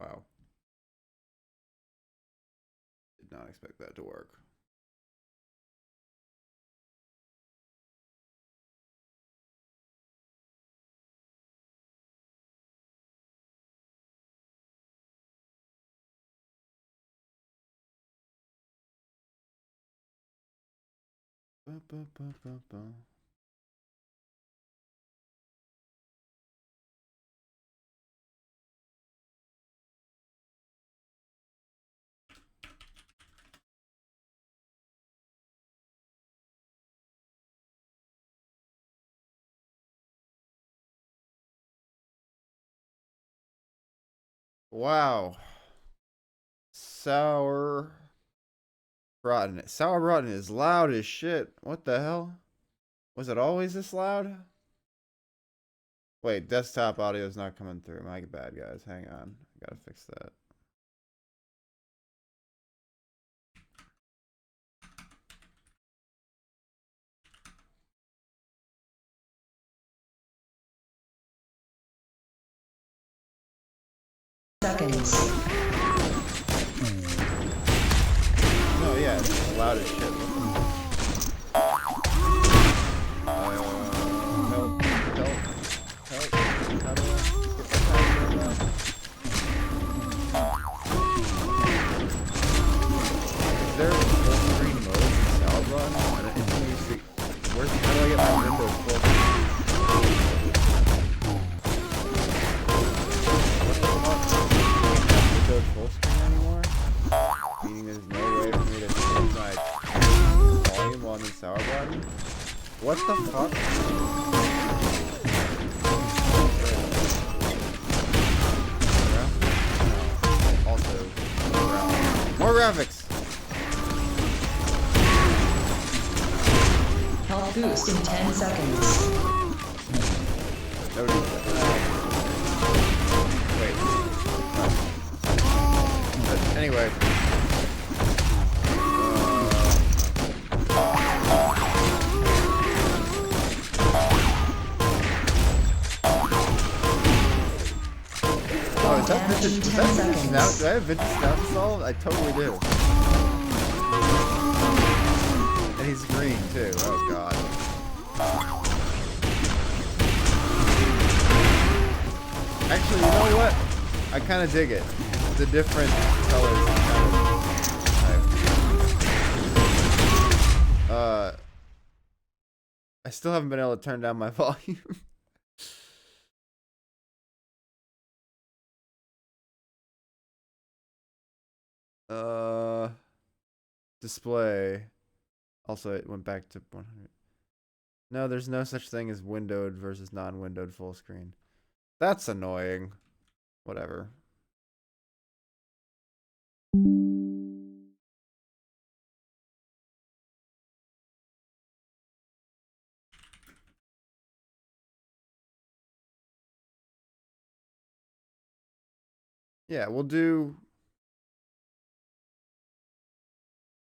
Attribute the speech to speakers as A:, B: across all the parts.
A: Wow. Did not expect that to work. Ba, ba, ba, ba, ba. Wow. Sour rotten. Sour rotten is loud as shit. What the hell? Was it always this loud? Wait, desktop audio is not coming through. My bad, guys. Hang on. I gotta fix that.
B: Seconds.
A: No, yeah, it's loud as shit. Help, help, help. How do I get the timer up? Is there a full screen mode in Sour Run? I don't see. How do I get my Windows full screen? Windows full screen anymore? Meaning there's no way for me to change my volume on the Sour button? What the fuck? Also, more graphics!
B: Health boost in 10 seconds.
A: No need for that. Wait. But anyway. Oh, is that vintage snout? Do I have vintage snout installed? I totally do. And he's green too. Oh god. Actually, you know what? I kind of dig it. The different colors. I still haven't been able to turn down my volume. Display. Also, it went back to 100. No, there's no such thing as windowed versus non-windowed full screen. That's annoying. Whatever. Yeah, we'll do.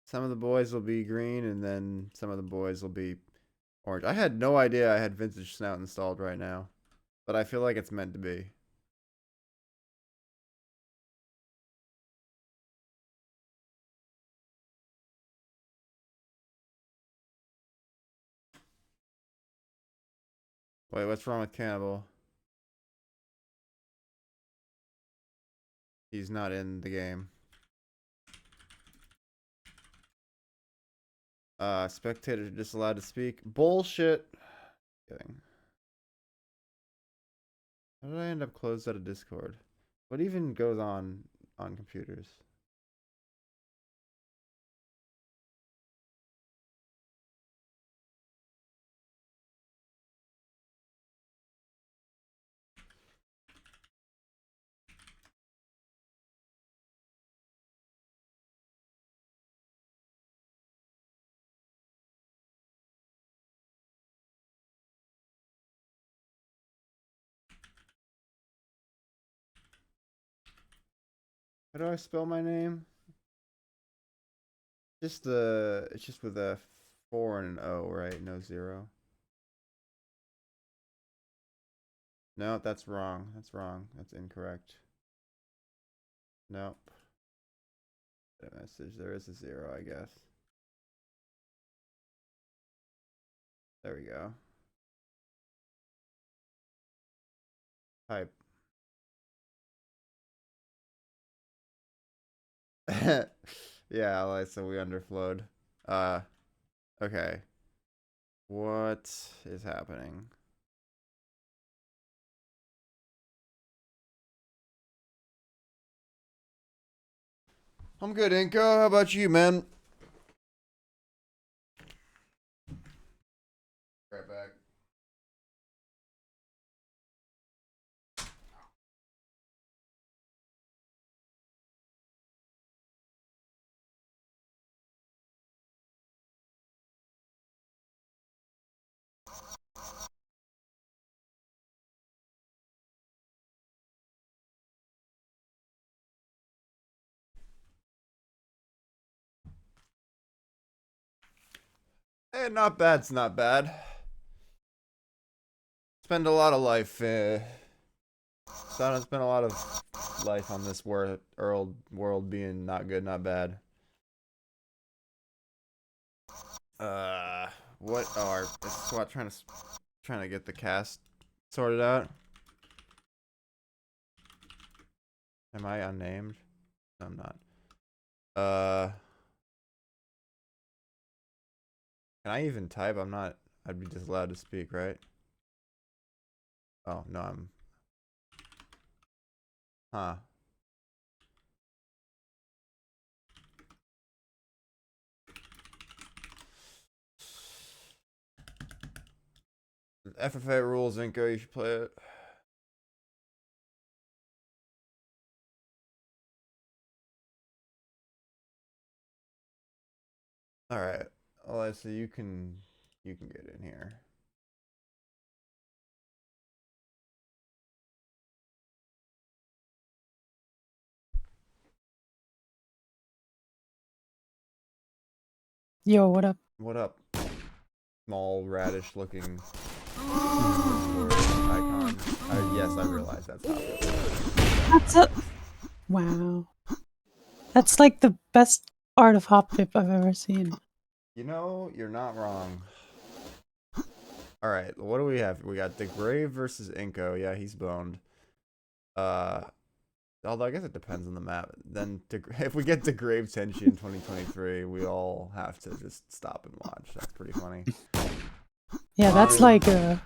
A: Some of the boys will be green, and then some of the boys will be orange. I had no idea I had vintage snout installed right now, but I feel like it's meant to be. Wait, what's wrong with Cannibal? He's not in the game. Spectators are disallowed to speak. Bullshit. Kidding. How did I end up closed out of Discord? What even goes on computers? How do I spell my name? It's just with a 4 and an O, right? No 0. No, that's wrong. That's wrong. That's incorrect. Nope. A message. There is a 0, I guess. There we go. Type. Yeah, like so we underflowed. Okay. What is happening? I'm good, Inko. How about you, man? Right back. Hey, not bad's not bad. Spend a lot of life. Spend a lot of life on this world being not good, not bad. What are SWAT trying to get the cast sorted out? Am I unnamed? No, I'm not. Can I even type? I'm not. I'd be just allowed to speak, right? Oh no, I'm. Huh. FFA rules, Inko. You should play it. All right, Alyssa, you can get in here.
C: Yo, what up?
A: What up? Small radish looking icon. Yes, I realize that's not really.
C: That's a wow. That's like the best art of hop pip I've ever seen.
A: You know, you're not wrong. All right, what do we have? We got the Grave versus Inko. Yeah, he's boned. Although I guess it depends on the map. Then if we get to Grave Tenchi in 2023, we all have to just stop and watch. That's pretty funny.
C: Yeah, that's like a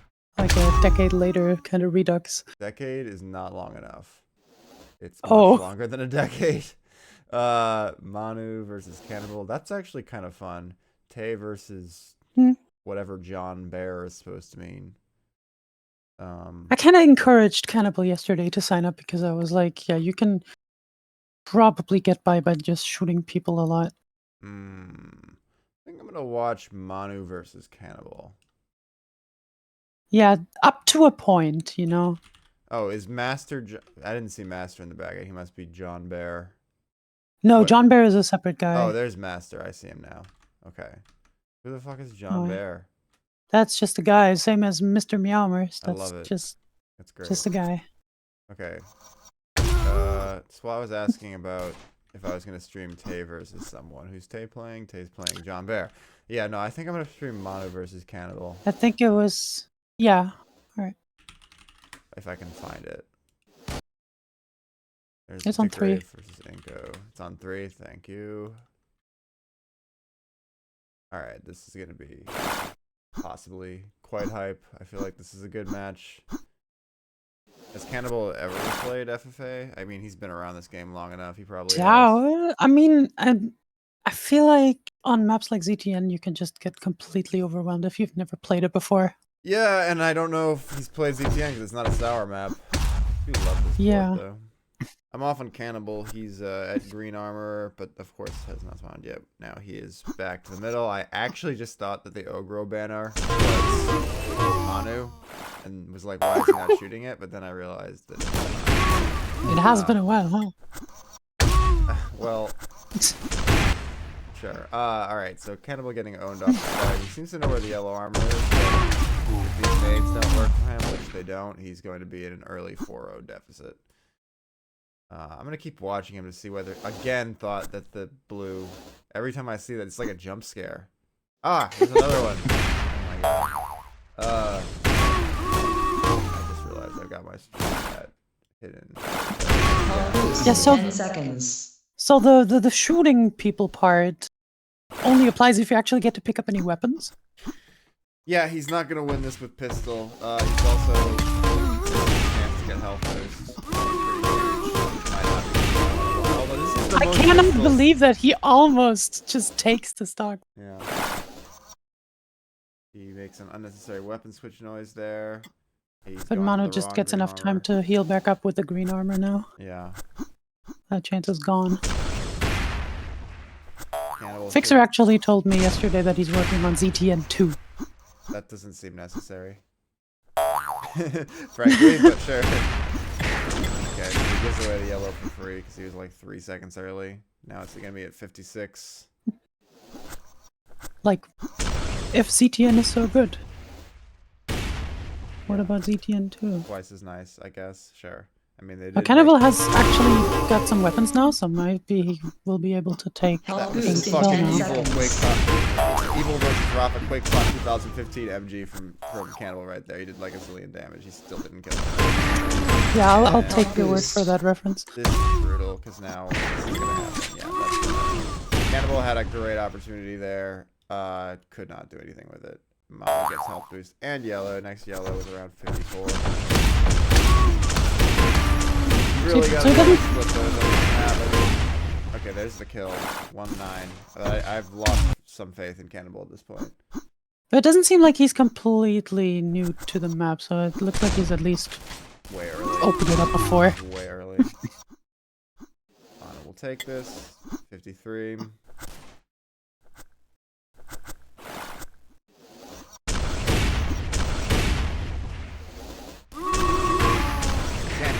C: decade later kind of redux.
A: Decade is not long enough. It's much
C: Oh.
A: longer than a decade. Manu versus Cannibal. That's actually kind of fun. Tay versus whatever John Bear is supposed to mean.
C: I kind of encouraged Cannibal yesterday to sign up because I was like, yeah, you can probably get by just shooting people a lot.
A: I think I'm gonna watch Manu versus Cannibal.
C: Yeah, up to a point, you know.
A: Oh, is Master? I didn't see Master in the bag. He must be John Bear.
C: No,
A: What?
C: John Bear is a separate guy.
A: Oh, there's Master. I see him now. Okay. Who the fuck is John Bear?
C: That's just a guy, same as Mr. Meowmers.
A: I love it. That's great.
C: Just a guy.
A: Okay. So I was asking about if I was gonna stream Tay versus someone. Who's Tay playing? Tay's playing John Bear. Yeah, no, I think I'm gonna stream Manu versus Cannibal.
C: I think it was, yeah. All right.
A: If I can find it. There's
C: It's on 3.
A: versus Inko. It's on 3. Thank you. All right, this is gonna be possibly quite hype. I feel like this is a good match. Has Cannibal ever played FFA? I mean, he's been around this game long enough. He probably has.
C: Yeah, I mean, I feel like on maps like ZTN, you can just get completely overwhelmed if you've never played it before.
A: Yeah, and I don't know if he's played ZTN because it's not a sour map. I do love this board, though. I'm off on Cannibal. He's at green armor, but of course has not spawned yet. Now he is back to the middle. I actually just thought that the Ogro banner was Manu, and was like, why is he not shooting it? But then I realized that
C: it has been a while,
A: huh? Well, sure. All right. So Cannibal getting owned off the side. He seems to know where the yellow armor is. If these nades don't work for him, which they don't, he's going to be in an early 4-0 deficit. I'm gonna keep watching him to see whether again thought that the blue. Every time I see that, it's like a jump scare. Ah, there's another one. Oh my god. I just realized I've got my stat hidden.
B: Yeah,
C: so-
B: 10 seconds.
C: So the shooting people part only applies if you actually get to pick up any weapons.
A: Yeah, he's not gonna win this with pistol. He's also taking a chance to get health boost. Although this is the
C: I
A: most
C: cannot
A: pistols-
C: believe that he almost just takes the stock.
A: Yeah. He makes an unnecessary weapon switch noise there. He's
C: But
A: gone
C: Manu
A: with the
C: just
A: wrong
C: gets
A: green
C: enough time
A: armor.
C: to heal back up with the green armor now.
A: Yeah.
C: That chance is gone.
A: Cannibal
C: Fixer actually told me yesterday that he's working on ZTN 2.
A: That doesn't seem necessary. Frankly, but sure. Okay, so he gives away the yellow for free because he was like 3 seconds early. Now it's gonna be at 56.
C: Like, if ZTN is so good, what about ZTN 2?
A: Twice as nice, I guess. Sure. I mean, they did.
C: Cannibal has actually got some weapons now, so maybe he will be able to take
B: Health
A: This
B: boost
A: is
B: in
A: fucking
B: 10
A: evil
B: seconds.
A: Quake Clock. Evil versus Rafa Quake Clock 2015 MG from Cannibal right there. He did like a zillion damage. He still didn't kill him.
C: Yeah, I'll
A: Yeah.
C: take your word for that reference.
A: This is brutal because now this is gonna happen. Yeah, that's gonna happen. Cannibal had a great opportunity there. Could not do anything with it. Mama gets health boost and yellow. Next yellow was around 54. Really
C: So
A: gotta
C: he doesn't-
A: split those on this map. Okay, there's the kill. 1-9. I've lost some faith in Cannibal at this point.
C: But it doesn't seem like he's completely new to the map, so it looks like he's at least
A: Way early.
C: opened it up before.
A: Way early. Anna will take this. 53.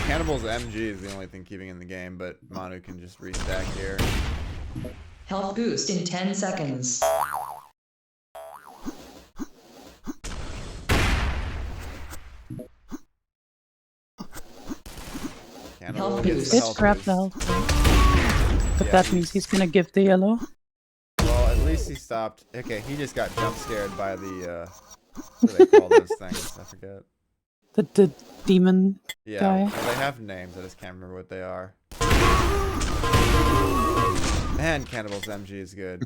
A: Cannibal's MG is the only thing keeping in the game, but Manu can just restack here.
B: Health boost in 10 seconds.
A: Cannibal
B: Health
A: gets
B: boost.
A: the
C: Did
A: health
C: grab
A: boost.
C: the health. But
A: Yeah,
C: that means he's gonna give the yellow.
A: Well, at least he stopped. Okay, he just got jump scared by the what do they call those things? I forget.
C: The demon
A: Yeah,
C: guy.
A: well, they have names. I just can't remember what they are. Man, Cannibal's MG is good.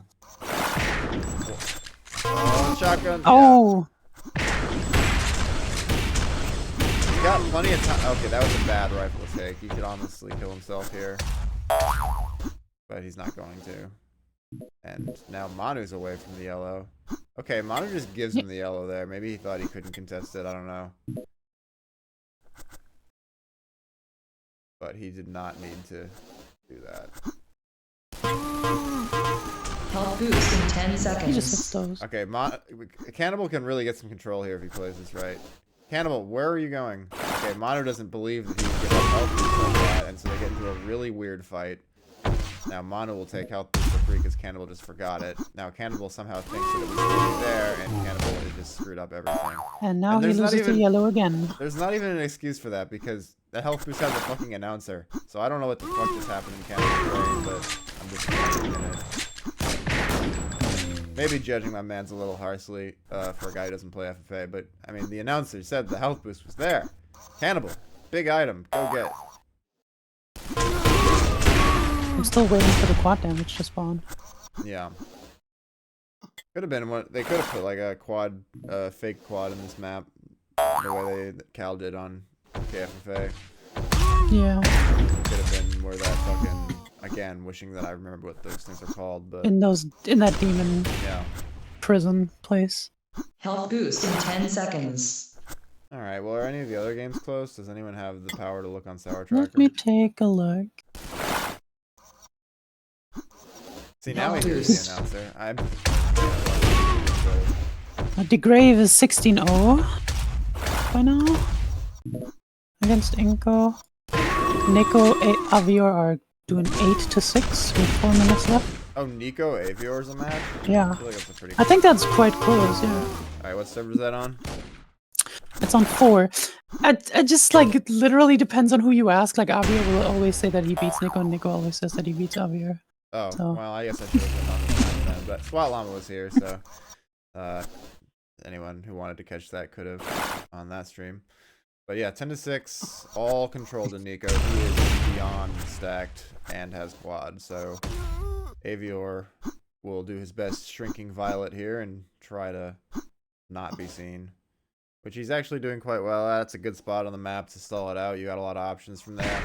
A: Oh, shotgun.
C: Oh!
A: He's got plenty of time. Okay, that was a bad rifle take. He could honestly kill himself here. But he's not going to. And now Manu's away from the yellow. Okay, Manu just gives him the yellow there. Maybe he thought he couldn't contest it. I don't know. But he did not need to do that.
B: Health boost in 10
C: He just hits
B: seconds.
C: those.
A: Okay, Cannibal can really get some control here if he plays this right. Cannibal, where are you going? Okay, Manu doesn't believe that he would give up health boost like that, and so they get into a really weird fight. Now Manu will take health boost for free because Cannibal just forgot it. Now Cannibal somehow thinks that it was really there, and Cannibal has just screwed up everything.
C: And now
A: And
C: he
A: there's not
C: loses the
A: even-
C: yellow again.
A: There's not even an excuse for that because the health boost has a fucking announcer. So I don't know what the fuck just happened in Cannibal's brain, but I'm just in it. Maybe judging my man's a little harshly for a guy who doesn't play FFA, but I mean the announcer said the health boost was there. Cannibal, big item, go get.
C: I'm still waiting for the quad damage to spawn.
A: Yeah. Could have been what they could have put like a quad, fake quad in this map, the way Cal did on KFFA.
C: Yeah.
A: Could have been where that fucking again wishing that I remember what those things are called, but
C: In that demon
A: yeah.
C: prison place.
B: Health boost in 10 seconds.
A: All right. Well, are any of the other games close? Does anyone have the power to look on Sour Tracker?
C: Let me take a look.
A: See, now he
B: Health
A: hears
B: boost.
A: the announcer. I'm.
C: DeGrave is 16-0 by now. Against Inko. Nico, Avior are doing 8-6 with 4 minutes left.
A: Oh, Nico Avior's a match?
C: Yeah.
A: I feel like that's a pretty.
C: I think that's quite close, yeah.
A: Alright, what server is that on?
C: It's on 4. I just like it literally depends on who you ask. Like Javier will always say that he beats Nico, and Nico always says that he beats Javier.
A: Oh,
C: So-
A: well, I guess I should have put on the time then. But Squat Llama was here, so anyone who wanted to catch that could have on that stream. But yeah, 10-6, all controlled in Nico. He is beyond stacked and has quad, so Avior will do his best shrinking Violet here and try to not be seen. Which he's actually doing quite well. That's a good spot on the map to stall it out. You got a lot of options from there.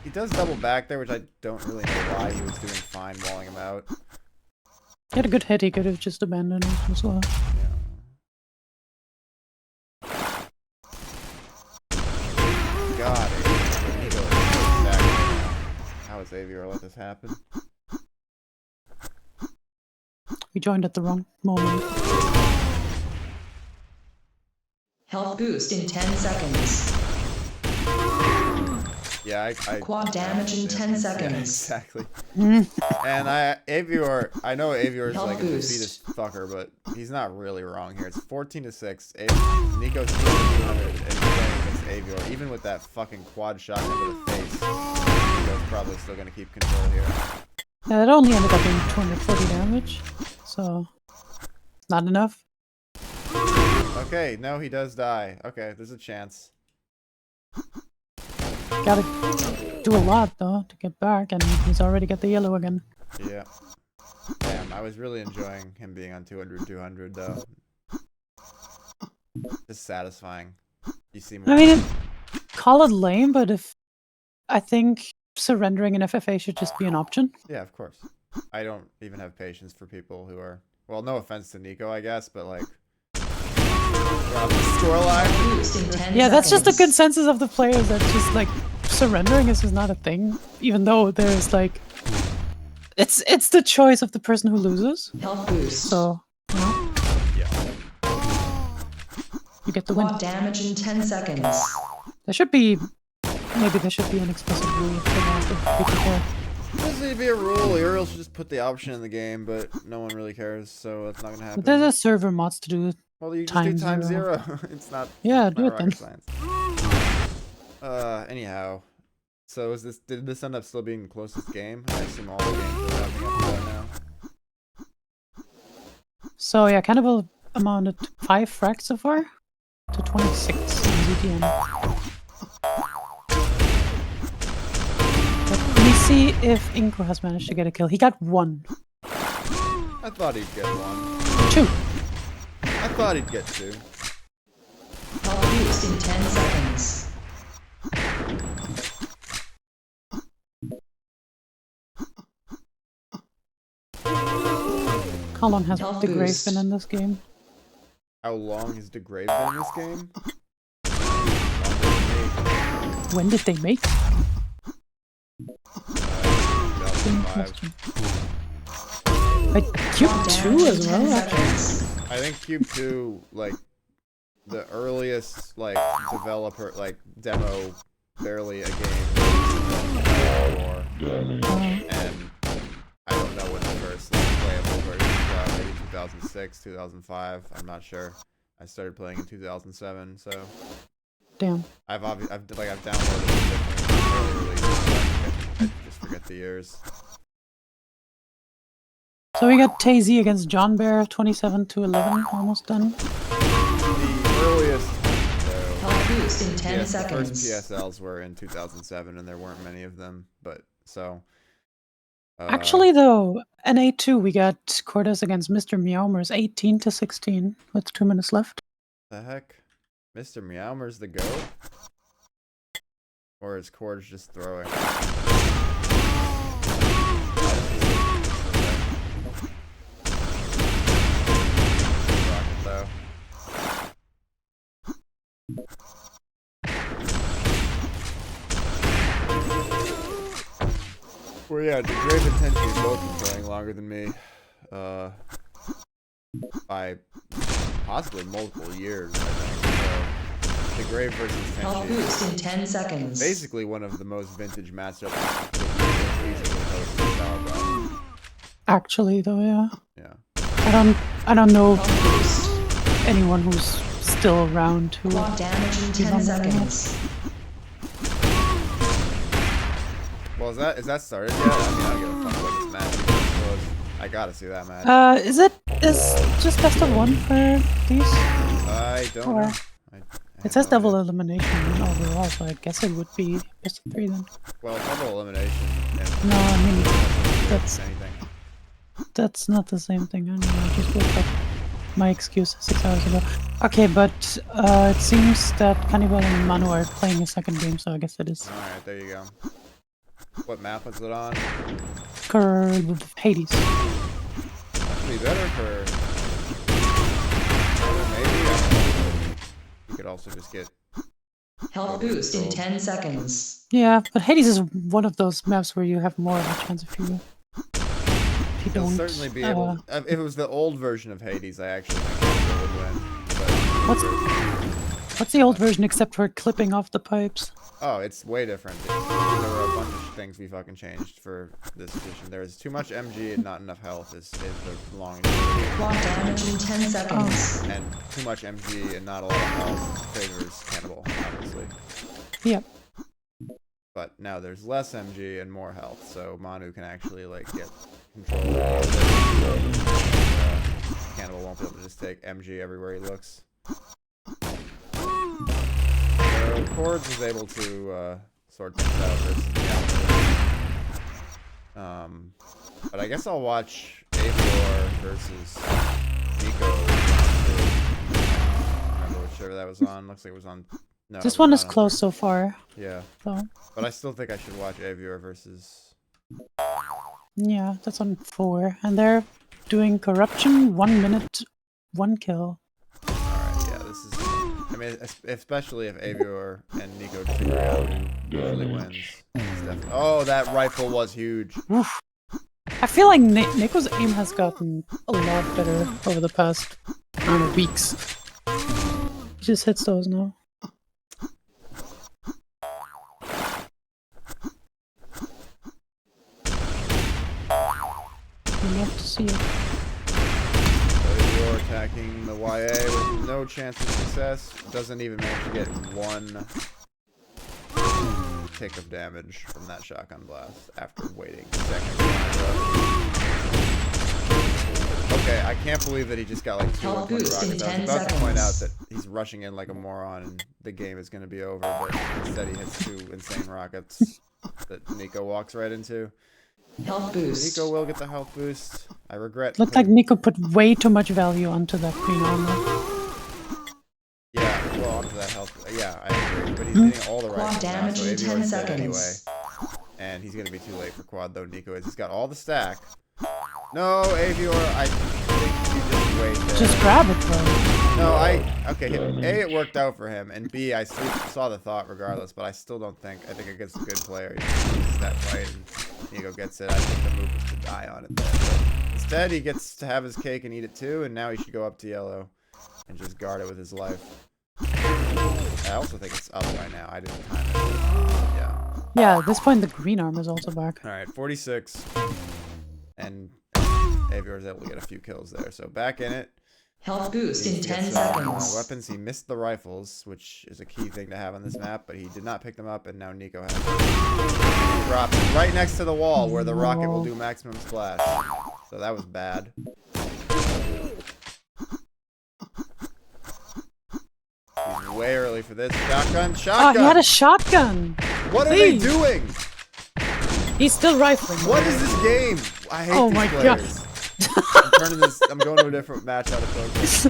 A: He does double back there, which I don't really know why he was doing fine walling him out.
C: He had a good hit, he could have just abandoned it as well.
A: God, how is Avior let this happen?
C: We joined at the wrong moment.
B: Health boost in 10 seconds.
A: Yeah, I
B: Quad damage in 10 seconds.
A: Yeah, exactly.
C: Mm.
A: And Avior, I know Avior is
B: Health
A: like a
B: boost.
A: defeatist fucker, but he's not really wrong here. It's 14-6. Nico's 200 and he's playing against Avior. Even with that fucking quad shotgun to the face, Nico's probably still gonna keep control here.
C: Yeah, that only ended up being 240 damage, so not enough.
A: Okay, no, he does die. Okay, there's a chance.
C: Gotta do a lot though to get back, and he's already got the yellow again.
A: Yeah. Damn, I was really enjoying him being on 200 though. Just satisfying. You see more.
C: I mean, call it lame, but I think surrendering an FFA should just be an option.
A: Yeah, of course. I don't even have patience for people who are, well, no offense to Nico, I guess, but like, drop the scoreline.
B: Boost in 10
C: Yeah, that's just the
B: seconds.
C: consensus of the players that just like surrendering is just not a thing, even though there's like it's the choice of the person who loses.
B: Health boost.
C: So, you know,
A: Yeah.
C: you get the win.
B: Quad damage in 10 seconds.
C: There should be maybe there should be an explicit rule for that if people care.
A: This would be a rule. Uriel should just put the option in the game, but no one really cares, so that's not gonna happen.
C: But there's a server mods to do it.
A: Well, you just do
C: time
A: time 0. It's not.
C: Yeah,
A: it's
C: do
A: not
C: it then.
A: rocket science. Anyhow, so did this end up still being the closest game? I assume all the games are wrapping up right now.
C: So yeah, Cannibal amounted to 5 frags so far to 26 in ZTN. Let me see if Inko has managed to get a kill. He got 1.
A: I thought he'd get 1.
C: 2.
A: I thought he'd get 2.
B: Health boost in 10 seconds.
C: How long has
B: Health
C: the Grave
B: boost.
C: been in this game?
A: How long has DeGrave been in this game?
C: When did they make? Good
A: 2005.
C: question. Like Cube
B: Quad
C: 2
B: damage in
C: as
B: 10
C: well, actually.
B: seconds.
A: I think Cube 2, like, the earliest, like, developer, like, demo, barely a game, and I don't know when the first, like, playable version was out, maybe 2006, 2005, I'm not sure. I started playing in 2007, so
C: Damn.
A: I've downloaded different early releases, but I just forget the years.
C: So we got TayZ against John Bear, 27-11, almost done.
A: The earliest, though,
B: Health boost in 10
A: yes, the first
B: seconds.
A: PSLs were in 2007, and there weren't many of them, but so.
C: Actually, though, NA2 we got cordezZ against Mr. Meowmers, 18-16, with 2 minutes left.
A: The heck? Mr. Meowmer's the GOAT? Or is cordezZ just throwing? Rocket, though. Well, yeah, DeGrave and Tenchi have both been playing longer than me. By possibly multiple years, I think. So, DeGrave versus
B: Health
A: Tenchi
B: boost
A: is
B: in 10 seconds.
A: basically one of the most vintage matchups that you can easily host in Powerbomb.
C: Actually, though, yeah.
A: Yeah.
C: I don't know
B: Health boost.
C: anyone who's still around who.
B: Block damage in
C: is
B: 10
C: on the
B: seconds.
A: Well, is that started yet? I mean, I don't give a fuck about this match. I gotta see that match.
C: Is just best of one for these?
A: I don't
C: Or-
A: know.
C: It says double elimination overall, so I guess it would be best of 3 then.
A: Well, double elimination. And
C: No, I mean
A: that's anything.
C: that's not the same thing. I don't know. I just woke up. My excuse 6 hours ago. Okay, but it seems that Cannibal and Manu are playing a second game, so I guess it is.
A: Alright, there you go. What map was it on?
C: Hades.
A: Must be better for... Maybe? You could also just get...
B: Health boost in 10 seconds.
C: Yeah, but Hades is one of those maps where you have more of a chance if you
A: He'll
C: don't.
A: certainly be able... if it was the old version of Hades, I actually think Cannibal would win. But
C: What's the old version except for clipping off the pipes?
A: oh, it's way different. There were a bunch of things we fucking changed for this edition. There's too much MG and not enough health is the long and short.
B: Block damage in 10 seconds.
A: And too much MG and not a lot of health favors Cannibal, obviously.
C: Yep.
A: But now there's less MG and more health, so Manu can actually like get control of it. Cannibal won't be able to just take MG everywhere he looks. So cordezZ was able to sort things out versus the but I guess I'll watch Avior versus Nico. Remember whichever that was on. Looks like it was on. No,
C: This
A: it
C: one
A: was
C: is
A: not on
C: close so far.
A: Yeah,
C: So
A: but I still think I should watch Avior versus.
C: yeah, that's on 4, and they're doing corruption. 1 minute, 1 kill.
A: Alright, yeah, this is. I mean, especially if Avior and Nico figure out who usually wins. It's definitely, oh, that rifle was huge.
C: Oof. I feel like Nico's aim has gotten a lot better over the past, I don't know, weeks. He just hits those now. I'd love to see it.
A: Avior attacking the YA with no chance of success. Doesn't even manage to get one tick of damage from that shotgun blast after waiting seconds. Okay, I can't believe that he just got like 2
B: Health
A: one-point
B: boost in
A: rockets. I was
B: 10
A: about to point out
B: seconds.
A: that he's rushing in like a moron and the game is going to be over, but instead he hits 2 insane rockets that Nico walks right into.
B: Health boost.
A: Nico will get the health boost. I regret.
C: Looked like Nico put way too much value onto that green armor.
A: Yeah, well, onto that health. Yeah, I agree. But he's getting all the right
B: Quad
A: ones now,
B: damage
A: so
B: in 10
A: Avior's dead anyway.
B: seconds.
A: And he's gonna be too late for quad though. Nico is. He's got all the stack. No, Avior, I think you just wait there.
C: Just grab it, bro.
A: No, okay. A, it worked out for him, and B, I saw the thought regardless. But I still don't think. I think against a good player, he loses that fight, and Nico gets it. I think the move was to die on it there. But instead, he gets to have his cake and eat it too, and now he should go up to yellow and just guard it with his life. I also think it's up by now. I didn't time it. Yeah.
C: Yeah, at this point the green armor is also back.
A: All right, 46, and Avior's able to get a few kills there. So back in it.
B: Health boost
A: He
B: in 10
A: gets, more
B: seconds.
A: weapons. He missed the rifles, which is a key thing to have on this map, but he did not pick them up, and now Nico has them. Dropped right next to the wall where the rocket will do maximum splash. So that was bad. He's way early for this. Shotgun,
C: Oh,
A: shotgun!
C: he had a shotgun!
A: What are they
C: Please.
A: doing?
C: He's still rifling.
A: What is this game? I hate
C: Oh
A: these
C: my
A: players. I'm going to a different match out of focus.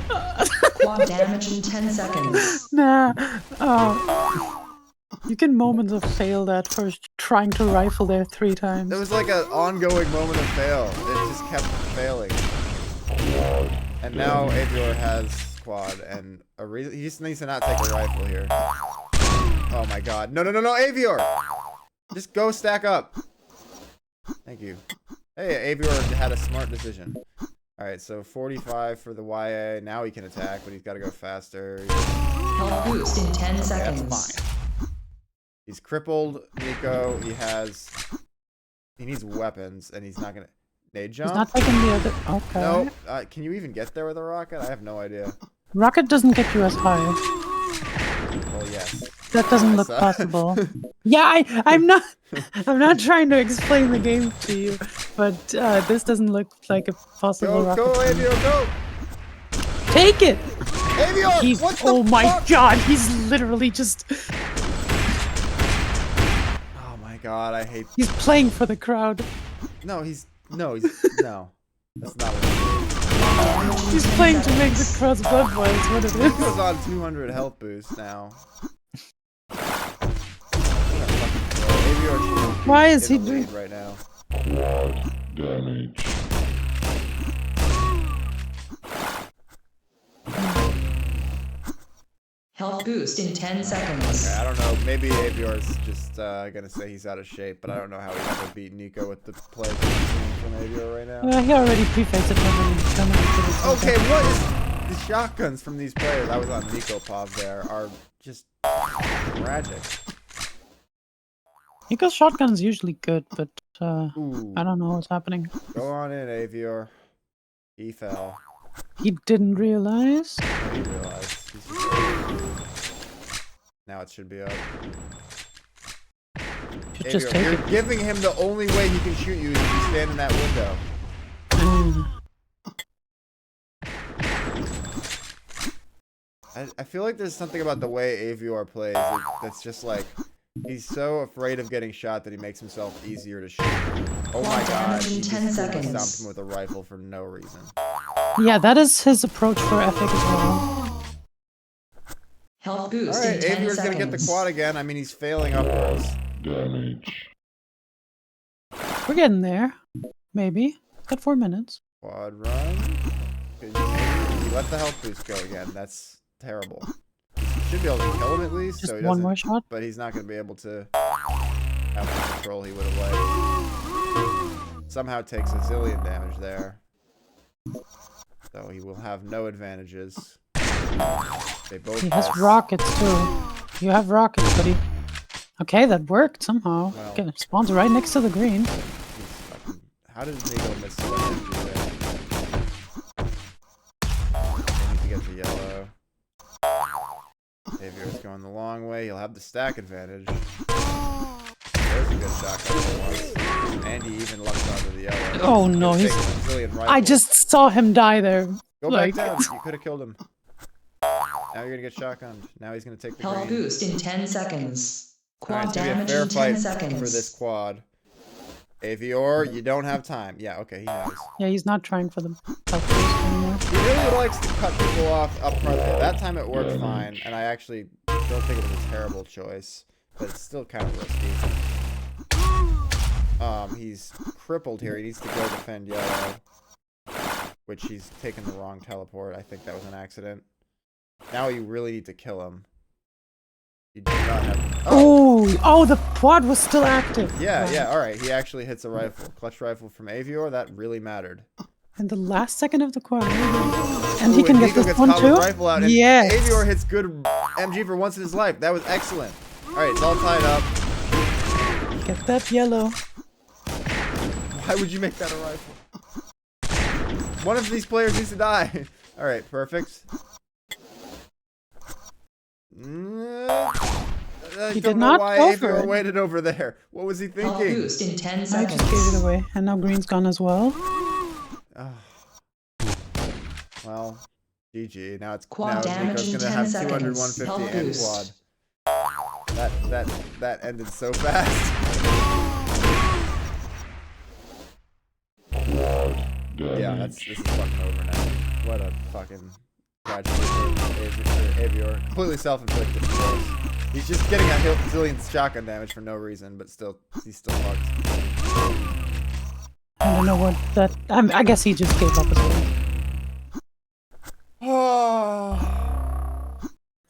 B: Quad damage in 10 seconds.
C: Nah. You can moments of fail that for trying to rifle there 3 times.
A: There was like an ongoing moment of fail. It just kept failing. And now Avior has quad, and he just needs to not take a rifle here. Oh my god. No, Avior! Just go stack up. Thank you. Hey, Avior had a smart decision. Alright, so 45 for the YA. Now he can attack, but he's got to go faster.
B: Health boost in 10
A: That's
B: seconds.
A: fine. He's crippled Nico. He needs weapons, and he's not gonna. Nade
C: He's
A: jump?
C: not taking the other. Okay.
A: No. Can you even get there with a rocket? I have no idea.
C: Rocket doesn't get you as high.
A: Well, yes.
C: That doesn't
A: I
C: look
A: saw-
C: possible. Yeah, I'm not. I'm not trying to explain the game to you, but this doesn't look like a possible rocket.
A: Go,
C: to me.
A: Avior, go!
C: Take it!
A: Avior!
C: He's.
A: What the
C: Oh my
A: fuck?
C: god! He's literally just.
A: Oh my god, I hate.
C: He's playing for the crowd.
A: No. That's not what he
C: He's playing to make the crowd's blood boil. Is what it
A: He
C: is.
A: goes on 200 health boost now.
C: Why is he
A: doing
C: doing?
A: right now?
D: Quad damage.
B: Health boost in 10 seconds.
A: Okay, I don't know. Maybe Avior's just gonna say he's out of shape, but I don't know how he ever beat Nico with the play from Avior right now.
C: He already prefaced it.
A: Okay, what is the shotguns from these players? I was on Nico Pov there are just tragic.
C: Nico's shotgun's usually good, but
A: Ooh,
C: I don't know what's happening.
A: go on in, Avior. He fell.
C: He didn't realize.
A: He realized. Now it should be up.
C: Should just
A: Avior,
C: take
A: you're
C: it.
A: giving him the only way he can shoot you is if you stand in that window. I feel like there's something about the way Avior plays that's just like he's so afraid of getting shot that he makes himself easier to shoot. Oh my god,
B: damage in
A: he
B: 10
A: just
B: seconds.
A: stomped him with a rifle for no reason.
C: Yeah, that is his approach for Epic as well.
B: Health boost
A: Alright,
B: in 10
A: Avior's
B: seconds.
A: gonna get the quad again. I mean, he's failing upwards.
D: Damage.
C: We're getting there. Maybe. Got 4 minutes.
A: Quad run. He let the health boost go again. That's terrible. He should be able to kill him at least.
C: Just
A: so he
C: one
A: doesn't,
C: more shot.
A: But he's not gonna be able to have the control he would have liked. Somehow takes a zillion damage there. So he will have no advantages. They both
C: He has
A: miss.
C: rockets too. You have rockets, buddy. Okay, that worked somehow.
A: Well.
C: Okay, spawns right next to the green.
A: He's fucking- How did Nico miss so much energy there? They need to get the yellow. Avior's going the long way. He'll have the stack advantage. There's a good shotgun for once. And he even lucked onto the yellow.
C: Oh no,
A: Could've
C: he's.
A: taken a zillion
C: I
A: rifles.
C: just saw him die there.
A: Go
C: like-
A: back down. You could have killed him. Now you're gonna get shotgunned. Now he's gonna take the
B: Health
A: green.
B: boost in 10 seconds.
A: Alright,
B: Quad
A: it's gonna be a
B: damage
A: fair
B: in 10
A: fight
B: seconds.
A: for this quad. Avior, you don't have time. Yeah, okay, he knows.
C: Yeah, he's not trying for the health boost anymore.
A: He really likes to cut people off up front there. That time it worked fine, and I actually don't think it was a terrible choice, but it's still kind of risky. He's crippled here. He needs to go defend yellow, which he's taken the wrong teleport. I think that was an accident. Now you really need to kill him. You do not have...
C: Oh, the quad was still active.
A: Yeah,
C: Wow.
A: yeah, alright. He actually hits a rifle. Clutch rifle from Avior. That really mattered.
C: And the last second of the quad. And
A: Ooh,
C: he can get
A: Nico
C: this
A: gets
C: one
A: caught with
C: too?
A: rifle out, and
C: Yes.
A: Avior hits good MG for once in his life. That was excellent. Alright, it's all tied up.
C: Get that yellow.
A: Why would you make that a rifle? One of these players needs to die. Alright, perfect. I
C: He
A: don't
C: did
A: know
C: not
A: why
C: go for
A: Avior
C: it.
A: waited over there. What was he
B: Health
A: thinking?
B: boost in 10
C: I
B: seconds.
C: just gave it away. And now green's gone as well.
A: Oh. Well, GG. Now it's
B: Quad
A: now
B: damage
A: Nico's
B: in
A: gonna
B: 10
A: have 200,
B: seconds.
A: 150
B: Health
A: and
B: boost.
A: quad. That ended so fast.
D: Quad damage.
A: Yeah, this is fucking over now. What a fucking tragedy for Avior. Completely self-inflicted, of course. He's just getting a zillion shotgun damage for no reason, but still, he's still fucked.
C: I don't know what that. I guess he just gave up as well.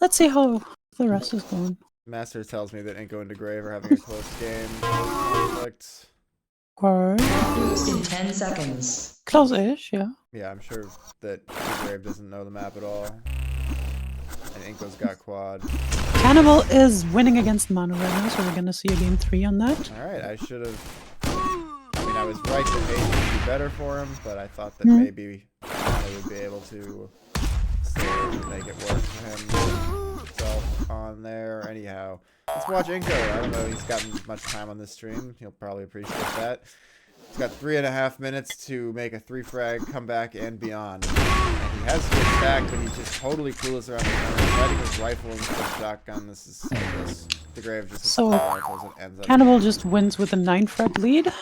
C: Let's see how the rest is going.
A: Master tells me that Inko and DeGrave are having a close game. Conflict.
C: Quad.
B: Boost in 10 seconds.
C: Close-ish, yeah.
A: Yeah, I'm sure that DeGrave doesn't know the map at all. And Inko's got quad.
C: Cannibal is winning against Manu right now, so we're gonna see a game 3 on that.
A: Alright, I should have... I mean, I I was right that Hayden would be better for him, but I thought that maybe they would be able to still make it work for him himself on there. Anyhow, let's watch Inko. I don't know, he's gotten much time on this stream. He'll probably appreciate that. He's got 3.5 minutes to make a 3-frag comeback and beyond. And he has switched back, but he's just totally clueless around the corner. Fighting his rifle instead of shotgun. This is hopeless. The Grave just hits
C: So,
A: the rifles and ends up.
C: Cannibal just wins with a 9-frag lead.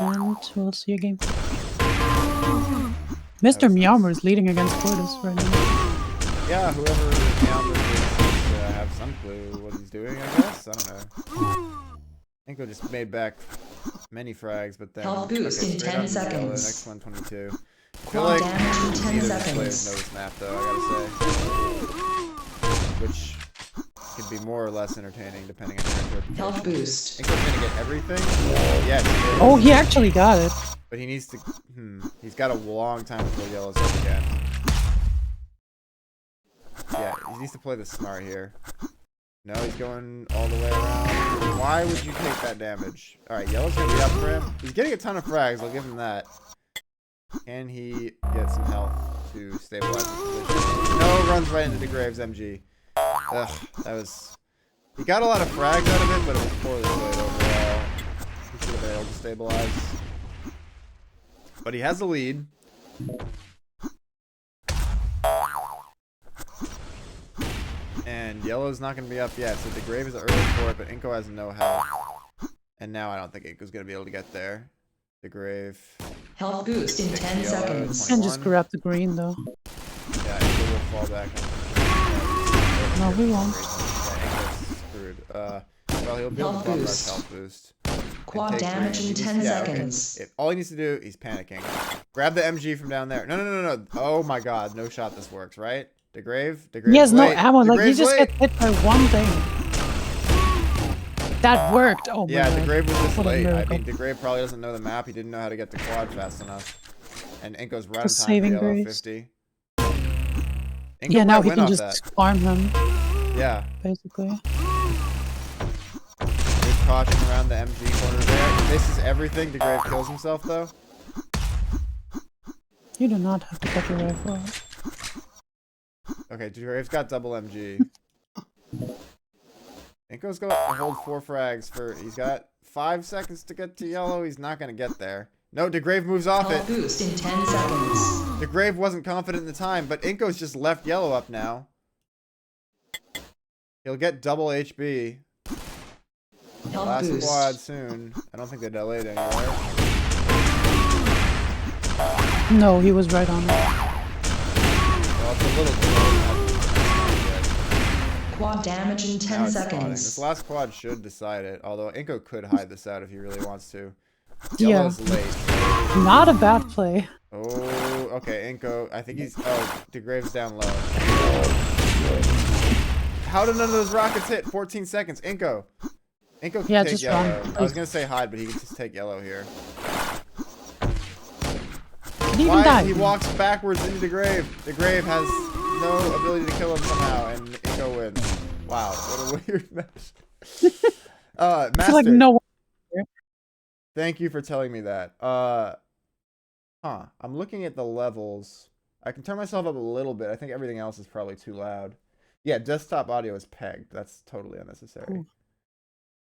C: And we'll see a game. Mr. Meowmer is leading against cordezZ right now.
A: Yeah, whoever Meowmer is seems to have some clue what he's doing, I guess. I don't know. Inko just made back many frags, but then
B: Health boost in
A: straight
B: 10
A: up to the
B: seconds.
A: next one, 22. I feel
B: Quad
A: like
B: damage in 10
A: neither of the players
B: seconds.
A: know this map, though, I gotta say. Which could be more or less entertaining, depending on your interpretation.
B: Health boost.
A: Inko's gonna get everything? Yes, he is.
C: Oh, he actually got it.
A: But he needs to... He's got a long time before yellow's up again. Yeah, he needs to play this smart here. No, he's going all the way around. Why would you take that damage? Alright, yellow's gonna be up for him. He's getting a ton of frags, I'll give him that. Can he get some health to stabilize his position? No, runs right into the Graves MG. Ugh, that was... He got a lot of frags out of it, but it was poorly played overall. He should have been able to stabilize. But he has the lead. And yellow's not going to be up yet, so the Grave is early for it, but Inko has no health. And now I don't think Inko's going to be able to get there. The Grave.
B: Health boost in 10
A: Yellow,
B: seconds.
A: 21.
C: And just grab the green though.
A: Yeah, Inko will fall back.
C: No, he won't.
A: Yeah, Inko's screwed. Well, he'll be able to
B: Health
A: bump rush
B: boost.
A: health boost.
B: Quad
A: Take
B: damage
A: green.
B: in
A: He
B: 10
A: needs- yeah,
B: seconds.
A: Okay. All he needs to do, he's panicking. Grab the MG from down there. No. Oh my god, no shot this works, right? The Grave?
C: He has no
A: late.
C: ammo,
A: The
C: like he
A: Grave's
C: just
A: late.
C: gets hit by one thing. That worked! Oh my
A: Yeah,
C: god.
A: the Grave was just
C: What a
A: late. I
C: miracle.
A: mean, the Grave probably doesn't know the map. He didn't know how to get the quad fast enough. And Inko's right on time for
C: saving
A: yellow
C: grace.
A: 50. Inko
C: Yeah, now
A: might
C: he
A: win
C: can
A: off
C: just
A: that.
C: farm him,
A: Yeah.
C: basically.
A: Good caution around the MG corner there. If this is everything, the Grave kills himself, though.
C: You do not have to cut your rifle out.
A: Okay, the Grave's got double MG. Inko's going to hold 4 frags for... He's got 5 seconds to get to yellow. He's not going to get there. No, the Grave moves off
B: Health
A: it.
B: boost in 10 seconds.
A: The Grave wasn't confident in the time, but Inko's just left yellow up now. He'll get double HB.
B: Health
A: Last
B: boost.
A: quad soon. I don't think they delayed anywhere.
C: No, he was right on it.
A: Well, it's a little delayed.
B: Quad damage in
A: Now
B: 10
A: it's spawning.
B: seconds.
A: This last quad should decide it, although Inko could hide this out if he really wants to.
C: Yeah.
A: Yellow's late.
C: Not a bad play.
A: Oh, okay, Inko. I think he's... Oh, the Grave's down low. How did none of those rockets hit? 14 seconds. Inko. Inko can
C: Yeah,
A: take
C: just
A: yellow.
C: run.
A: I was going to say hide, but he can just take yellow here.
C: He even
A: Why?
C: died.
A: He walks backwards into the Grave. The Grave has no ability to kill him somehow, and Inko wins. Wow, what a weird match.
C: I
A: Master,
C: feel like no one.
A: thank you for telling me that. I'm looking at the levels. I can turn myself up a little bit. I think everything else is probably too loud. Yeah, desktop audio is pegged. That's totally unnecessary.
C: Ooh.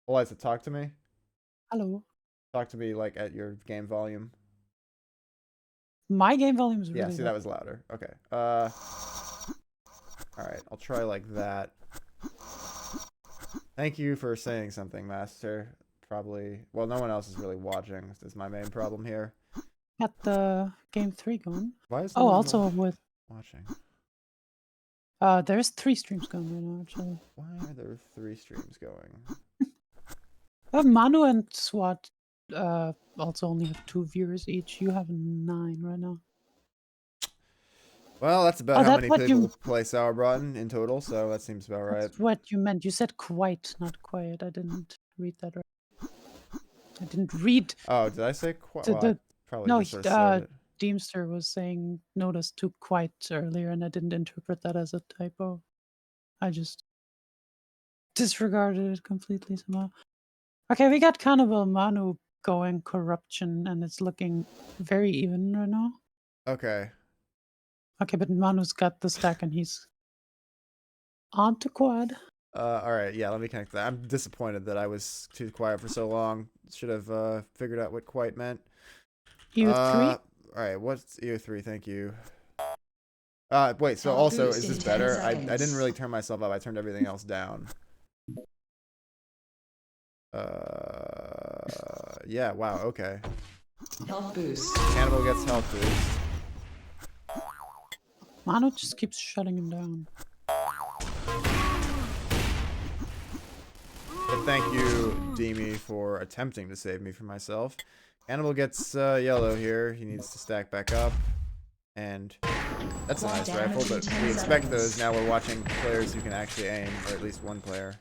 A: Eliza, talk to me.
C: Hello.
A: Talk to me like at your game volume.
C: My game volume is really
A: Yeah, see,
C: low.
A: that was louder. Okay. Alright, I'll try like that. Thank you for saying something, Master. Probably... Well, no one else is really watching. This is my main problem here.
C: Got the game 3 going.
A: Why is no
C: Oh,
A: one
C: also with
A: watching?
C: there's 3 streams going right now actually.
A: Why are there 3 streams going?
C: Manu and SWAT also only have 2 viewers each. You have 9 right now.
A: Well, that's about
C: Oh,
A: how
C: that's
A: many
C: what
A: people
C: you-
A: play Sauerbraten in total, so that seems about right.
C: That's what you meant. You said quite, not quiet. I didn't read that right. I didn't read.
A: Oh, did I say quite?
C: The-
A: Well,
C: the-
A: I probably
C: no,
A: just sort of said it.
C: Deemster was saying notice too quiet earlier, and I didn't interpret that as a typo. I just disregarded it completely somehow. Okay, we got Cannibal Manu going corruption, and it's looking very even right now.
A: Okay.
C: Okay, but Manu's got the stack, and he's on to quad.
A: All right. Yeah, let me connect that. I'm disappointed that I was too quiet for so long. Should have figured out what quite meant.
C: EU3.
A: All right. What's EU3? Thank you. Wait. So
B: Health
A: also,
B: boost
A: is
B: in
A: this
B: 10
A: better? I
B: seconds.
A: didn't really turn myself up. I turned everything else down. Yeah. Wow. Okay.
B: Health boost.
A: Cannibal gets health boost.
C: Manu just keeps shutting him down.
A: But thank you, Demi, for attempting to save me from myself. Cannibal gets yellow here. He needs to stack back up. And that's a nice rifle, but we expect those. Now we're watching players who can actually aim, or at least one player.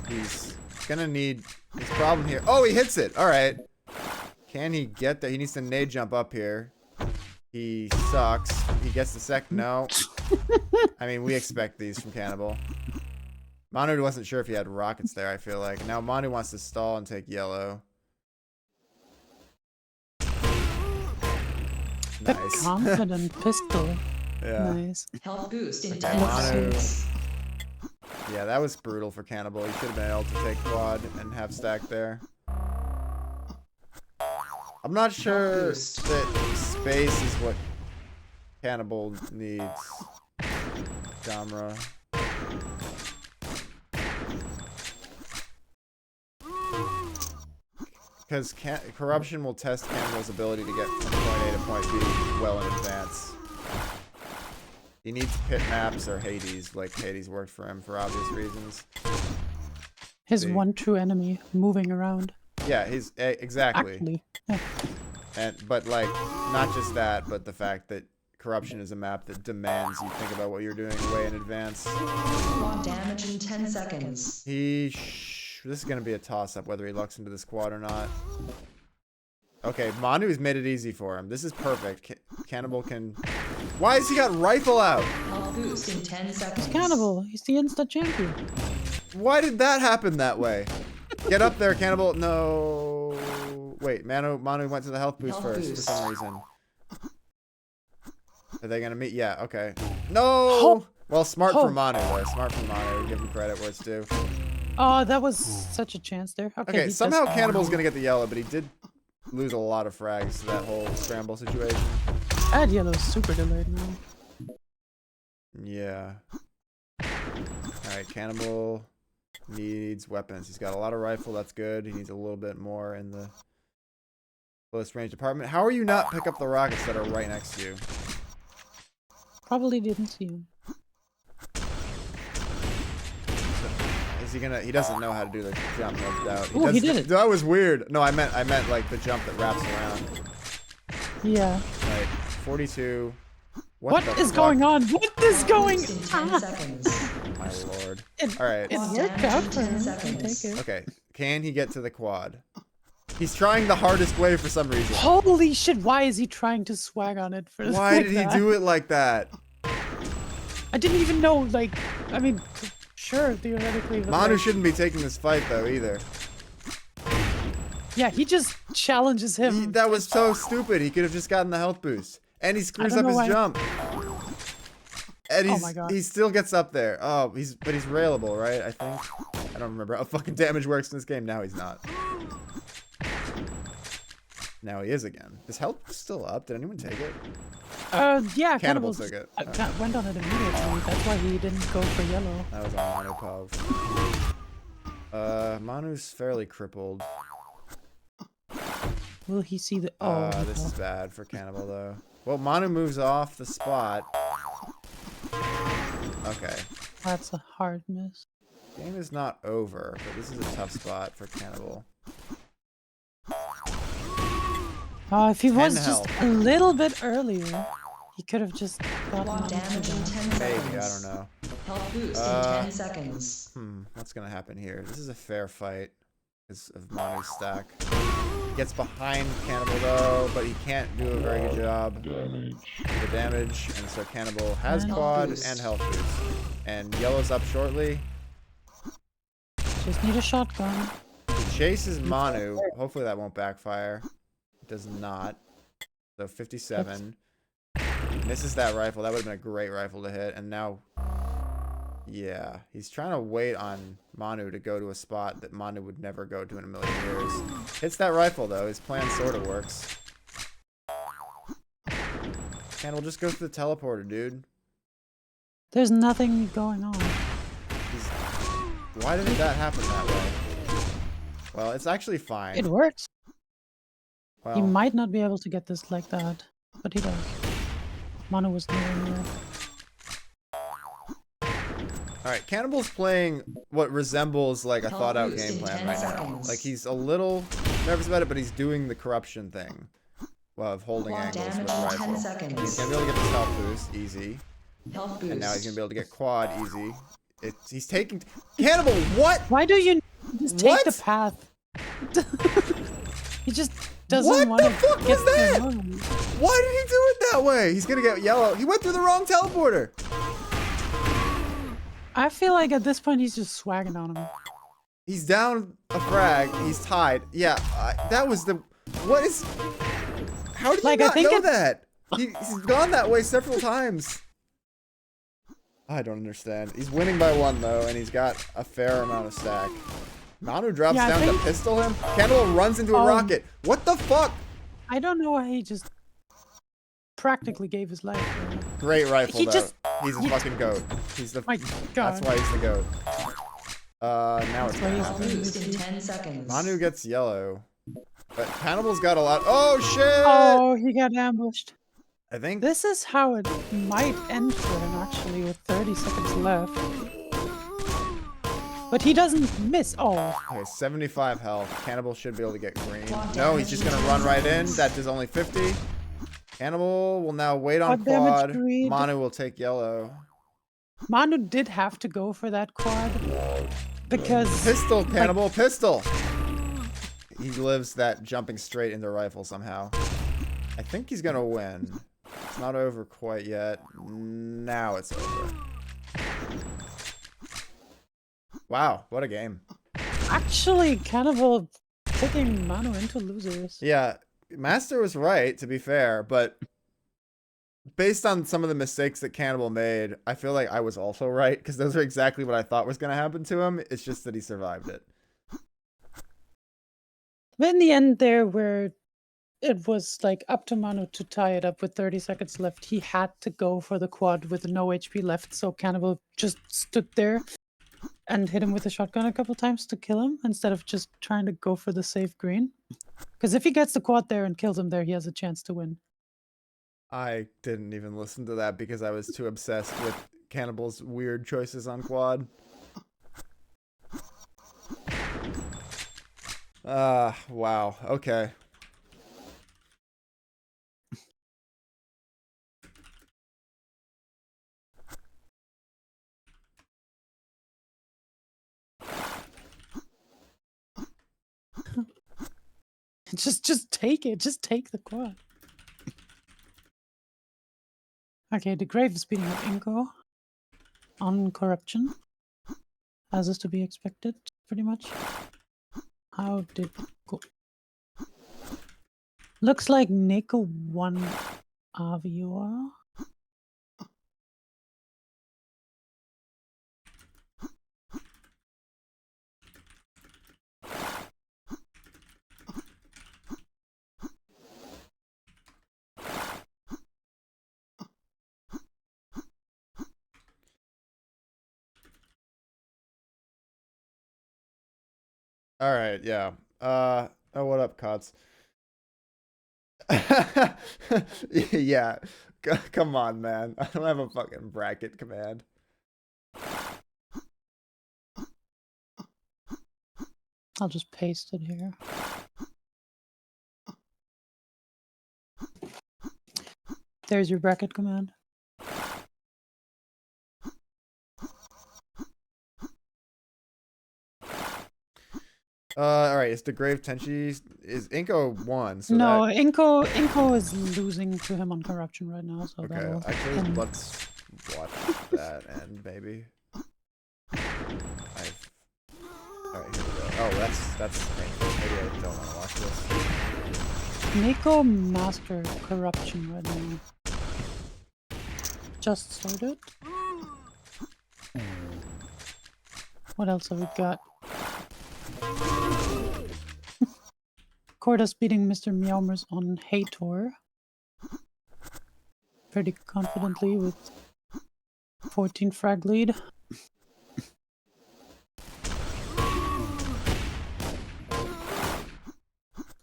A: He's gonna need his problem here. Oh, he hits it. All right. Can he get that? He needs to nade jump up here. He sucks. He gets the second. No. I mean, we expect these from Cannibal. Manu wasn't sure if he had rockets there, I feel like. Now Manu wants to stall and take yellow.
C: The
A: Nice.
C: confident pistol.
A: Yeah.
C: Nice.
B: Health boost in
A: Okay,
B: 10
A: Manu.
B: seconds.
A: Yeah, that was brutal for Cannibal. He should have been able to take quad and have stack there. I'm not sure that space is what Cannibal needs. Jamra. Because corruption will test Cannibal's ability to get from point A to point B well in advance. He needs pit maps or Hades, like Hades worked for him for obvious reasons.
C: His
A: See.
C: one true enemy moving around.
A: Yeah, he's exactly.
C: Actually. Yeah.
A: But like, not just that, but the fact that corruption is a map that demands you think about what you're doing way in advance.
B: Damage in 10 seconds.
A: This is gonna be a toss-up whether he lucks into this quad or not. Okay, Manu's made it easy for him. This is perfect. Cannibal can. Why has he got rifle out?
B: Health boost in 10 seconds.
C: It's Cannibal. He's the insta champion.
A: Why did that happen that way? Get up there, Cannibal. No. Wait, Manu went to the health boost
B: Health
A: first
B: boost.
A: for some reason. Are they gonna meet? Yeah. Okay. No.
C: Oh.
A: Well, smart
C: Oh.
A: for Manu though. Smart for Manu. Give him credit where it's due.
C: Oh, that was such a chance there. Okay,
A: Okay,
C: he
A: somehow
C: just-
A: Cannibal's gonna get the yellow, but he did lose a lot of frags to that whole scramble situation.
C: That yellow's super delayed now.
A: Yeah. Alright, Cannibal needs weapons. He's got a lot of rifle, that's good. He needs a little bit more in the close range department. How are you not pick up the rockets that are right next to you?
C: Probably didn't see him.
A: Is he gonna? He doesn't know how to do the jump, no doubt.
C: Ooh, he did it.
A: That was weird. No, I meant like the jump that wraps around.
C: Yeah.
A: Right, 42.
C: What
A: the
C: is
A: fuck?
C: going on? What is going
B: Boost in 10
C: on?
B: seconds.
A: My lord.
C: It,
A: All right.
C: it
B: Quad
C: worked
B: damage
C: out
B: in
C: for
B: 10
C: him. I
B: seconds.
C: take it.
A: Okay, can he get to the quad? He's trying the hardest way for some reason.
C: Holy shit, why is he trying to swag on it for
A: Why
C: like
A: did
C: that?
A: he do it like that?
C: I didn't even know, like, I mean, sure, theoretically. But
A: Manu
C: like,
A: shouldn't be taking this fight though either.
C: yeah, he just challenges him.
A: That was so stupid. He could have just gotten the health boost. And he screws
C: don't
A: up
C: know
A: his
C: why.
A: jump. And
C: Oh my God.
A: he still gets up there. Oh, he's railable, right? I think. I don't remember how fucking damage works in this game. Now he's not. Now he is again. Is health still up? Did anyone take it?
C: Yeah,
A: Cannibal
C: Cannibal's-
A: took it.
C: went on it immediately. That's why he didn't go for yellow.
A: That was on Manu Pov. Manu's fairly crippled.
C: Will he see the? Oh,
A: This is bad for Cannibal though. Well, Manu moves off the spot. Okay.
C: that's a hard miss.
A: Game is not over, but this is a tough spot for Cannibal.
C: If he
A: 10
C: was just
A: health.
C: a little bit earlier, he could have just gotten
B: Quad
C: on
B: damage in
C: to
B: 10
C: that.
B: seconds.
A: Maybe, I don't know.
B: Health boost in 10 seconds.
A: What's gonna happen here? This is a fair fight because of Manu's stack. He gets behind Cannibal though, but he can't do a very good job
D: Damage.
A: with the damage, and so Cannibal has
C: And
A: quad
B: boost.
A: and health boost. And yellow's up shortly.
C: Just need a shotgun.
A: He chases Manu. Hopefully that won't backfire. It does not. So 57. Misses that rifle. That would have been a great rifle to hit. And now, yeah, he's trying to wait on Manu to go to a spot that Manu would never go to in a million years. Hits that rifle though. His plan sort of works. And we'll just go through the teleporter, dude.
C: There's nothing going on.
A: Why didn't that happen that way? Well, it's actually fine.
C: It works.
A: Well,
C: He might not be able to get this like that, but he does. Manu was nowhere near.
A: Alright, Cannibal's playing what resembles like a
B: Health
A: thought out
B: boost
A: game
B: in
A: plan
B: 10
A: right now.
B: seconds.
A: Like he's a little nervous about it, but he's doing the corruption thing of holding
B: Quad
A: angles with
B: damage
A: the
B: in 10
A: rifle.
B: seconds.
A: He's gonna be able to get this health boost easy.
B: Health boost.
A: And now he's gonna be able to get quad easy. He's taking Cannibal, what?
C: Why do you just take
A: What?
C: the path? He just doesn't
A: What
C: want
A: the
C: to
A: fuck
C: get
A: was that?
C: the room.
A: Why did he do it that way? He's gonna get yellow. He went through the wrong teleporter.
C: I feel like at this point he's just swagging on him.
A: He's down a frag. He's tied. Yeah, that was the. What is? How did
C: Like,
A: you
C: I
A: not
C: think
A: know
C: it's-
A: that? He's gone that way several times. I don't understand. He's winning by 1 though, and he's got a fair amount of stack. Manu drops
C: Yeah, I
A: down to
C: think-
A: pistol him. Cannibal runs into a rocket. What the fuck?
C: I don't know why he just practically gave his life.
A: Great rifle
C: He
A: though.
C: just-
A: He's a
C: he-
A: fucking goat. He's the.
C: My God.
A: That's why he's the goat. Now it's
C: why
A: gonna
C: he's
B: Health
A: happen.
B: boost in 10 seconds.
A: Manu gets yellow, but Cannibal's got a lot. Oh shit!
C: Oh, he got ambushed.
A: I think
C: This is how it might end for him actually, with 30 seconds left. But he doesn't miss. Oh,
A: okay, 75 health. Cannibal should be able to get green.
B: Quad
A: No, he's
B: damage
A: just gonna
B: in
A: run
B: 10
A: right in.
B: seconds.
A: That does only 50. Cannibal will now wait on
C: Quad damage
A: quad.
C: greed.
A: Manu will take yellow.
C: Manu did have to go for that quad because
A: Pistol, Cannibal, pistol. He lives that jumping straight into rifle somehow. I think he's gonna win. It's not over quite yet. Now it's over. Wow, what a game.
C: actually Cannibal taking Manu into losers.
A: Yeah, Master was right, to be fair, but based on some of the mistakes that Cannibal made, I feel like I was also right, because those are exactly what I thought was going to happen to him. It's just that he survived it.
C: But in the end there where it was like up to Manu to tie it up with 30 seconds left, he had to go for the quad with no HP left, so Cannibal just stood there and hit him with a shotgun a couple times to kill him instead of just trying to go for the safe green. Because if he gets the quad there and kills him there, he has a chance to win.
A: I didn't even listen to that because I was too obsessed with Cannibal's weird choices on quad. Wow. Okay.
C: Just take it. Just take the quad. Okay, the Grave is beating up Inko on corruption, as is to be expected, pretty much. How did go? Looks like Nico won Avioa.
A: All right. Yeah. Oh, what up, Cots? Yeah. Come on, man. I don't have a fucking bracket command.
C: I'll just paste it here. There's your bracket command.
A: All right. It's the Grave Tenchi. Is Inko won? So
C: No,
A: that,
C: Inko is losing to him on corruption right now, so
A: okay.
C: that'll
A: Actually,
C: end.
A: let's watch that end, maybe. All right. Here we go. Oh, that's That's painful. Maybe I don't want to watch this.
C: Nico Master Corruption right now. Just started. What else have we got? cordezZ beating Mr. Meowmers on Hator. Pretty confidently with 14 frag lead.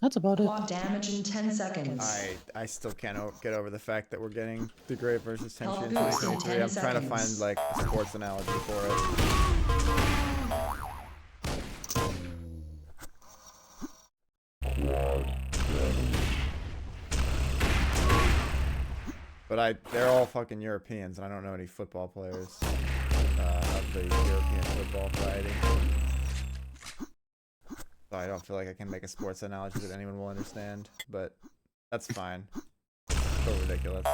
C: That's about it.
B: Quad damage in 10 seconds.
A: I still can't get over the fact that we're getting the Great versus Tenchi
B: Help
A: in
B: boost in
A: 2023.
B: 10
A: I'm trying to find
B: seconds.
A: like a sports analogy for it.
D: Quad damage.
A: But they're all fucking Europeans, and I don't know any football players of the European football variety. So I don't feel like I can make a sports analogy that anyone will understand, but that's fine. Still ridiculous.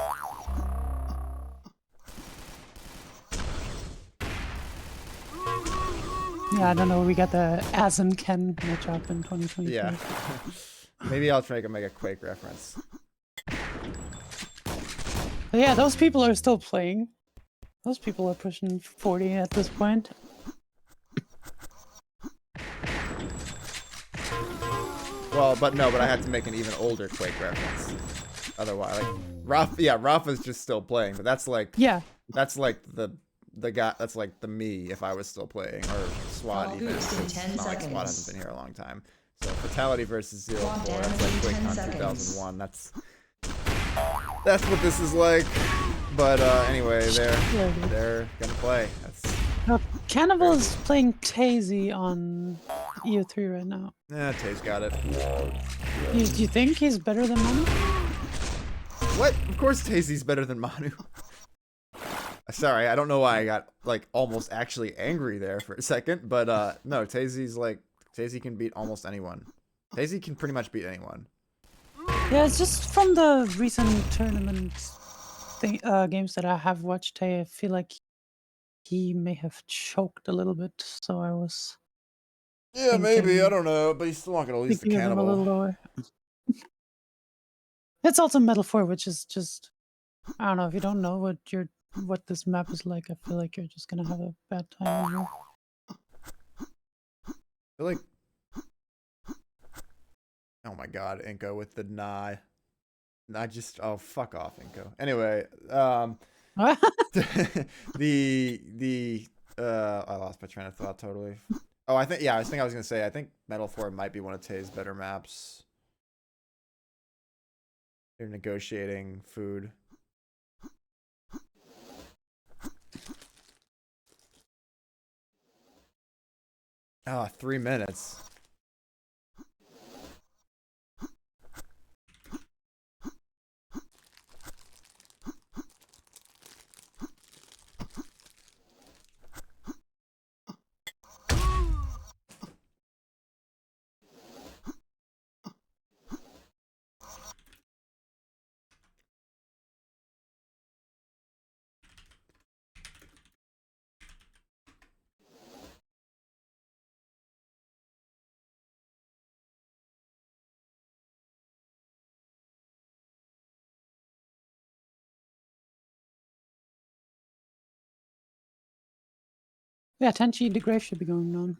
C: Yeah, I don't know. We got the Az and Ken matchup in 2023.
A: Yeah. Maybe I'll try to make a Quake reference.
C: But yeah, those people are still playing. Those people are pushing 40 at this point.
A: Well, but I had to make an even older Quake reference. Otherwise, like Rafa's just still playing, but that's like
C: Yeah.
A: the guy, that's like the me if I was still playing, or SWAT
B: All
A: even.
B: boost in
A: It's
B: 10
A: not like SWAT
B: seconds.
A: hasn't been here a long time. So Fatality versus 0-4,
B: Quad
A: that's
B: damage
A: like
B: in 10
A: QuakeCon
B: seconds.
A: 2001. That's what this is like. But anyway, they're gonna play. That's
C: Cannibal is playing cordezZ on EU3 right now.
A: Tay's got it.
C: Do you think he's better than Manu?
A: What? Of course Tay's better than Manu. Sorry, I don't know why I got like almost actually angry there for a second, but no, tayZ can beat almost anyone. tayZ can pretty much beat anyone.
C: Yeah, it's just from the recent tournament games that I have watched. I feel like he may have choked a little bit, so I was
A: Yeah,
C: thinking,
A: maybe, I don't know, but he's still not gonna lose the
C: thinking of him a little
A: Cannibal.
C: lower. It's also Metal 4, which is just, I don't know, if you don't know what this map is like, I feel like you're just gonna have a bad time in here.
A: I feel like, oh my god, Inko with the nah. Oh, fuck off, Inko. Anyway, I lost my train of thought totally. Oh, I think I was gonna say, I think Metal 4 might be one of Tay's better maps. They're negotiating food. Ah, 3 minutes.
C: Yeah, Tenchi the Grave should be going on.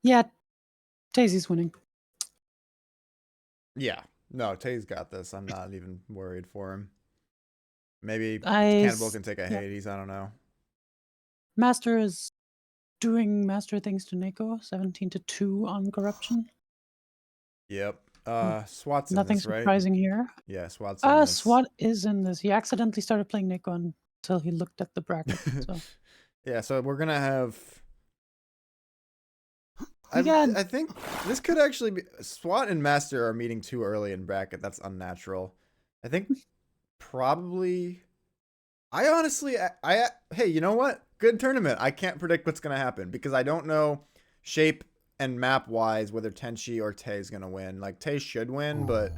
C: Yeah, tayZ's winning.
A: Yeah. No, Tay's got this. I'm not even worried for him. Maybe
C: I
A: Cannibal
C: s-
A: can take a
C: yeah.
A: Hades. I don't know.
C: Master is doing Master things to Nico, 17-2 on corruption.
A: Yep. SWAT's in
C: Nothing
A: this, right?
C: surprising here.
A: Yeah, SWAT's in this.
C: SWAT is in this. He accidentally started playing Nico until he looked at the bracket. So
A: Yeah, so we're gonna have.
C: We got-
A: I think this could actually be. SWAT and Master are meeting too early in bracket. That's unnatural. I think probably. I honestly, hey, you know what? good tournament. I can't predict what's gonna happen because I don't know shape and map wise whether Tenchi or Tay is gonna win. Like Tay should win, but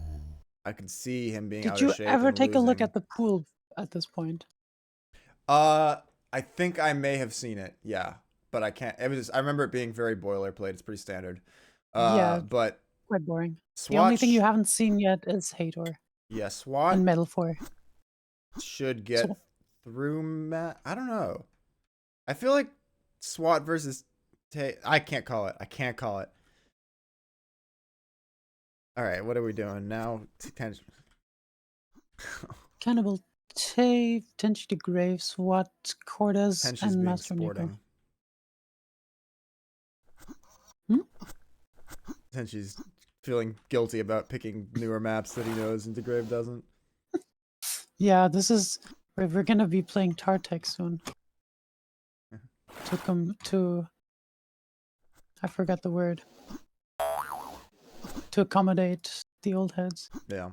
A: I could see him being out
C: Did
A: of
C: you
A: shape
C: ever
A: and
C: take a look
A: losing.
C: at the pool at this point?
A: I think I may have seen it. Yeah, but I can't. It was. I remember it being very boilerplate. It's pretty standard.
C: Yeah,
A: But
C: quite boring. The
A: SWAT.
C: only thing you haven't seen yet is Hator
A: Yeah, SWAT
C: and Metal 4.
A: should get
C: So-
A: through. I don't know. I feel like SWAT versus Tay. I can't call it. I can't call it. All right, what are we doing now? Tenchi.
C: Cannibal Tay, Tenchi the Grave, SWAT, cordezZ,
A: Tenchi's
C: and
A: being
C: Master Nico.
A: sporting.
C: Hmm?
A: Tenchi's feeling guilty about picking newer maps that he knows and DeGrave doesn't.
C: Yeah, this is we're gonna be playing Tartek soon. To come to, I forgot the word. To accommodate the old heads.
A: Yeah.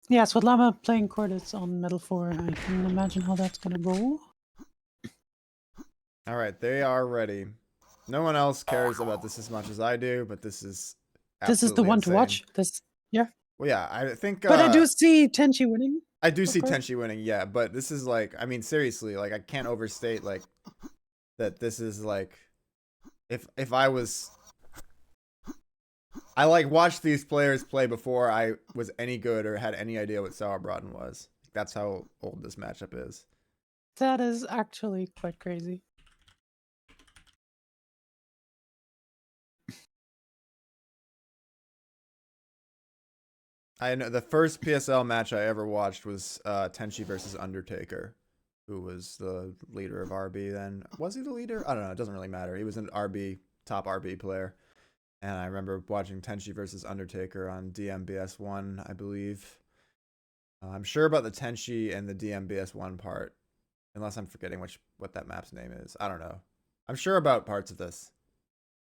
C: Yeah, Swadlama playing cordezZ on Metal 4. I can imagine how that's gonna go.
A: All right, they are ready. No one else cares about this as much as I do, but this is
C: This is the
A: absolutely
C: one
A: insane.
C: to watch. This, yeah.
A: Well, yeah, I think.
C: But I do see Tenchi winning.
A: I do
C: of
A: see
C: course.
A: Tenchi winning, yeah, but this is like, I mean, seriously, like I can't overstate like that. This is like, if I was, I like watched these players play before I was any good or had any idea what Sauerbraten was. That's how old this matchup is.
C: That is actually quite crazy.
A: I know the first PSL match I ever watched was Tenchi versus Undertaker, who was the leader of RB then. Was he the leader? I don't know. It doesn't really matter. He was an RB, top RB player. And I remember watching Tenchi versus Undertaker on DMBS1, I believe. I'm sure about the Tenchi and the DMBS1 part, unless I'm forgetting what that map's name is. I don't know. I'm sure about parts of this.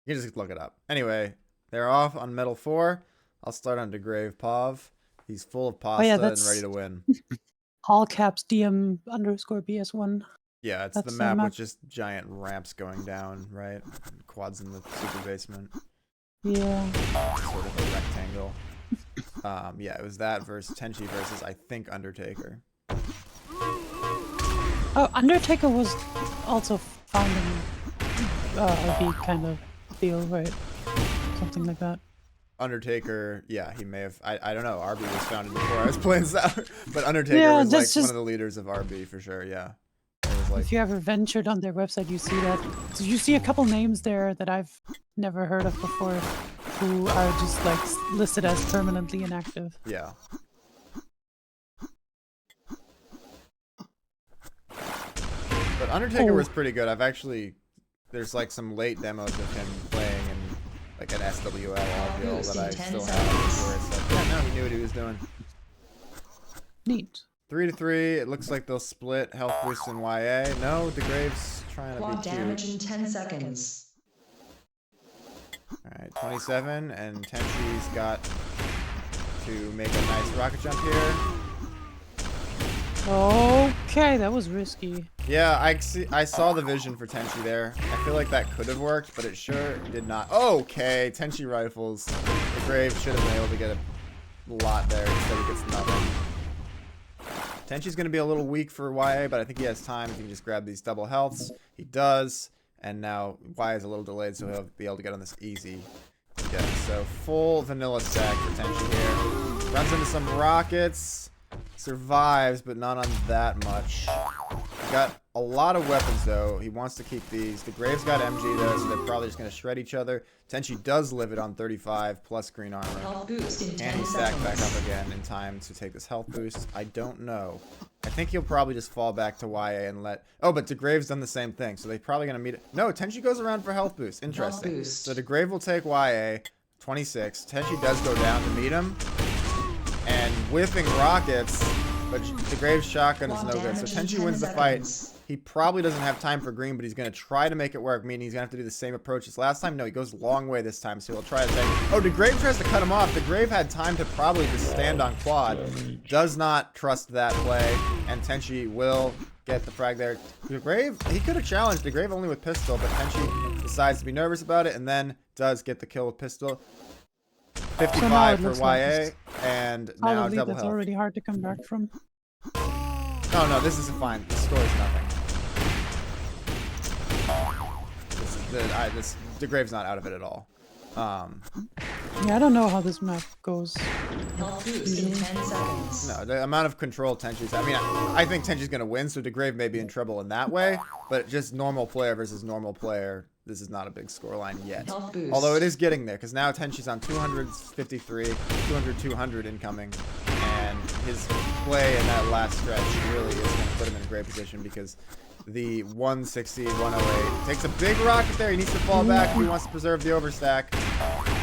A: You can just look it up. Anyway, they're off on Metal 4. I'll start on DeGrave Pav. He's full of pasta and
C: that's-
A: ready to win.
C: All caps DM_BS1.
A: Yeah, it's
C: That's
A: the
C: the
A: map
C: map.
A: with just giant ramps going down, right? Quads in the super basement.
C: Yeah.
A: Sort of a rectangle. Yeah, it was that versus Tenchi versus, I think, Undertaker.
C: Oh, Undertaker was also found in RB kind of deal, right? Something like that.
A: Undertaker, yeah, he may have. I don't know. RB was founded before I was playing Sour, but Undertaker
C: Yeah,
A: was like
C: that's
A: one
C: just-
A: of the leaders of RB for sure. Yeah, it was like
C: If you ever ventured on their website, you see that. So you see a couple names there that I've never heard of before, who are just like listed as permanently inactive.
A: yeah. But Undertaker
C: Oh.
A: was pretty good. I've actually there's like some late demos of him playing in like an SWL audio that I still have. Where it's like, yeah, no, he knew what he was doing.
C: Neat.
A: 3-3. It looks like they'll split health boost and YA. No, DeGrave's trying to
B: Quad
A: be
B: damage
A: cute.
B: in 10 seconds.
A: Alright, 27, and Tenchi's got to make a nice rocket jump here.
C: Okay, that was risky.
A: Yeah, I saw the vision for Tenchi there. I feel like that could have worked, but it sure did not. Okay, Tenchi rifles. The Grave should have been able to get a lot there. Instead he gets nothing. Tenchi's going to be a little weak for YA, but I think he has time. He can just grab these double healths. He does. And now Y is a little delayed, so he'll be able to get on this easy. Yeah, so full vanilla stack for Tenchi here. Runs into some rockets. Survives, but not on that much. Got a lot of weapons, though. He wants to keep these. The Grave's got MG, though, so they're probably just going to shred each other. Tenchi does live it on 35 plus green armor.
B: Health boost in
A: And
B: 10
A: he stacked back
B: seconds.
A: up again in time to take this health boost. I don't know. I think he'll probably just fall back to YA and let... Oh, but DeGrave's done the same thing, so they're probably going to meet... No, Tenchi goes around for health boost. Interesting.
B: boost.
A: So DeGrave will take YA, 26. Tenchi does go down to meet him. And whiffing rockets, But the Graves shotgun is
B: Quad
A: no good. So
B: damage in
A: Tenchi
B: 10
A: wins the fight.
B: seconds.
A: He probably doesn't have time for green, but he's going to try to make it work, meaning he's going to have to do the same approach as last time. No, he goes long way this time, so he'll try to say, oh, DeGrave tries to cut him off. DeGrave had time to probably just stand on quad. Does not trust that play, and Tenchi will get the frag there. DeGrave, he could have challenged DeGrave only with pistol, but Tenchi decides to be nervous about it, and then does get the kill with pistol. 55 for YA, and now
C: Probably
A: double
C: that's
A: health.
C: already hard to come back from.
A: No, no, this is fine. The score is nothing. This DeGrave's not out of it at all.
C: Yeah, I don't know how this map goes.
B: Health boost in 10 seconds.
A: No, the amount of control Tenchi's. I mean, I think Tenchi's gonna win, so DeGrave may be in trouble in that way. But just normal player versus normal player, this is not a big scoreline yet.
B: Health boost.
A: Although it is getting there, because now Tenchi's on 253, 200 incoming, and his play in that last stretch really is gonna put him in a great position because the 160, 108 takes a big rocket there. He needs to fall back if he wants to preserve the overstack.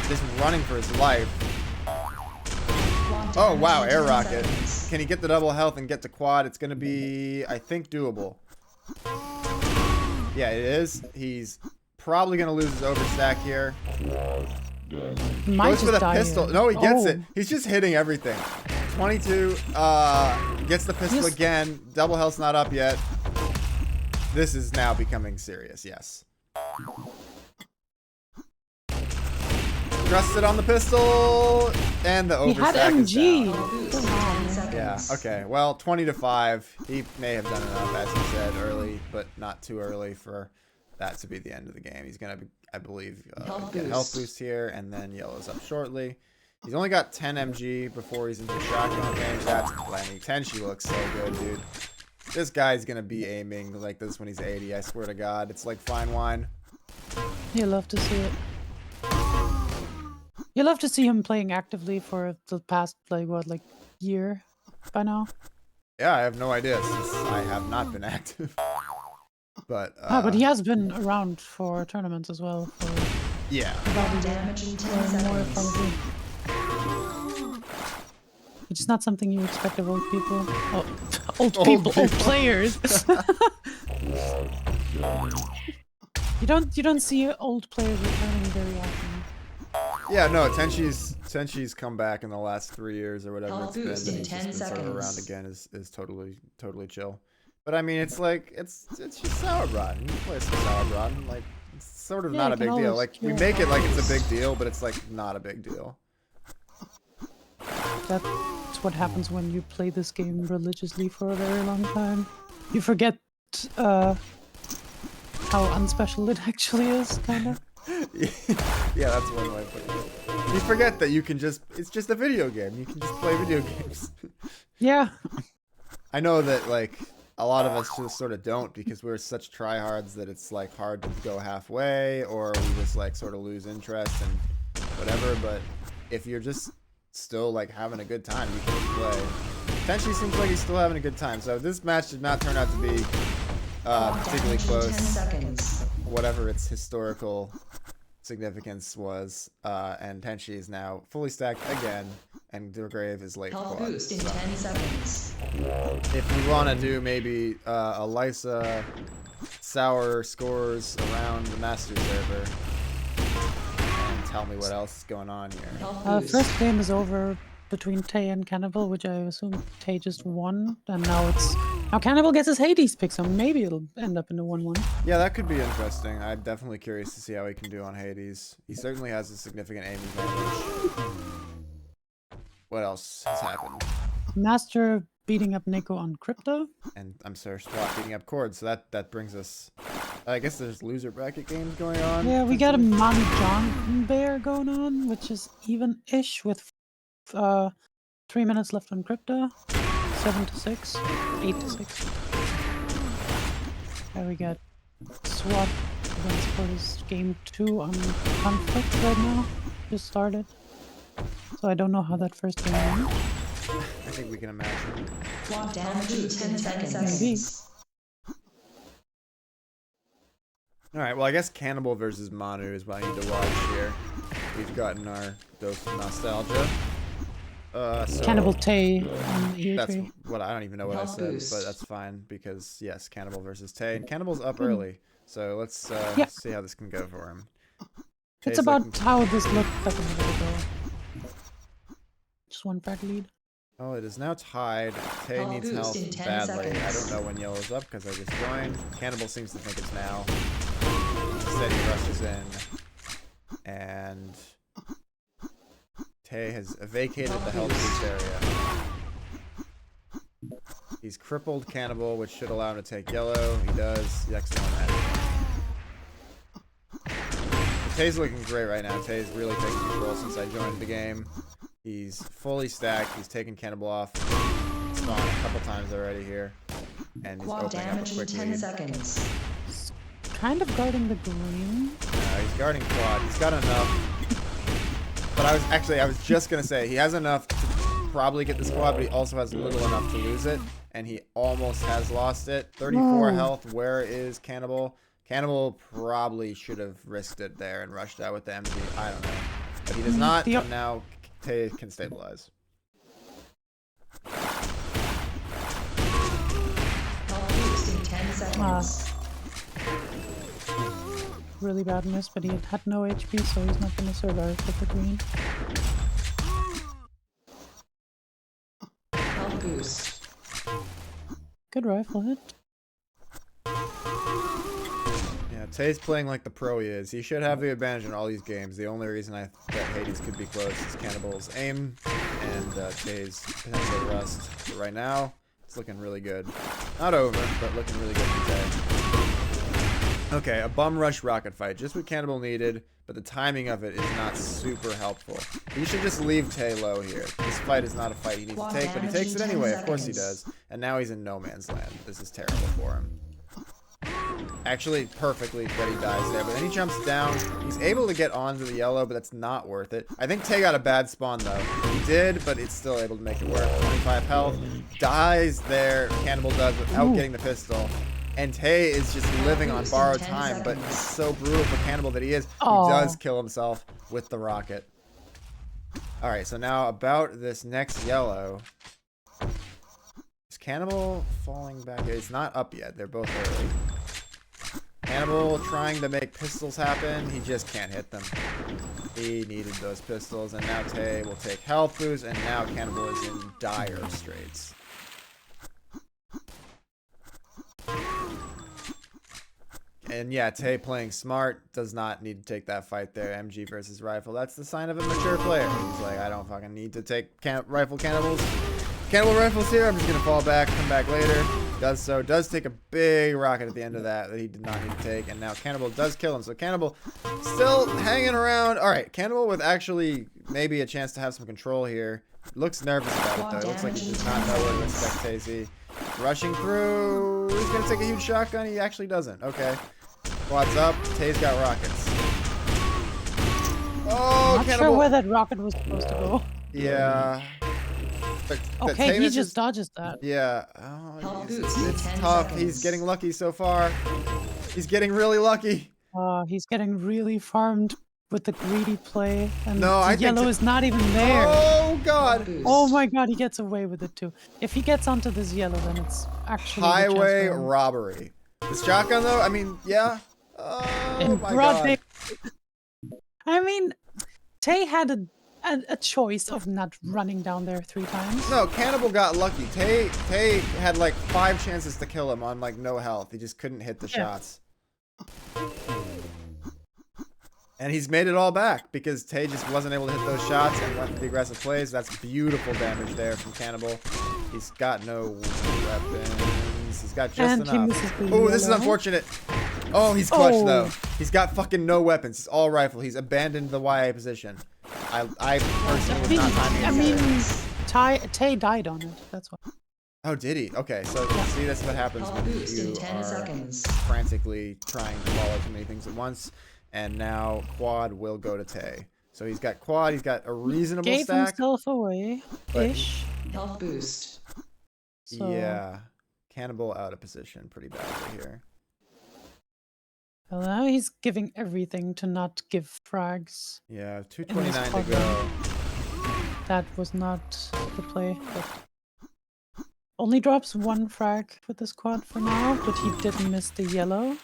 A: Just running for his life.
B: Quad
A: Oh, wow,
B: damage in
A: air
B: 10
A: rocket.
B: seconds.
A: Can he get the double health and get to quad? It's going to be, I think, doable. Yeah, it is. He's probably going to lose his overstack here.
C: He might
A: Goes for
C: just
A: the
C: die
A: pistol.
C: here.
A: No, he gets
C: Oh.
A: it. He's just hitting everything. 22, gets the pistol
C: Yes.
A: again. Double health's not up yet. This is now becoming serious, yes. Trusted on the pistol, and the
C: He had
A: overstack is
C: MG.
A: down.
B: Health boost in 10 seconds.
A: Yeah, okay. Well, 20-5. He may have done enough, as he said, early, but not too early for that to be the end of the game. He's going to, I believe,
B: Health
A: get a health
B: boost.
A: boost here, and then yellow's up shortly. He's only got 10 MG before he's into shotgun range. That's plenty. Tenchi looks so good, dude. This guy's going to be aiming like this when he's 80, I swear to God. It's like fine wine.
C: You love to see it. You love to see him playing actively for the past, like, what, like, year by now?
A: Yeah, I have no idea since I have not been active. But,
C: But he has been around for tournaments as well. For
A: yeah.
C: about a
B: Quad
C: year.
B: damage in 10
C: Or more,
B: seconds.
C: probably. Which is not something you expect of old people. Oh, old people, old players. you don't see old players returning very often.
A: Yeah, no, Tenchi's come back in the last 3 years or whatever
B: Health
A: it's been.
B: boost
A: And
B: in
A: he's
B: 10
A: just been sort of around
B: seconds.
A: again is totally chill. But I mean, it's like it's just sour rotten. You can play some sour rotten, like it's sort of
C: Yeah,
A: not
C: you
A: a big
C: can
A: deal.
C: always
A: Like we
C: cure
A: make it like it's a
B: always.
A: big deal, but it's like not a big deal.
C: That's what happens when you play this game religiously for a very long time. You forget how unspecial it actually is, kind of.
A: Yeah, that's one way of putting it. You forget that you can it's just a video game. You can just play video games.
C: Yeah.
A: I know that like a lot of us just sort of don't because we're such tryhards that it's like hard to go halfway, or we just like sort of lose interest and whatever. But if you're just still like having a good time, you can play. Tenchi seems like he's still having a good time. So this match did not turn out to be
B: Quad
A: particularly
B: damage in 10
A: close,
B: seconds.
A: whatever its historical significance was. And Tenchi is now fully stacked again, and DeGrave is late for
B: Health
A: quad.
B: boost in
A: So
B: 10 seconds.
A: if we want to do maybe a Lysa sour scores around the master server, and tell me what else is going on here.
B: Health boost.
C: First game is over between Tay and Cannibal, which I assume Tay just won, and now Cannibal gets his Hades pick, so maybe it'll end up in a 1-1.
A: Yeah, that could be interesting. I'm definitely curious to see how he can do on Hades. He certainly has a significant aim advantage. What else has happened?
C: Master beating up Nico on Crypto.
A: And I'm sorry, SWAT beating up Cord, so that brings us... I guess there's loser bracket games going on.
C: Yeah, we got a Manu John Bear going on, which is even-ish with 3 minutes left on Crypto. 7-6, 8-6. There we got SWAT against Fortis game 2 on Conflict right now. Just started. So I don't know how that first game went.
A: I think we can imagine.
B: Quad damage in 10 seconds.
C: Maybe.
A: Alright, well I guess Cannibal versus Manu is what I need to watch here. We've gotten our dose of nostalgia. So
C: Cannibal Tay on the
A: that's
C: E3.
A: what I don't even know what I
B: Health
A: said, but
B: boost.
A: that's fine because yes, Cannibal versus Tay, and Cannibal's up
C: Hmm.
A: early. So let's
C: Yeah.
A: see how this can go for him.
C: It's
A: Tay's
C: about
A: looking.
C: how this looked like a minute ago. Just one frag lead.
A: Oh, it is now tied. Tay
B: Health
A: needs
B: boost
A: health
B: in 10
A: badly. I
B: seconds.
A: don't know when yellow's up because I just joined. Cannibal seems to think it's now. Instead, he rushes in, and Tay has vacated the health boost area. He's crippled Cannibal, which should allow him to take yellow. He does. The excellent edit. Tay's looking great right now. Tay's really taking control since I joined the game. He's fully stacked. He's taken Cannibal off spawn a couple times already here. And he's
B: Quad
A: opening up a
B: damage in
A: quick
B: 10
A: lead.
B: seconds.
C: Kind of guarding the green.
A: He's guarding quad. He's got enough. But I was just going to say, he has enough to probably get this quad, but he also has little enough to lose it. And he almost has lost it. 34 health. Where is Cannibal? Cannibal probably should have risked it there and rushed out with the MG. I don't know. But he does not. And now Tay can stabilize.
B: Health boost in 10 seconds.
C: Really bad miss, but he had no HP, so he's not going to survive with the green.
B: Health boost.
C: Good rifle hit.
A: Yeah, Tay's playing like the pro he is. He should have the advantage in all these games. The only reason I bet Hades could be close is Cannibal's aim and Tay's potential rust. But right now, it's looking really good. Not over, but looking really good for Tay. Okay, a bum rush rocket fight. Just what Cannibal needed, but the timing of it is not super helpful. He should just leave Tay low here. This fight is not a fight he needs to take, but he takes it anyway. Of course he does. And now he's in no man's land. This is terrible for him. Actually, perfectly that he dies there, but then he jumps down. He's able to get onto the yellow, but that's not worth it. I think Tay got a bad spawn, though. He did, but it's still able to make it work. 25 health. Dies there. Cannibal does without getting the pistol. And Tay is just living on borrowed time, but it's so brutal for Cannibal that he is. He does kill himself with the rocket. Alright, so now about this next yellow. Is Cannibal falling back? It's not up yet. They're both early. Cannibal trying to make pistols happen. He just can't hit them. He needed those pistols, and now Tay will take health boost, and now Cannibal is in dire straits. And yeah, Tay playing smart, does not need to take that fight there. MG versus rifle. That's the sign of a mature player. He's like, I don't fucking need to take rifle cannibals. Cannibal rifles here. I'm just going to fall back, come back later. Does so. Does take a big rocket at the end of that he did not need to take. And now Cannibal does kill him. So Cannibal still hanging around. All right, Cannibal with actually maybe a chance to have some control here. Looks nervous about it, though. It looks like he does not know where to expect Tazy. Rushing through. He's going to take a huge shotgun. He actually doesn't. Okay. Quad's up. Tay's got rockets. Oh,
C: Not
A: Cannibal.
C: sure where that rocket was supposed to go.
A: Yeah. But
C: Okay,
A: Tay
C: he
A: misses-
C: just dodges that.
A: Yeah. Oh,
B: Health
A: it's
B: boost in 10
A: tough.
B: seconds.
A: He's getting lucky so far. He's getting really lucky.
C: He's getting really farmed with the greedy play, and
A: No,
C: the
A: I think
C: yellow
A: t-
C: is not even there.
A: Oh, God.
B: Boost.
C: Oh my god, he gets away with it too. If he gets onto this yellow, then it's actually
A: Highway
C: the chance for him.
A: robbery. This shotgun, though, I mean, yeah. Oh,
C: In
A: my
C: broad
A: God.
C: day. I mean, Tay had a choice of not running down there 3 times.
A: No, Cannibal got lucky. Tay had like 5 chances to kill him on like no health. He just couldn't hit the shots. And he's made it all back because Tay just wasn't able to hit those shots and went for the aggressive plays. That's beautiful damage there from Cannibal. He's got no weapons. He's got just
C: And he
A: enough.
C: misses the
A: Oh, this is
C: yellow.
A: unfortunate. Oh, he's clutch
C: Oh.
A: though. He's got fucking no weapons. It's all rifle. He's abandoned the YA position. I personally was not timing
C: I
A: it.
C: mean, Tay died on it. That's why.
A: Oh, did he? Okay, so see, that's what happens
B: Health
A: when
B: boost in
A: you
B: 10
A: are
B: seconds.
A: frantically trying to follow too many things at once. And now quad will go to Tay. So he's got quad. He's got a reasonable
C: Gave
A: stack.
C: himself away,
A: but-
C: ish.
B: Health boost.
C: So,
A: Yeah, Cannibal out of position pretty badly here.
C: well, now he's giving everything to not give frags.
A: Yeah, 2:29 to
C: cover.
A: go.
C: that was not the play. But only drops 1 frag with this quad for now, but he didn't miss the yellow.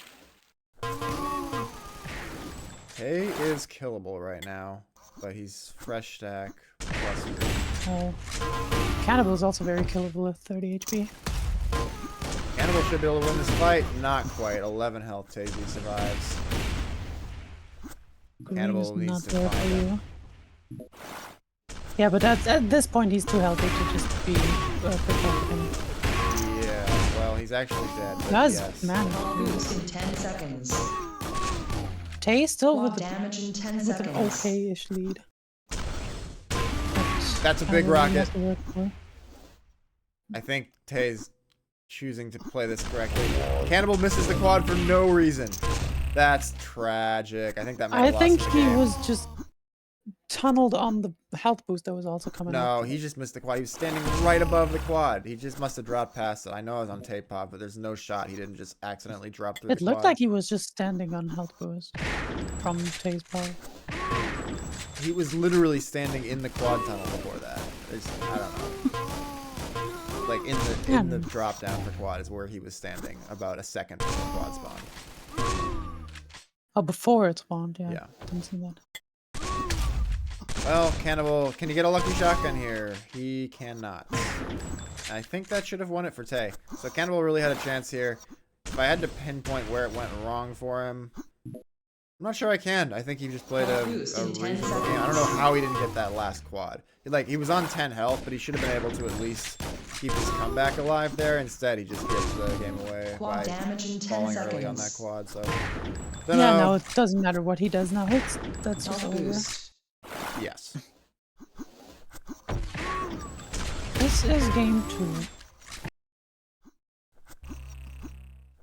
A: Tay is killable right now, but he's fresh stack plus 3.
C: Oh. Cannibal is also very killable at 30 HP.
A: Cannibal should be able to win this fight. Not quite. 11 health. Tazy survives.
C: Green
A: Cannibal
C: is
A: needs
C: not
A: to
C: there for
A: find him.
C: you. Yeah, but at this point he's too healthy to just be protecting.
A: Yeah, well, he's actually dead. But
C: Does
A: yes.
C: man.
B: Boost in 10 seconds.
C: Tay still
B: Quad
C: with,
B: damage in 10
C: with an
B: seconds.
C: okay-ish lead.
A: That's a big
C: Cannibal
A: rocket.
C: has to work for.
A: I think Tay's choosing to play this correctly. Cannibal misses the quad for no reason. That's tragic. I think that might
C: I
A: have
C: think
A: lost the
C: he
A: game.
C: was just tunneled on the health boost that was also coming
A: No,
C: up.
A: he just missed the quad. He was standing right above the quad. He just must have dropped past it. I know I was on tape pop, but there's no shot he didn't just accidentally drop through
C: It
A: the
C: looked
A: quad.
C: like he was just standing on health boost from Tay's power.
A: He was literally standing in the quad tunnel before that. I don't know. Like in the drop down for quad is where he was standing about a second before quad spawn.
C: Oh, before it spawned, yeah.
A: Yeah.
C: Didn't see that.
A: Well, Cannibal, can you get a lucky shotgun here? He cannot. I think that should have won it for Tay. So Cannibal really had a chance here. If I had to pinpoint where it went wrong for him, I'm not sure I can. I think he just played a reasonable game. I don't know how he didn't get that last quad. He was on 10 health, but he should have been able to at least keep his comeback alive there. Instead, he just gives the game away by falling early on that quad. So,
C: yeah, no, it doesn't matter what he does now. That's just over.
A: Yes.
C: This is game 2.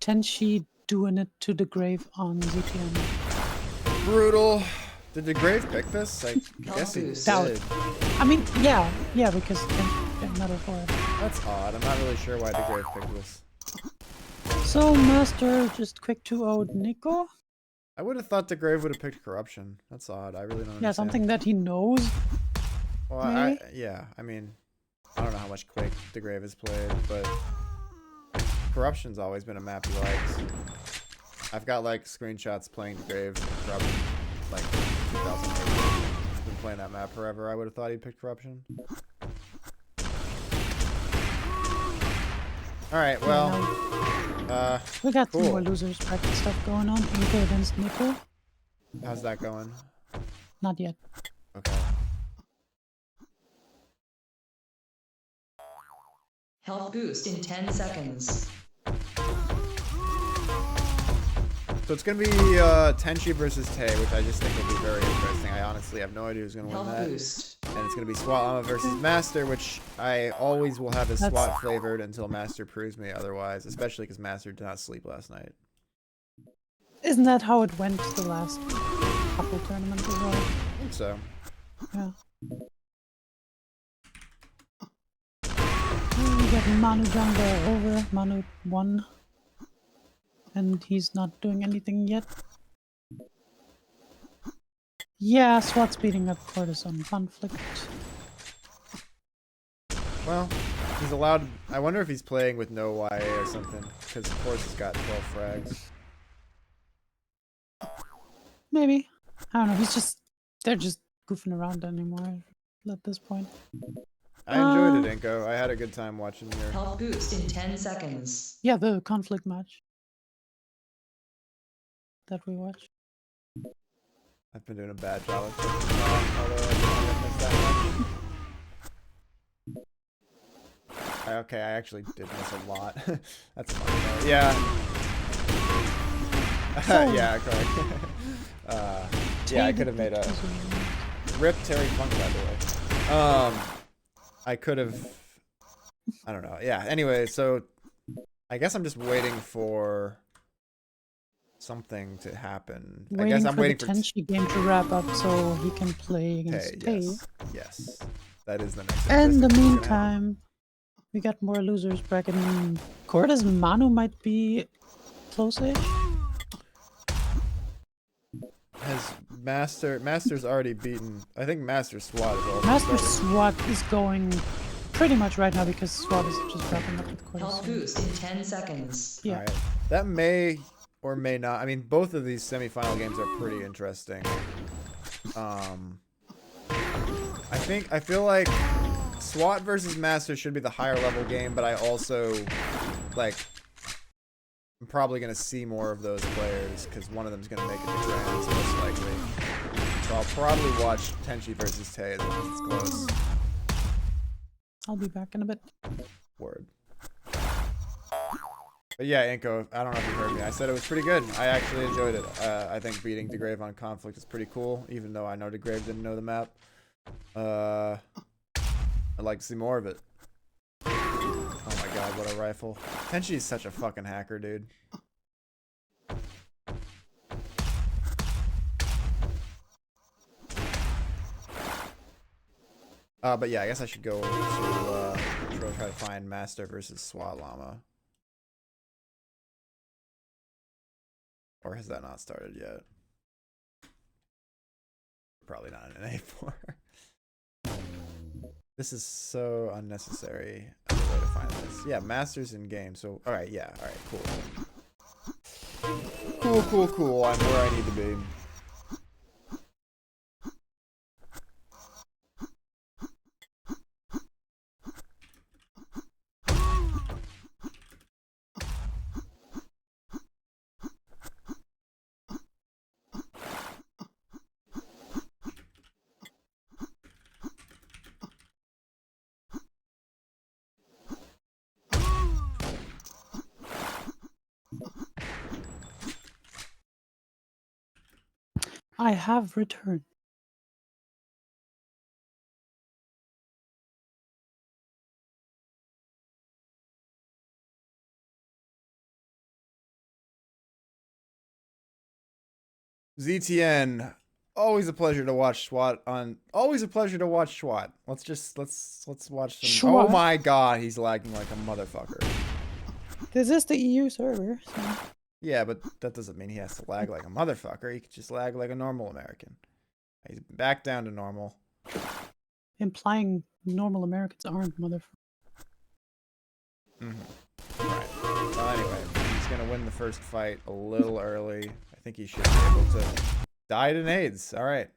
C: Tenshi doing it to the grave on ZTN.
A: Brutal. Did the grave pick this? I guess he
C: Doubt
A: did.
C: it. I mean, yeah, because Tenshi got medal for it.
A: That's odd. I'm not really sure why the grave picked this.
C: So, Master just quick 2-0'd Nico.
A: I would have thought the grave would have picked corruption. That's odd. I really don't understand.
C: Yeah, something that he knows.
A: Well, I mean, I don't know how much Quake the grave has played, but corruption's always been a map he likes. I've got like screenshots playing the grave in corruption, like 2008. He's been playing that map forever. I would have thought he'd pick corruption. All right, well,
C: we got
A: cool.
C: some more losers bracket stuff going on. Inko against Nico.
A: How's that going?
C: Not yet.
A: Okay.
B: Health boost in 10 seconds.
A: So it's going to be Tenshi versus Tay, which I just think will be very interesting. I honestly have no idea who's going to win that.
B: Boost.
A: And it's going to be SWAT versus Master, which I always will have as SWAT flavored until Master proves me otherwise, especially because Master did not sleep last night.
C: Isn't that how it went the last couple tournaments as well?
A: I think so.
C: Yeah. We got Manu down there over. Manu won. And he's not doing anything yet. Yeah, SWAT's beating up cordezZ on conflict.
A: Well, he's allowed... I wonder if he's playing with no YA or something, because of course he's got 12 frags.
C: Maybe. I don't know, they're just goofing around anymore at this point.
A: I enjoyed it, Inko. I had a good time watching your...
B: Health boost in 10 seconds.
C: Yeah, the conflict match that we watched.
A: I've been doing a bad job of taking it off, although I didn't miss that much. Okay, I actually did miss a lot. That's fine though. Yeah. Yeah, correct. Yeah, I could have made a... Rip Terry Funk, by the way. I could have... I don't know. Yeah, anyway, so... I guess I'm just waiting for... something to happen. I guess I'm waiting for the
C: Tenshi game to wrap up so he can play against Tay.
A: Yes. That is the next.
C: And in the meantime, we got more losers bracket. cordezZ Manu might be close-ish.
A: Has Master's already beaten? I think Master SWAT is also
C: Master
A: started.
C: SWAT is going pretty much right now because SWAT is just wrapping up with
B: Health
C: cordezZ.
B: boost in 10 seconds.
C: Yeah.
A: Alright. That may or may not. I mean, both of these semifinal games are pretty interesting. I feel like SWAT versus Master should be the higher level game, but I also like I'm probably gonna see more of those players because one of them's gonna make it to Grands most likely. So I'll probably watch Tenchi versus Tay as long as it's close.
C: I'll be back in a bit.
A: Word. But yeah, Inko, I don't know if you heard me. I said it was pretty good. I actually enjoyed it. I think beating DeGrave on Conflict is pretty cool, even though I know DeGrave didn't know the map. I'd like to see more of it. Oh my god, what a rifle. Tenchi is such a fucking hacker, dude. But yeah, I guess I should go to try to find Master versus SWAT Llama. Or has that not started yet? Probably not in an A4. This is so unnecessary. Other way to find this. Yeah, Master's in game. So, alright, yeah, alright, cool. Cool. I'm where I need to be.
C: I have returned.
A: ZTN, always a pleasure to watch SWAT on. Always a pleasure to watch SWAT. Let's watch some.
C: SWAT?
A: Oh my god, he's lagging like a motherfucker.
C: This is the EU server. So.
A: Yeah, but that doesn't mean he has to lag like a motherfucker. He could just lag like a normal American. He's back down to normal.
C: Implying normal Americans aren't motherfuckers.
A: Right. Well, anyway, he's gonna win the first fight a little early. I think he should be able to die to nades. All right.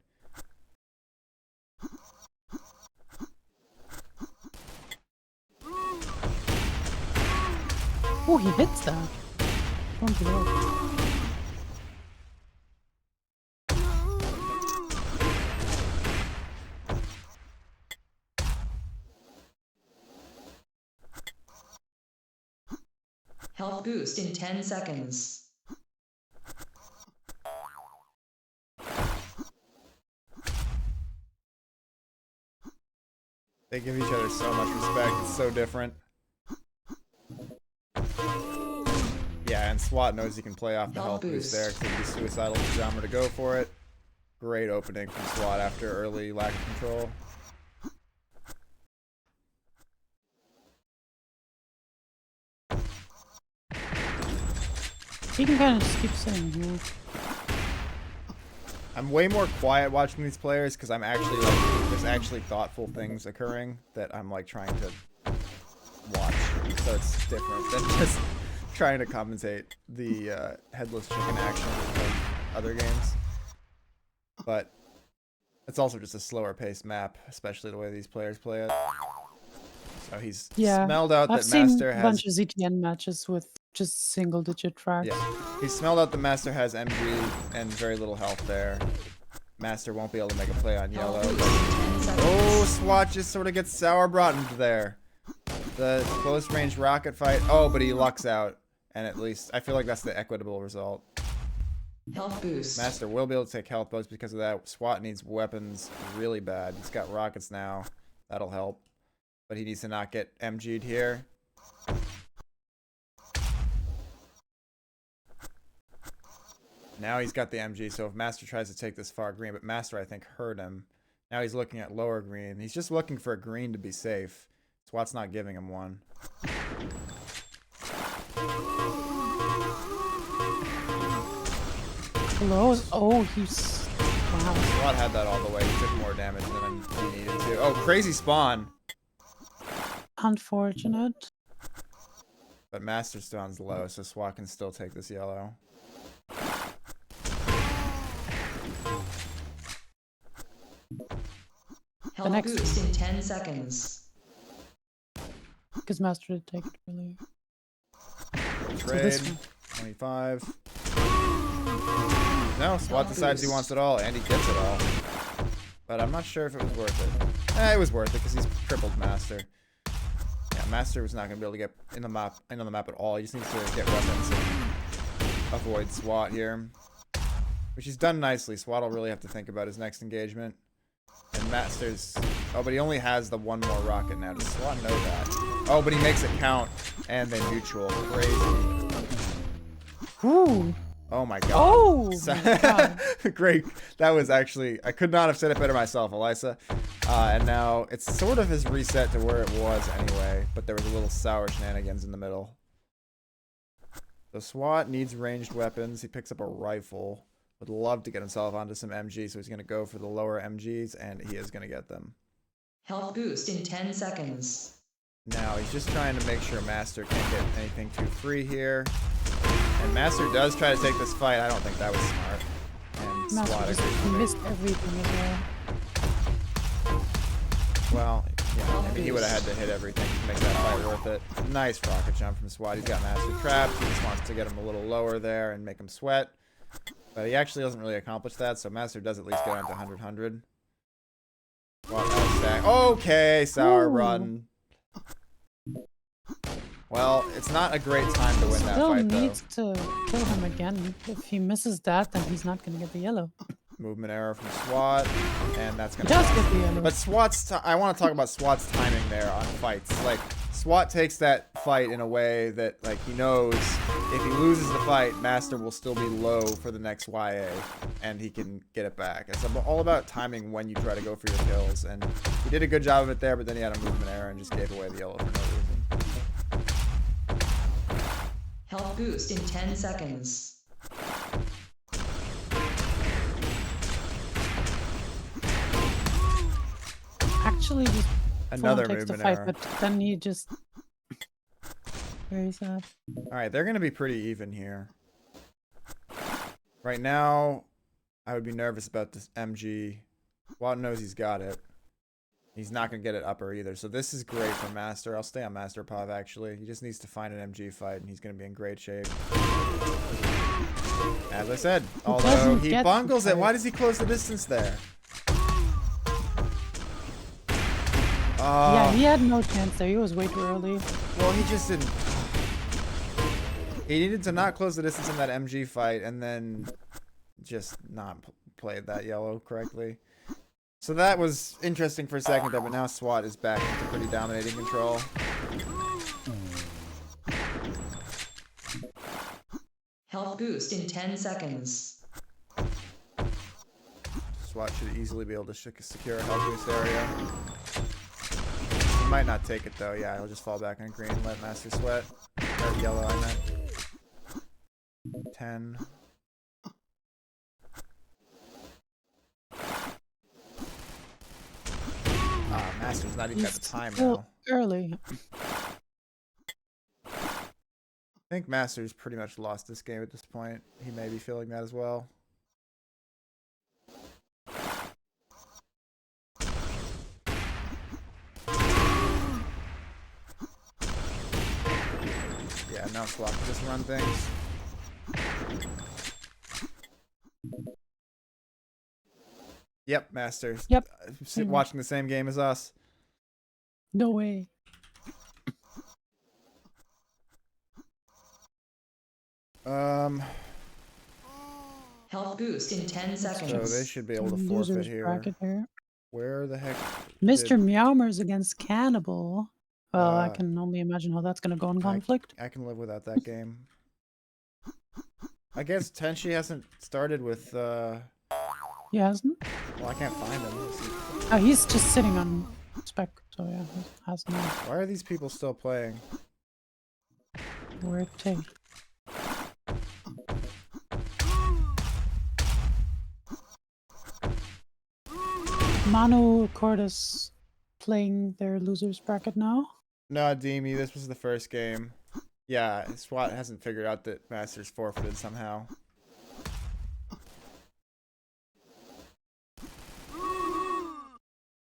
C: Oh, he hits that. Don't give it up.
B: Health boost in 10 seconds.
A: They give each other so much respect. It's so different. Yeah, and SWAT knows he can play off the health boost there because he'd be suicidal for Jammer to go for it. Great opening from SWAT after early lack of control.
C: He can kind of just keep sitting here.
A: I'm way more quiet watching these players because I'm actually like, there's actually thoughtful things occurring that I'm like trying to watch. So it's different than just trying to compensate the headless chicken action of other games. But it's also just a slower paced map, especially the way these players play it. So he's smelled out
C: I've
A: that
C: seen
A: Master
C: a
A: has
C: bunch of ZTN matches with just single-digit frags.
A: Yeah, he smelled out the Master has MG and very little health there. Master won't be able to make a play on yellow. Oh, SWAT just sort of gets sour broadened there. The close range rocket fight. Oh, but he lucks out. And at least, I feel like that's the equitable result.
B: Health boost.
A: Master will be able to take health boosts because of that. SWAT needs weapons really bad. He's got rockets now. That'll help. But he needs to not get MG'd here. Now he's got the MG, so if Master tries to take this far green, but Master, I think, heard him. Now he's looking at lower green. He's just looking for a green to be safe. SWAT's not giving him one.
C: close. Oh, he's wow.
A: SWAT had that all the way. He took more damage than he needed to. Oh, crazy spawn.
C: Unfortunate.
A: But Master Stone's low, so SWAT can still take this yellow.
B: Health
C: next-
B: boost in 10 seconds.
C: Because Master did take it earlier. So
A: Trade.
C: this one.
A: 25. No, SWAT decides he wants it all, and he gets it all. But I'm not sure if it was worth it. It was worth it because he's tripled Master. Yeah, Master was not going to be able to get in the map at all. He just needs to get weapons and avoid SWAT here. Which he's done nicely. SWAT will really have to think about his next engagement. And Master's... Oh, but he only has the one more rocket now. Does SWAT know that? Oh, but he makes it count. And then neutral. Crazy.
C: Ooh.
A: Oh my god.
C: Oh my god.
A: Great. That was actually... I could not have said it better myself, Elisa. And now it's sort of has reset to where it was anyway. But there was a little sour shenanigans in the middle. So SWAT needs ranged weapons. He picks up a rifle. Would love to get himself onto some MGs, so he's going to go for the lower MGs, and he is going to get them.
B: Health boost in 10 seconds.
A: Now, he's just trying to make sure Master can't get anything too free here. And Master does try to take this fight. I don't think that was smart. And
C: Master
A: SWAT
C: just
A: agrees with me.
C: missed everything as well.
A: Well, yeah, I mean, he would have had to hit everything to make that fight worth it. Nice rocket jump from SWAT. He's got Master trapped. He just wants to get him a little lower there and make him sweat. But he actually doesn't really accomplish that, so Master does at least get onto 100-100. Okay, sour
C: Ooh.
A: run. Well, it's not a great time to win that
C: Still
A: fight, though.
C: needs to kill him again. If he misses that, then he's not going to get the yellow.
A: Movement error from SWAT, and that's
C: He
A: gonna.
C: does get the yellow.
A: But SWAT's. I want to talk about SWAT's timing there on fights. Like SWAT takes that fight in a way that, like, he knows if he loses the fight, Master will still be low for the next YA, and he can get it back. It's all about timing when you try to go for your kills, and he did a good job of it there. But then he had a movement error and just gave away the yellow for no reason.
B: Health boost in 10 seconds.
C: Actually, just
A: Another
C: takes the
A: movement
C: fight,
A: error.
C: but then he just very sad.
A: All right, they're gonna be pretty even here. Right now, I would be nervous about this MG. SWAT knows he's got it. He's not gonna get it upper either. So this is great for Master. I'll stay on Master Pov actually. He just needs to find an MG fight, and he's gonna be in great shape. As I said, although
C: doesn't
A: he
C: get the
A: bungles it,
C: fight.
A: why does he close the distance there?
C: Yeah, he had no chance there. He was way too early.
A: Well, he just didn't. He needed to not close the distance in that MG fight, and then just not played that yellow correctly. So that was interesting for a second there, but now SWAT is back into pretty dominating control.
B: Health boost in 10 seconds.
A: SWAT should easily be able to secure a health boost area. He might not take it though. Yeah, he'll just fall back on green and let Master sweat. Or yellow, I meant. 10. Ah, Master's not even got the
C: He's
A: time
C: still
A: now.
C: early.
A: I think Master's pretty much lost this game at this point. He may be feeling that as well. Yeah, now SWAT can just run things. Yep, Master's
C: Yep.
A: watching the same game as us.
C: No way.
B: Health boost in 10
A: So
B: seconds.
A: they should be able to
C: Losers
A: forfeit here.
C: bracket here.
A: Where the heck?
C: Mr.
A: did-
C: Meowmer's against Cannibal. Well, I
A: Uh,
C: can only imagine how that's going to go in conflict.
A: I can live without that game. I guess Tenshi hasn't started with.
C: He hasn't?
A: Well, I can't find him.
C: Oh, he's just sitting on spec. So yeah, he has not.
A: Why are these people still playing?
C: Weird take. Manu cordezZ playing their losers bracket now.
A: No, Demi, this was the first game. Yeah, SWAT hasn't figured out that Masters forfeited somehow.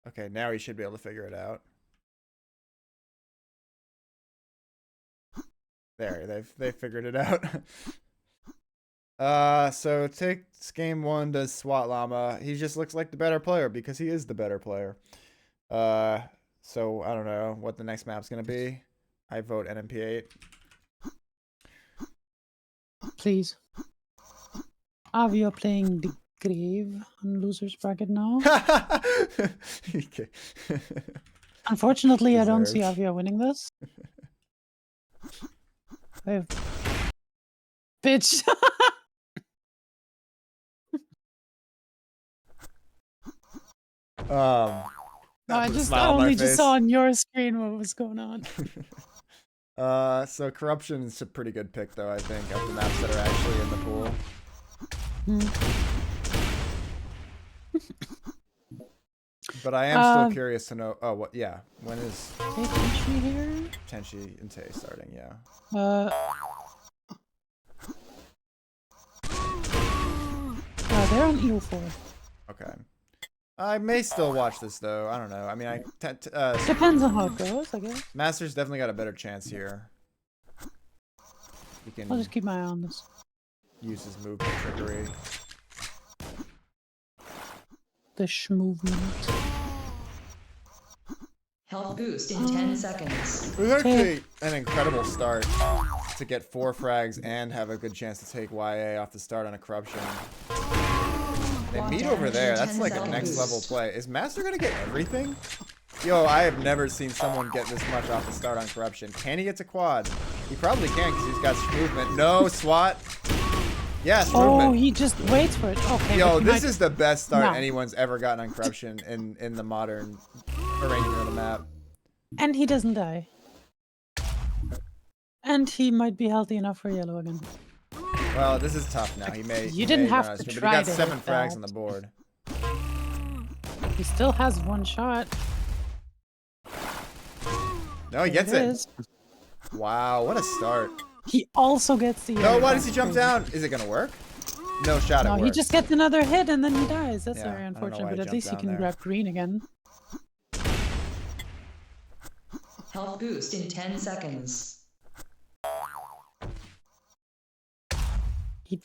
A: Okay, now he should be able to figure it out. There, they've figured it out. So takes game 1, does SWAT Llama. He just looks like the better player because he is the better player. So I don't know what the next map's gonna be. I vote NMP8.
C: Please. Avia playing the Grave on losers bracket now.
A: Okay.
C: Unfortunately, I don't see
A: Deserved.
C: Avia winning this. Bitch.
A: No,
C: I only just saw on your screen what was going on.
A: So corruption is a pretty good pick though, I think, of the maps that are actually in the pool. But I am still curious to know. Oh, what? Yeah, when is
C: Tenchi here?
A: Tenchi and Tay starting? Yeah.
C: They're on EU4.
A: Okay. I may still watch this though. I don't know. I mean,
C: Depends on how it goes, I guess.
A: Masters definitely got a better chance here. He can
C: I'll just keep my eye on this.
A: use his movement trickery.
C: The movement.
B: Health boost in 10 seconds.
A: It was actually an incredible start to get 4 frags and have a good chance to take YA off the start on a corruption. They meet over there. That's like a next level play. Is Master gonna get everything? Yo, I have never seen someone get this much off the start on corruption. Can he get to quad? He probably can because he's got movement. No, SWAT. Yes,
C: Oh,
A: movement.
C: he just waits for it. Okay.
A: Yo,
C: but
A: this is the best start
C: No.
A: anyone's ever gotten on corruption in the modern arrangement of the map.
C: And he doesn't die. And he might be healthy enough for yellow again.
A: Well, this is tough now. He may.
C: You didn't have to
A: but he
C: try
A: got
C: to
A: 7
C: hit
A: frags
C: that.
A: on the board.
C: He still has 1 shot.
A: No, he
C: There
A: gets
C: it
A: it.
C: is.
A: Wow, what a start.
C: He also gets the.
A: No, why does he jump down? Is it gonna work? No shot.
C: No,
A: It
C: he
A: works.
C: just gets another hit and then he dies. That's
A: Yeah,
C: very
A: I don't know
C: unfortunate,
A: why he
C: but at least he
A: jumped
C: can
A: down there.
C: grab green again.
B: Health boost in 10 seconds.
C: He,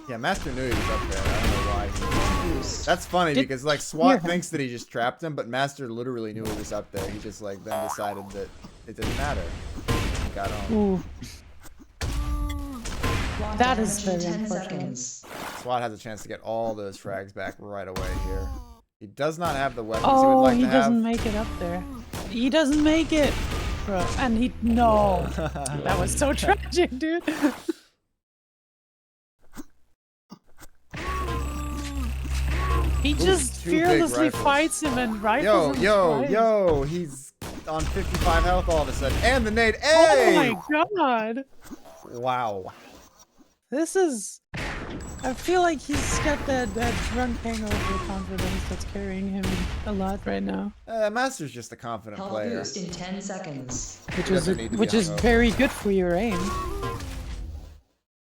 A: Yeah, Master knew he was up there. I don't know why.
B: Boost.
A: That's funny
C: Did
A: because like
C: hear
A: SWAT
C: him.
A: thinks that he just trapped him, but Master literally knew he was up there. He just like then decided that it didn't matter. He got home.
C: ooh,
B: Block
C: That is
B: damage in
C: very
B: 10
C: unfortunate.
B: seconds.
A: SWAT has a chance to get all those frags back right away here. He does not have the weapons he would
C: oh,
A: like
C: he
A: to have.
C: doesn't make it up there. He doesn't make it, bro. And he no, that was so tragic, dude. He just
A: two big
C: fearlessly
A: rifles.
C: fights him and rifles him twice.
A: Yo, he's on 55 health all of a sudden. And the nade.
C: Oh
A: Hey!
C: my god.
A: Wow.
C: This is. I feel like he's got that drunk hangover confidence that's carrying him a lot right now,
A: Master's just a confident
B: Health
A: player.
B: boost in 10 seconds.
C: which
A: He
C: is
A: doesn't need to be
C: which is
A: hungover.
C: very good for your aim.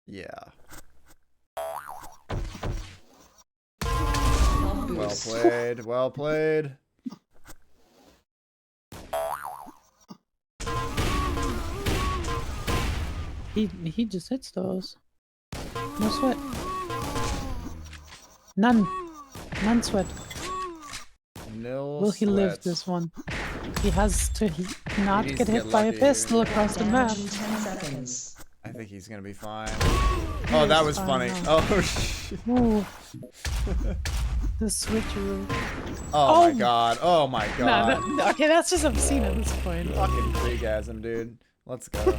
A: Yeah.
B: Health
A: Well
B: boost.
A: played. Well played.
C: He just hits those. No sweat. None sweat.
A: Nil
C: Will he live
A: sweat.
C: this one? He has to not
A: needs
C: get
A: to
C: hit
A: get
C: by a
A: lucky here.
C: pistol across the map.
B: Damage in 10 seconds.
A: I think he's gonna be fine. Oh, that was
C: fine
A: funny.
C: now.
A: Oh, shit.
C: Ooh. The switcheroo.
A: Oh my
C: Oh.
A: god. Oh my
C: Nah,
A: god.
C: okay, that's just obscene at this point.
A: Fucking freegasm, dude. Let's go.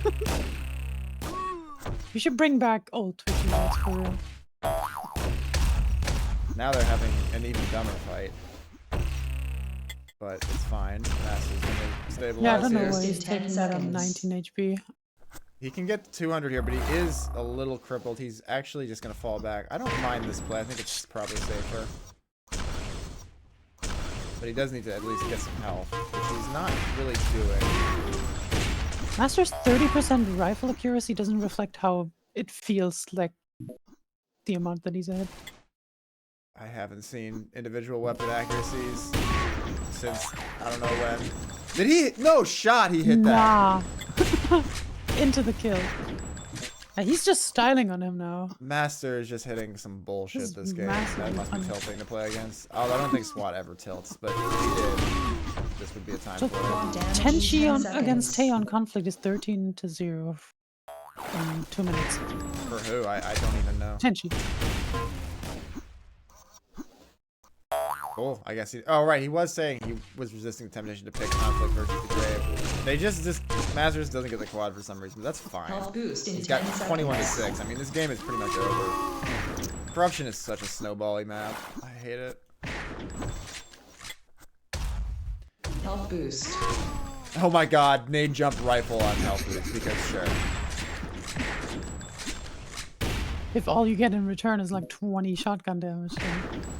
C: We should bring back old Twitch mods for real.
A: Now they're having an even dumber fight. But it's fine. Master's gonna stabilize
C: Yeah, I don't know
A: here.
C: why
B: In
C: he's
B: 10
C: taking that on
B: seconds.
C: 19 HP.
A: He can get to 200 here, but he is a little crippled. He's actually just gonna fall back. I don't mind this play. I think it's probably safer. But he does need to at least get some health, which he's not really doing.
C: Master's 30% rifle accuracy doesn't reflect how it feels like the amount that he's ahead.
A: I haven't seen individual weapon accuracies since I don't know when. Did he? No shot. He hit that.
C: Nah. Into the kill. He's just styling on him now.
A: Master is just hitting some bullshit
C: This is
A: this game.
C: massive
A: That must be
C: fun.
A: tilting to play against. Oh, I don't think SWAT ever tilts, but if he did, this would be a time
C: So
A: for it.
B: Damage in
C: Tenchi
B: 10
C: on, against
B: seconds.
C: Tay on conflict is 13-0 in 2 minutes.
A: For who? I don't even know.
C: Tenchi.
A: Cool. I guess he. Oh, right. He was saying he was resisting the temptation to pick conflict versus the grave. They just Masters doesn't get the quad for some reason, but that's fine.
B: Health boost in
A: He's
B: 10
A: got
B: seconds.
A: 21 to 6. I mean, this game is pretty much over. Corruption is such a snowbally map. I hate it.
B: Health boost.
A: Oh my god, nade jump rifle on health boost because sure.
C: If all you get in return is like 20 shotgun damage. Then...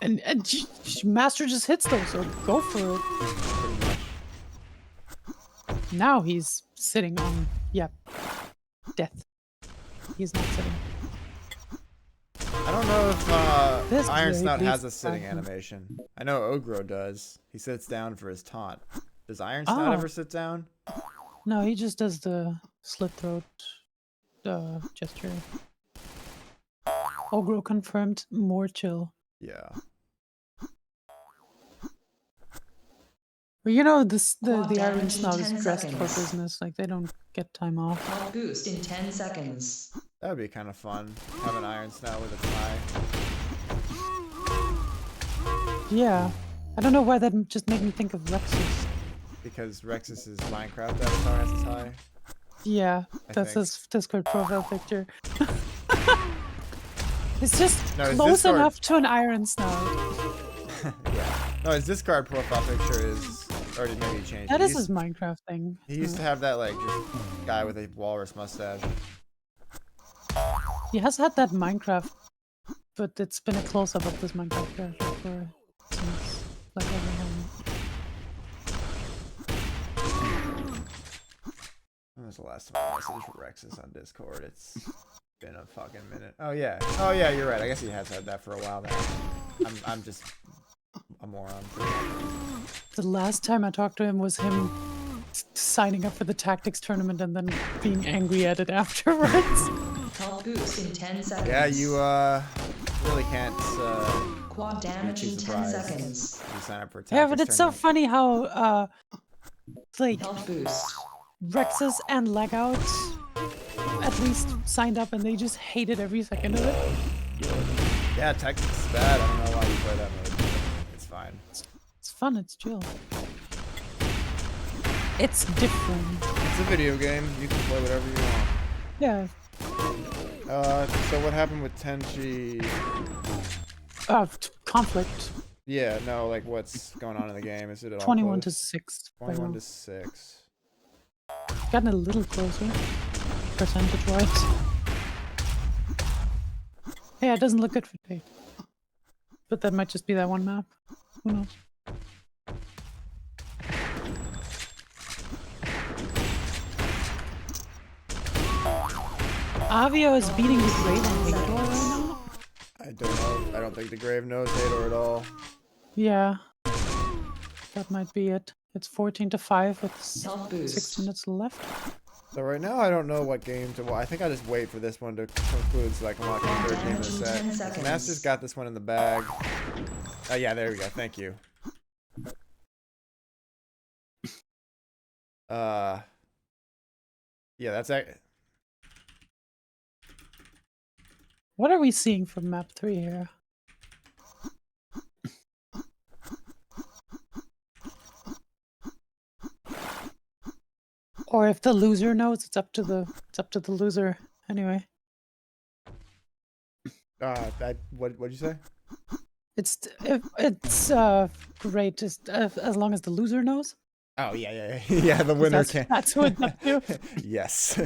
C: And Master just hits those, so go for it.
A: Pretty much.
C: Now he's sitting on, death. He's not sitting.
A: I don't know if
C: This
A: Iron
C: really
A: Snout has
C: bleeds
A: a sitting
C: back.
A: animation. I know Ogro does. He sits down for his taunt. Does Iron Snout
C: Oh.
A: ever sit down?
C: No, he just does the slit throat gesture. Ogro confirmed, more chill.
A: Yeah.
C: Well, you know, the
B: Quad
C: Iron
B: damage in
C: Snout
B: 10
C: is dressed for
B: seconds.
C: business. Like, they don't get time off.
B: Health boost in 10 seconds.
A: That would be kind of fun. Have an Iron Snout with a tie.
C: Yeah. I don't know why that just made me think of Rexus.
A: Because Rexus' Minecraft avatar has a tie.
C: Yeah,
A: I
C: that's
A: think.
C: his Discord profile picture. It's just
A: No, his
C: close
A: Discord-
C: enough to an Iron Snout.
A: Yeah. No, his discard profile picture is already maybe changed.
C: That
A: He
C: is
A: used-
C: his Minecraft thing.
A: He used to have that like just guy with a walrus mustache.
C: He has had that Minecraft, but it's been a close-up of this Minecraft character for since like every moment.
A: When was the last time I messaged Rexus on Discord? It's been a fucking minute. Oh yeah. Oh yeah, you're right. I guess he has had that for a while now. I'm just a moron.
C: The last time I talked to him was him signing up for the tactics tournament and then being angry at it afterwards.
B: Health boost in 10 seconds.
A: Yeah, you really can't
B: Quad
A: be
B: damage
A: too
B: in 10
A: surprised
B: seconds.
A: if you sign up for a
C: Yeah, but
A: tactics
C: it's so
A: tournament.
C: funny how like
B: Health boost.
C: Rexus and Legout at least signed up and they just hated every second of it.
A: Yeah, tactics is bad. I don't know why you play that mode. It's fine.
C: It's fun, it's chill. It's different.
A: It's a video game. You can play whatever you want.
C: Yeah.
A: So what happened with Tenchi?
C: Conflict.
A: Yeah, no, like what's going on in the game? Is it at all
C: 21
A: close?
C: to 6. right
A: 21
C: now.
A: to 6.
C: Gotten a little closer. Percentage wise. Yeah, it doesn't look good for Tate. But that might just be that one map. Who knows? Avio is beating the Grave on Victor right now.
A: I don't know. I don't think the Grave knows Hador at all.
C: Yeah. That might be it. It's 14 to 5 with
B: Health
C: 6
B: boost.
C: minutes left.
A: So right now I don't know what game to. Well, I think I just wait for this one to conclude so I can watch the third game of the set.
B: 10 seconds.
A: Master's got this one in the bag. Oh yeah, there we go. Thank you. Yeah, that's it.
C: What are we seeing from map 3 here? Or if the loser knows, it's up to the loser anyway.
A: What'd you say?
C: It's great just as long as the loser knows.
A: Oh yeah. Yeah, the winner
C: That's,
A: can.
C: that's what it's up to.
A: Yes.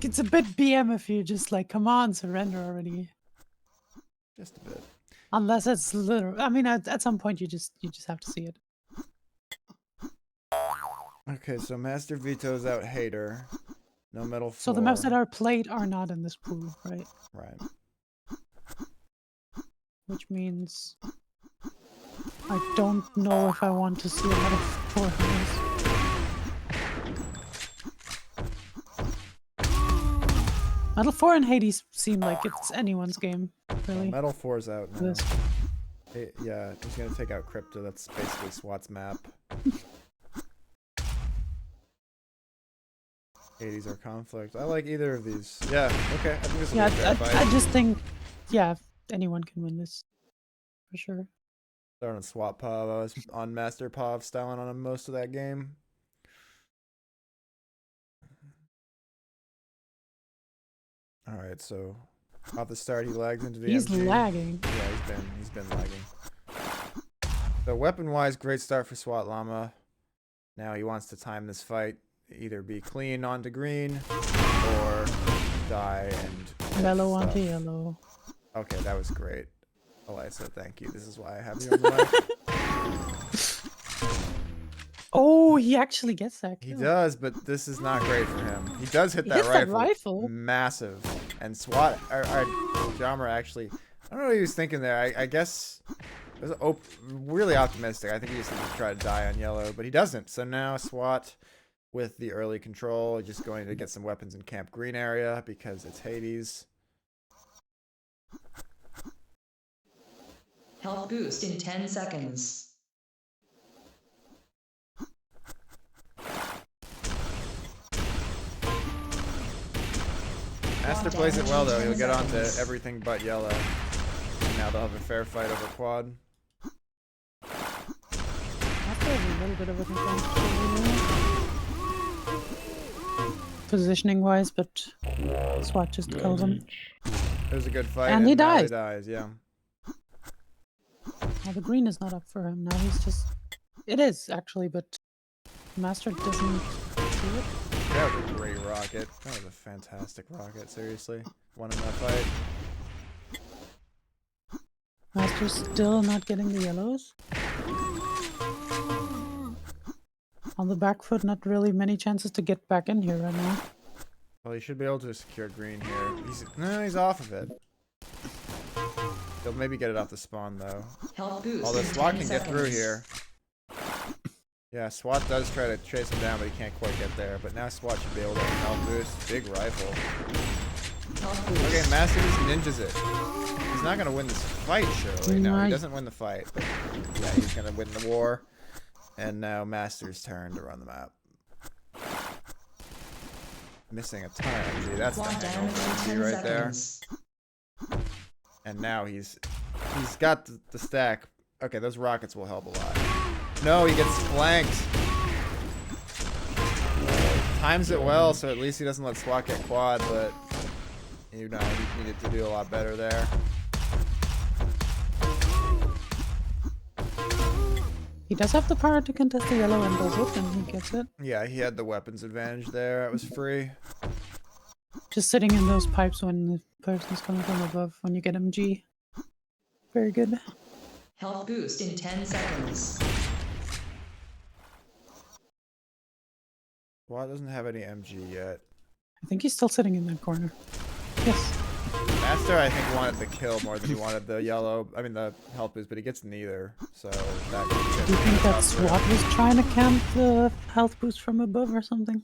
C: It's a bit BM if you just like, come on, surrender already.
A: Just a bit.
C: Unless it's literal. I mean, at some point you just have to see it.
A: Okay, so Master vetoes out Hater. No metal 4.
C: So the maps that are played are not in this pool, right?
A: Right.
C: Which means I don't know if I want to see a lot of 400s. Metal 4 and Hades seem like it's anyone's game,
A: Well,
C: really.
A: metal 4's out now.
C: This.
A: Yeah, he's gonna take out Crypto. That's basically SWAT's map. 80s are conflict. I like either of these. Yeah, okay. I think this will
C: Yeah,
A: be a fair fight.
C: I just think, yeah, anyone can win this. For sure.
A: Starting on SWAT Pov. I was on Master Pov styling on him most of that game. Alright, so off the start he lags into the
C: He's
A: MG.
C: lagging.
A: Yeah, he's been lagging. So weapon-wise, great start for SWAT Llama. Now he wants to time this fight, either be clean onto green or die and
C: Mellow
A: stuff.
C: onto yellow.
A: Okay, that was great. Elisa, thank you. This is why I have you on the mic.
C: Oh, he actually gets that
A: He
C: kill.
A: does, but this is not great for him. He does hit
C: He
A: that
C: hits
A: rifle.
C: that rifle.
A: Massive. And SWAT, Jammer actually, I don't know what he was thinking there. I guess it was really optimistic. I think he just needed to try to die on yellow, but he doesn't. So now SWAT with the early control, just going to get some weapons in Camp Green area because it's Hades.
B: Health boost in 10 seconds.
A: Master plays it well though. He'll get onto everything but yellow. And now they'll have a fair fight over quad.
C: That's a little bit of a difference. Positioning wise, but SWAT just kills him.
A: It was a good fight.
C: And he
A: now
C: dies.
A: He dies, yeah.
C: Now the green is not up for him. Now he's just. It is actually, but Master doesn't do it.
A: That was a great rocket. That was a fantastic rocket, seriously. Won in that fight.
C: Master's still not getting the yellows. On the back foot, not really many chances to get back in here right now.
A: Well, he should be able to secure green here. He's off of it. He'll maybe get it off the spawn though.
B: Health boost
A: Although
B: in
A: SWAT
B: 10
A: can get through
B: seconds.
A: here. Yeah, SWAT does try to chase him down, but he can't quite get there. But now SWAT should be able to health boost. Big rifle.
B: Health boost.
A: Okay, Master just ninjas it. He's not gonna win this fight, surely. No, he
C: Nice.
A: doesn't win the fight. But yeah, he's gonna win the war. And now Master's turn to run the map. Missing a ton of energy. That's the
B: Block
A: hangover
B: damage in
A: energy
B: 10
A: right there.
B: seconds.
A: And now he's got the stack. Okay, those rockets will help a lot. No, he gets flanked. Times it well, so at least he doesn't let SWAT get quad, but you know, he needed to do a lot better there.
C: He does have the power to contest the yellow and does it, and he gets it.
A: Yeah, he had the weapons advantage there. It was free.
C: Just sitting in those pipes when the person's coming from above when you get MG. Very good.
B: Health boost in 10 seconds.
A: SWAT doesn't have any MG yet.
C: I think he's still sitting in that corner. Yes.
A: Master, I think, wanted the kill more than he wanted the yellow. I mean, the health boost, but he gets neither. So that.
C: Do you think that SWAT was trying to camp the health boost from above or something?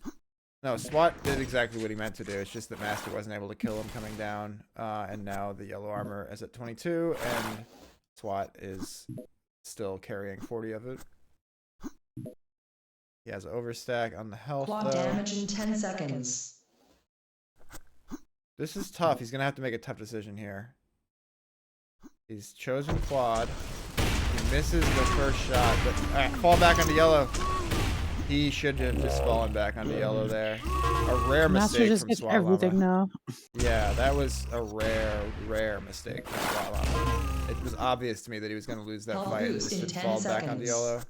A: No, SWAT did exactly what he meant to do. It's just that Master wasn't able to kill him coming down. And now the yellow armor is at 22, and SWAT is still carrying 40 of it. He has overstack on the health,
B: Block
A: though.
B: damage in 10 seconds.
A: This is tough. He's going to have to make a tough decision here. He's chosen quad. He misses the first shot, but fall back onto yellow. He should have just fallen back onto yellow there. A rare
C: Master
A: mistake
C: just
A: from
C: gets
A: SWAT
C: everything
A: Llama.
C: now.
A: Yeah, that was a rare mistake from SWAT Llama. It was obvious to me that he was going to lose that
B: Health
A: fight and
B: boost
A: just
B: in
A: to
B: 10
A: fall back onto
B: seconds.
A: yellow.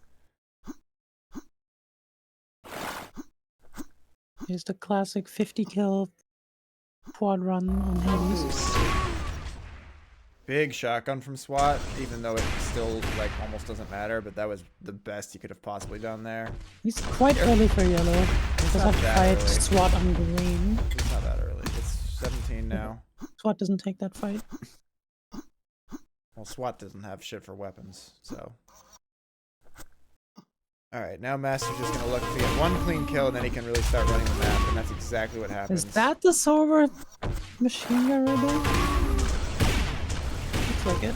C: Here's the classic 50 kill quad run on
B: Health
C: Hades.
B: boost.
A: Big shotgun from SWAT, even though it still like almost doesn't matter, but that was the best he could have possibly done there.
C: He's quite early for yellow. Does
A: not
C: have to
A: that
C: fight
A: early.
C: SWAT on green.
A: It's not that early. It's 17 now.
C: SWAT doesn't take that fight.
A: Well, SWAT doesn't have shit for weapons, so. Alright, now Master's just gonna look to get one clean kill, and then he can really start running the map, and that's exactly what happens.
C: Is that the silver machine gun right there? Looks like it.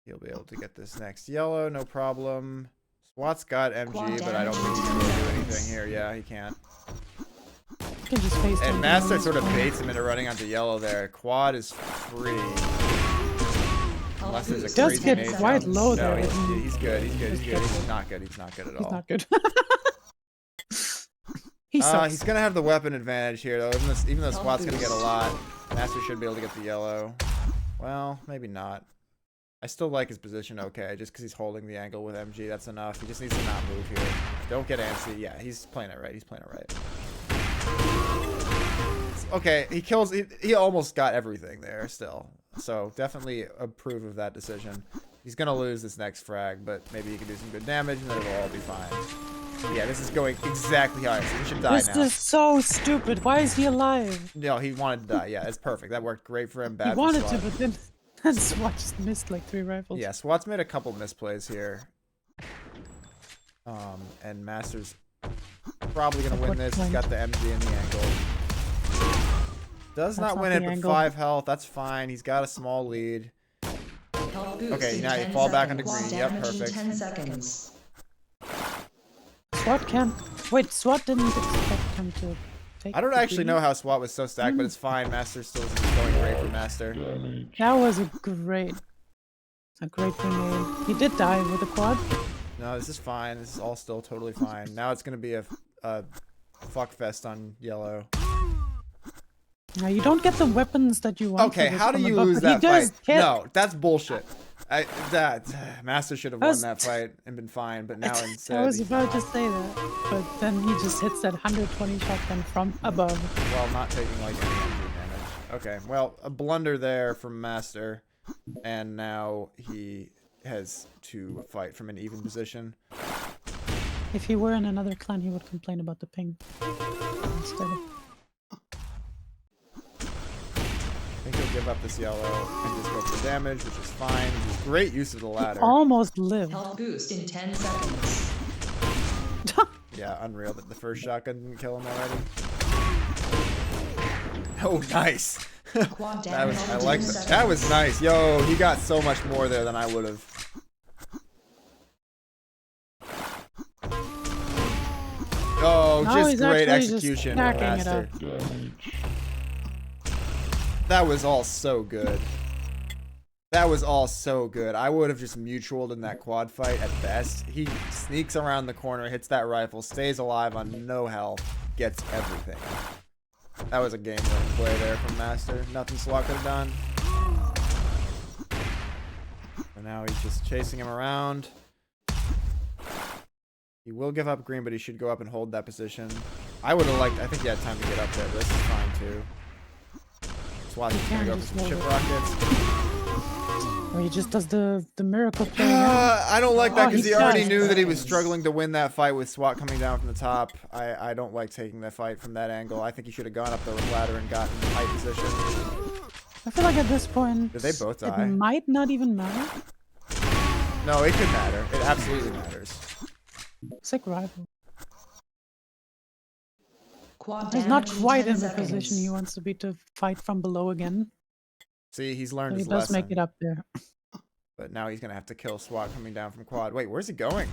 A: He'll be able to get this next yellow, no problem. SWAT's got MG,
B: Quad
A: but I don't think he can really do anything here. Yeah, he can't.
C: You can just face
A: And
C: him
A: Master
C: and
A: sort of
C: then-
A: baits him into running onto yellow there. Quad is free. Unless there's a
C: Does
A: crazy
C: get
A: maze
C: quite
A: jump.
C: low
A: No,
C: there,
A: he's
C: isn't he?
A: good, he's good, he's good, he's good.
C: He's
A: He's not good, he's not good at all.
C: He's not good. He sucks.
A: He's gonna have the weapon advantage here though. Even though SWAT's gonna get a lot, Master should be able to get the yellow. Well, maybe not. I still like his position okay, just because he's holding the angle with MG. That's enough. He just needs to not move here. Don't get antsy. Yeah, he's playing it right. He's playing it right. Okay, he kills. He almost got everything there still. So definitely approve of that decision. He's gonna lose this next frag, but maybe he can do some good damage and then it'll all be fine. Yeah, this is going exactly how I said. He should die
C: This
A: now.
C: is so stupid. Why is he alive?
A: No, he wanted to die. Yeah, it's perfect. That worked great for him. Bad
C: He
A: for
C: wanted to,
A: SWAT.
C: but then SWAT just missed like 3 rifles.
A: Yeah, SWAT's made a couple misplays here. And Master's probably gonna win this. He's got the MG in the angle. Does
C: That's
A: not win
C: not
A: it,
C: the
A: but
C: angle.
A: 5 health. That's fine. He's got a small lead.
B: Health boost
A: Okay,
B: in
A: now you
B: 10
A: fall back
B: seconds.
A: onto green.
B: Quad
A: Yep,
B: damage in
A: perfect.
B: 10 seconds.
C: SWAT can't. Wait, SWAT didn't expect him to take.
A: I don't
C: the
A: actually know
C: green?
A: how SWAT was so stacked, but it's fine. Master still is going great for Master.
D: Damage.
C: That was a great grenade. He did die with a quad.
A: No, this is fine. This is all still totally fine. Now it's gonna be a fuck fest on yellow.
C: Now you don't get the weapons that you want.
A: Okay,
C: for this
A: how do
C: from
A: you
C: above,
A: lose
C: but he
A: that
C: does
A: fight?
C: hit.
A: No, that's bullshit. Master should have won
C: That's-
A: that fight and been fine, but now
C: I
A: instead,
C: was about to say that, but then he just hits that 120 shotgun from above.
A: well, not taking like any injury damage. Okay, well, a blunder there from Master, and now he has to fight from an even position.
C: If he were in another clan, he would complain about the ping instead of.
A: I think he'll give up this yellow and just go for the damage, which is fine. Great use of the ladder.
C: Almost lived.
B: Health boost in 10 seconds.
A: Yeah, unreal that the first shotgun didn't kill him already. Oh, nice.
B: Quad
A: That was,
B: damage
A: I
B: in
A: like
B: 10
A: that.
B: seconds.
A: That was nice. Yo, he got so much more there than I would have. Oh,
C: No,
A: just
C: he's
A: great
C: actually just
A: execution from
C: stacking it
A: Master.
C: up.
D: Damage.
A: That was all so good. That was all so good. I would have just mutualed in that quad fight at best. He sneaks around the corner, hits that rifle, stays alive on no health, gets everything. That was a game-winning play there from Master. Nothing SWAT could have done. And now he's just chasing him around. He will give up green, but he should go up and hold that position. I would have liked... I think he had time to get up there, but this is fine too. SWAT's just gonna
C: can
A: go
C: just
A: for some
C: hold
A: chip
C: it.
A: rockets.
C: Or he just does the miracle play. now.
A: I don't like that
C: Oh,
A: because
C: he
A: he already
C: does.
A: knew that he was struggling to win that fight with SWAT coming down from the top. I don't like taking that fight from that angle. I think he should have gone up the ladder and gotten high position.
C: I feel like at this point,
A: Did they both die?
C: it might not even matter.
A: No, it could matter. It absolutely matters.
C: Sick rival.
B: Quad
C: He's not
B: damage in
C: quite
B: 10
C: in the
B: seconds.
C: position he wants to be to fight from below again.
A: See, he's
C: So
A: learned
C: he
A: his
C: does
A: lesson.
C: make it up there.
A: But now he's going to have to kill SWAT coming down from quad. Wait, where's he going?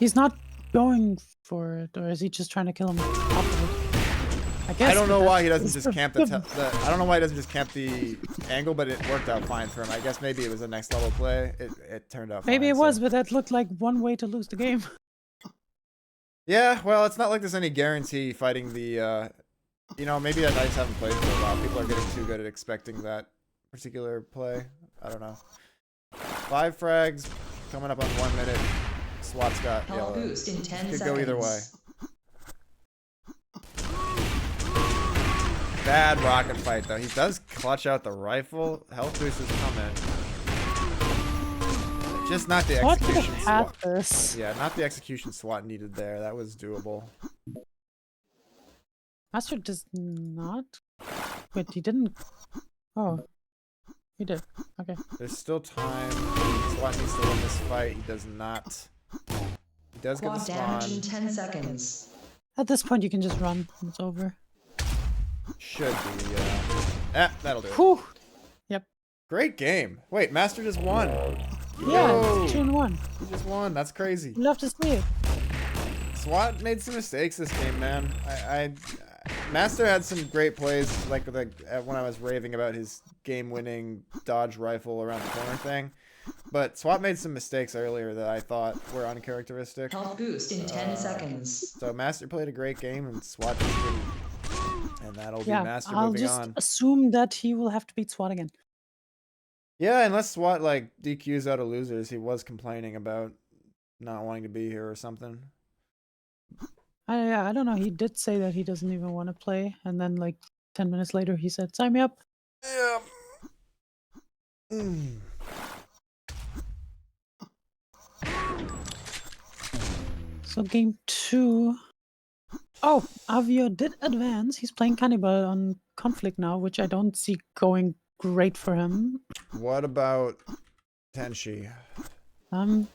C: He's not going for it, or is he just trying to kill him off of it? I guess.
A: I don't know
C: but
A: why he
C: that's-
A: doesn't
C: it's
A: just camp I don't know why he doesn't just camp the angle, but it worked out fine for him. I guess maybe it was a next level play. It turned out
C: Maybe
A: fine,
C: it was,
A: so.
C: but that looked like one way to lose the game.
A: Yeah, well, it's not like there's any guarantee fighting the, you know, maybe I just haven't played for a while. People are getting too good at expecting that particular play. I don't know. 5 frags, coming up on 1 minute. SWAT's got
B: Health
A: yellow.
B: boost in 10
A: Could
B: seconds.
A: go either way. Bad rocket fight though. He does clutch out the rifle. Health boost is coming. Just not the
C: What could
A: execution
C: have
A: SWAT.
C: had this?
A: Yeah, not the execution SWAT needed there. That was doable.
C: Master does not. Wait, he didn't. Oh, he did. Okay.
A: There's still time. SWAT needs to win this fight. He does not. He does get the
B: Quad damage in
A: spawn.
B: 10 seconds.
C: At this point, you can just run. It's over.
A: Should be. That'll do it.
C: Whew. Yep.
A: Great game. Wait, Master just won.
C: Yeah,
A: Yo!
C: it's 2-1.
A: He just won. That's crazy.
C: You love to see it.
A: SWAT made some mistakes this game, man. Master had some great plays, like when I was raving about his game-winning dodge rifle around the corner thing. But SWAT made some mistakes earlier that I thought were uncharacteristic.
B: Health boost in 10 seconds.
A: So Master played a great game, and SWAT just didn't. And that'll be
C: Yeah,
A: Master
C: I'll
A: moving
C: just
A: on.
C: assume that he will have to beat SWAT again.
A: Yeah, unless SWAT like DQs out of losers, he was complaining about not wanting to be here or something.
C: I don't know. He did say that he doesn't even want to play, and then like 10 minutes later, he said, "Sign me up."
A: Yeah. Mm.
C: So game 2. Oh, Avio did advance. He's playing Cannibal on Conflict now, which I don't see going great for him.
A: What about Tenshi?
C: What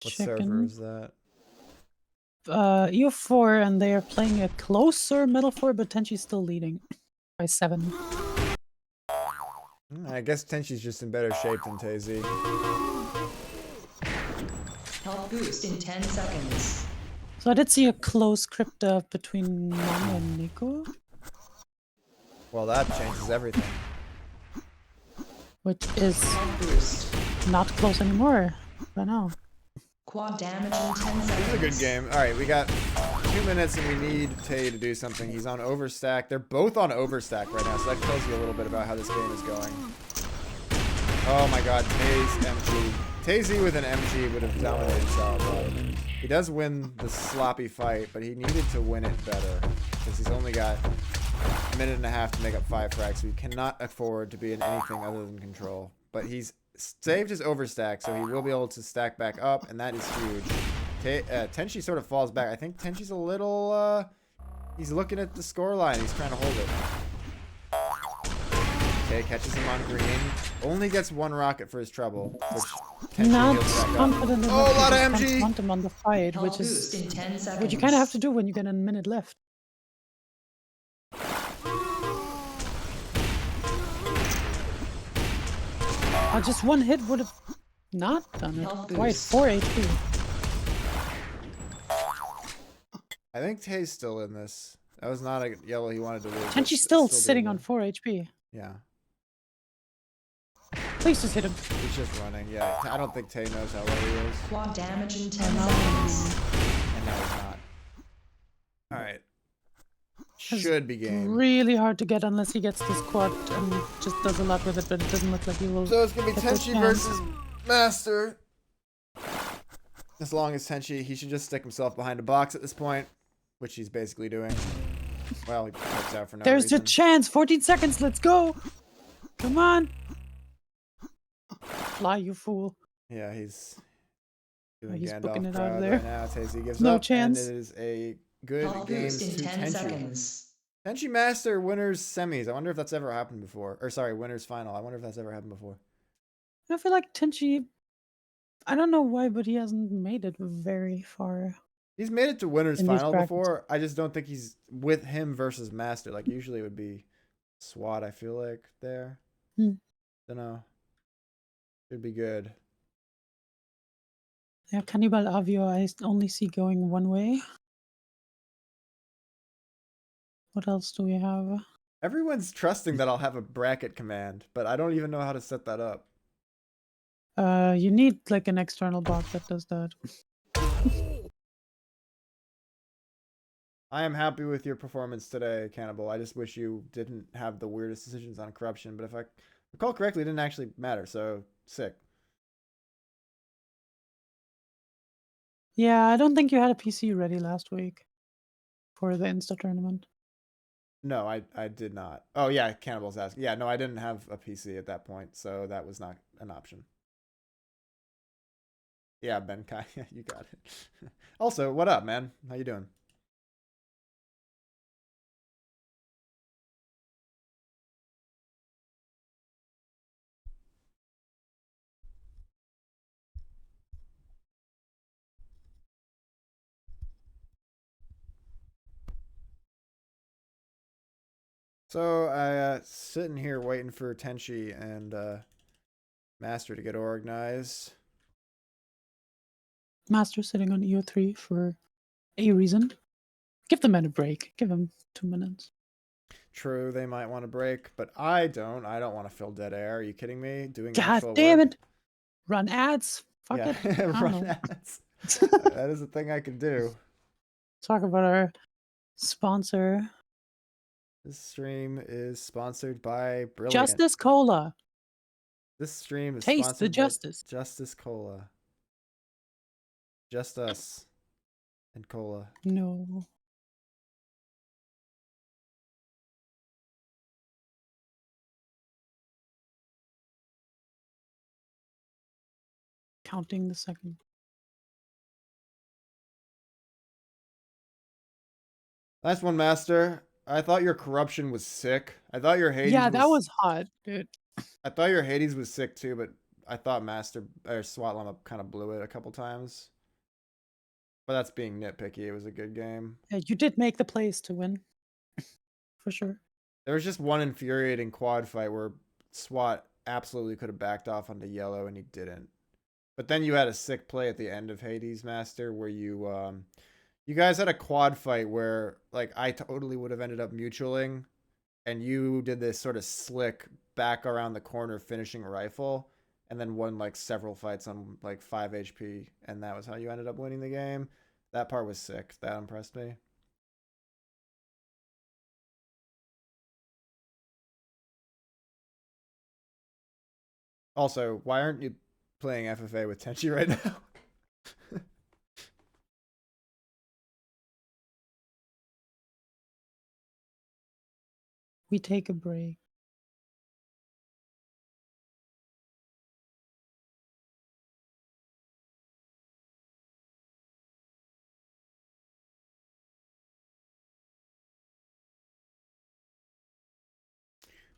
A: server is that?
C: EO4, and they are playing a closer Metal 4, but Tenshi's still leading by 7.
A: I guess Tenshi's just in better shape than cordezZ.
B: Health boost in 10 seconds.
C: So I did see a close crypta between Mama and Nico,
A: Well, that changes everything.
C: which is
B: Health boost.
C: not close anymore. I don't know.
B: Quad damage in 10 seconds.
A: This is a good game. All right, we got 2 minutes and we need Tay to do something. He's on overstack. They're both on overstack right now, so that tells you a little bit about how this game is going. Oh my god, Tay's MG. cordezZ with an MG would have dominated Salad. He does win the sloppy fight, but he needed to win it better because he's only got a minute and a half to make up 5 frags, so he cannot afford to be in anything other than control. But he's saved his overstack, so he will be able to stack back up, and that is huge. Tenshi sort of falls back. I think Tenshi's a little, he's looking at the scoreline. He's trying to hold it. Okay, catches him on green. Only gets 1 rocket for his trouble, which Tenshi
C: Not
A: heals back up.
C: confident enough
A: Oh, a
C: to
A: lot of
C: just
A: MG!
C: confront him on the fight,
B: Health
C: which
B: boost
C: is
B: in 10 seconds.
C: what you kind of have to do when you get a minute left. Just 1 hit would have not done it.
B: Health
C: Wait,
B: boost.
C: 4 HP.
A: I think Tay's still in this. That was not a yellow he wanted to lose.
C: And she's still sitting on 4 HP.
A: Yeah.
C: Please just hit him.
A: He's just running, yeah. I don't think Tay knows how low he is.
B: Quad damage in 10
C: No.
B: seconds.
A: And now he's not. Alright. Should be game.
C: Really hard to get unless he gets this quad and just does a lot with it, but it doesn't look like he will.
A: So it's gonna be
C: get the
A: Tenshi
C: chance.
A: versus Master. As long as Tenshi, he should just stick himself behind a box at this point, which he's basically doing. Well, he pokes out for no
C: There's
A: reason.
C: your chance. 14 seconds. Let's go. Come on. Fly, you fool.
A: Yeah, he's doing
C: He's
A: Gandalf
C: booking it out of
A: proud
C: there.
A: right now. cordezZ gives
C: No
A: up,
C: chance.
A: and it is a good
B: Health
A: game
B: boost
A: to
B: in 10
A: Tenshi.
B: seconds.
A: Tenshi Master winners semis. I wonder if that's ever happened before. Or sorry, winners final. I wonder if that's ever happened before.
C: I feel like Tenchi, I don't know why, but he hasn't made it very far.
A: He's made it to winners
C: In these
A: final
C: brackets.
A: before. I just don't think he's with him versus Master. Like usually it would be SWAT, I feel like, there.
C: Hmm.
A: Dunno. Should be good.
C: Yeah, Cannibal Avio, I only see going one way. What else do we have?
A: Everyone's trusting that I'll have a bracket command, but I don't even know how to set that up.
C: You need like an external bot that does that.
A: I am happy with your performance today, Cannibal. I just wish you didn't have the weirdest decisions on corruption, but if I recall correctly, it didn't actually matter, so sick.
C: Yeah, I don't think you had a PC ready last week for the Insta tournament.
A: No, I did not. Oh yeah, Cannibal's asking. Yeah, no, I didn't have a PC at that point, so that was not an option. Yeah, Ben Kai, you got it. Also, what up, man? How you doing? So I sitting here waiting for Tenchi and Master to get organized.
C: Master sitting on EO3 for a reason. Give the men a break. Give them 2 minutes.
A: True, they might want to break, but I don't. I don't want to fill dead air. Are you kidding me? Doing
C: God
A: actual
C: damn
A: work?
C: it! Run ads. Fuck
A: Yeah,
C: it. I don't
A: run
C: know.
A: ads. That is a thing I can do.
C: Talk about our sponsor,
A: This stream is sponsored by Brilliant.
C: Justice Cola.
A: This stream is
C: Taste the
A: sponsored
C: justice.
A: by Justice Cola. Just us and cola.
C: No. Counting the second.
A: Last one, Master. I thought your corruption was sick. I thought your Hades
C: Yeah, that was hot, dude.
A: I thought your Hades was sick too, but I thought Master or SWAT Llama kind of blew it a couple times. But that's being nitpicky. It was a good game.
C: Yeah, you did make the plays to win. For sure.
A: There was just one infuriating quad fight where SWAT absolutely could have backed off onto yellow and he didn't. But then you had a sick play at the end of Hades, Master, where you guys had a quad fight where like I totally would have ended up mutualing, and you did this sort of slick back around the corner finishing rifle, and then won like several fights on like 5 HP, and that was how you ended up winning the game. That part was sick. That impressed me. Also, why aren't you playing FFA with Tenchi right now?
C: We take a break.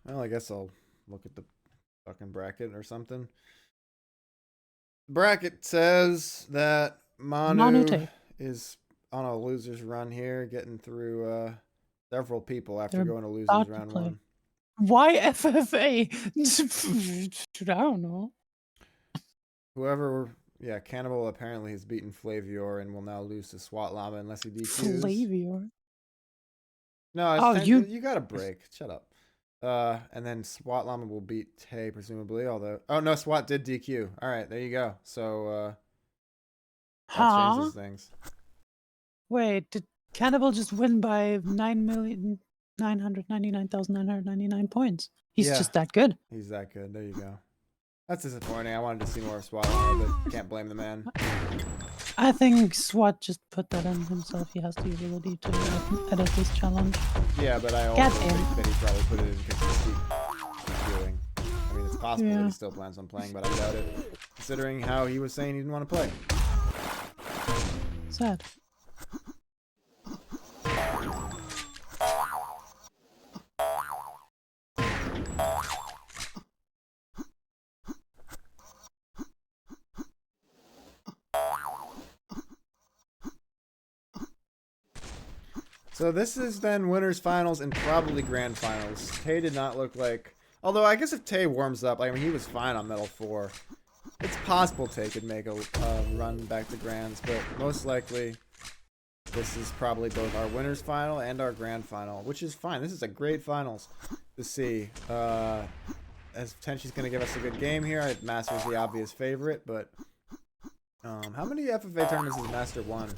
A: Well, I guess I'll look at the fucking bracket or something. Bracket says that Manu
C: Manute.
A: is on a loser's run here, getting through several people after
C: They're
A: going to losers
C: about to
A: round
C: play.
A: one.
C: Why FFA? Dude, I don't know.
A: Whoever, yeah, Cannibal apparently has beaten Flavior and will now lose to SWAT Llama unless he DQs.
C: Flavior.
A: No, it's
C: Oh,
A: you got a break. Shut up. And then SWAT Llama will beat Tay presumably. Although, oh no, SWAT did DQ. All right, there you go. So that changes things.
C: Wait, did Cannibal just win by 9,999,999 points? He's
A: Yeah.
C: just that good.
A: He's that good. There you go. That's disappointing. I wanted to see more of SWAT Llama, but can't blame the man.
C: I think SWAT just put that on himself. He has the ability to edit this challenge.
A: Yeah, but I also
C: Goddamn.
A: think that he probably put it in because he's doing. I mean, it's possible that
C: Yeah.
A: he still plans on playing, but I doubt it, considering how he was saying he didn't want to play.
C: Sad.
A: So this is then winners finals and probably grand finals. Tay did not look like, although I guess if Tay warms up, I mean he was fine on Metal 4. It's possible Tay could make a run back to grands, but most likely this is probably both our winners final and our grand final, which is fine. This is a great finals to see. As Tenchi's going to give us a good game here. Master's the obvious favorite, but how many FFA tournaments has Master won?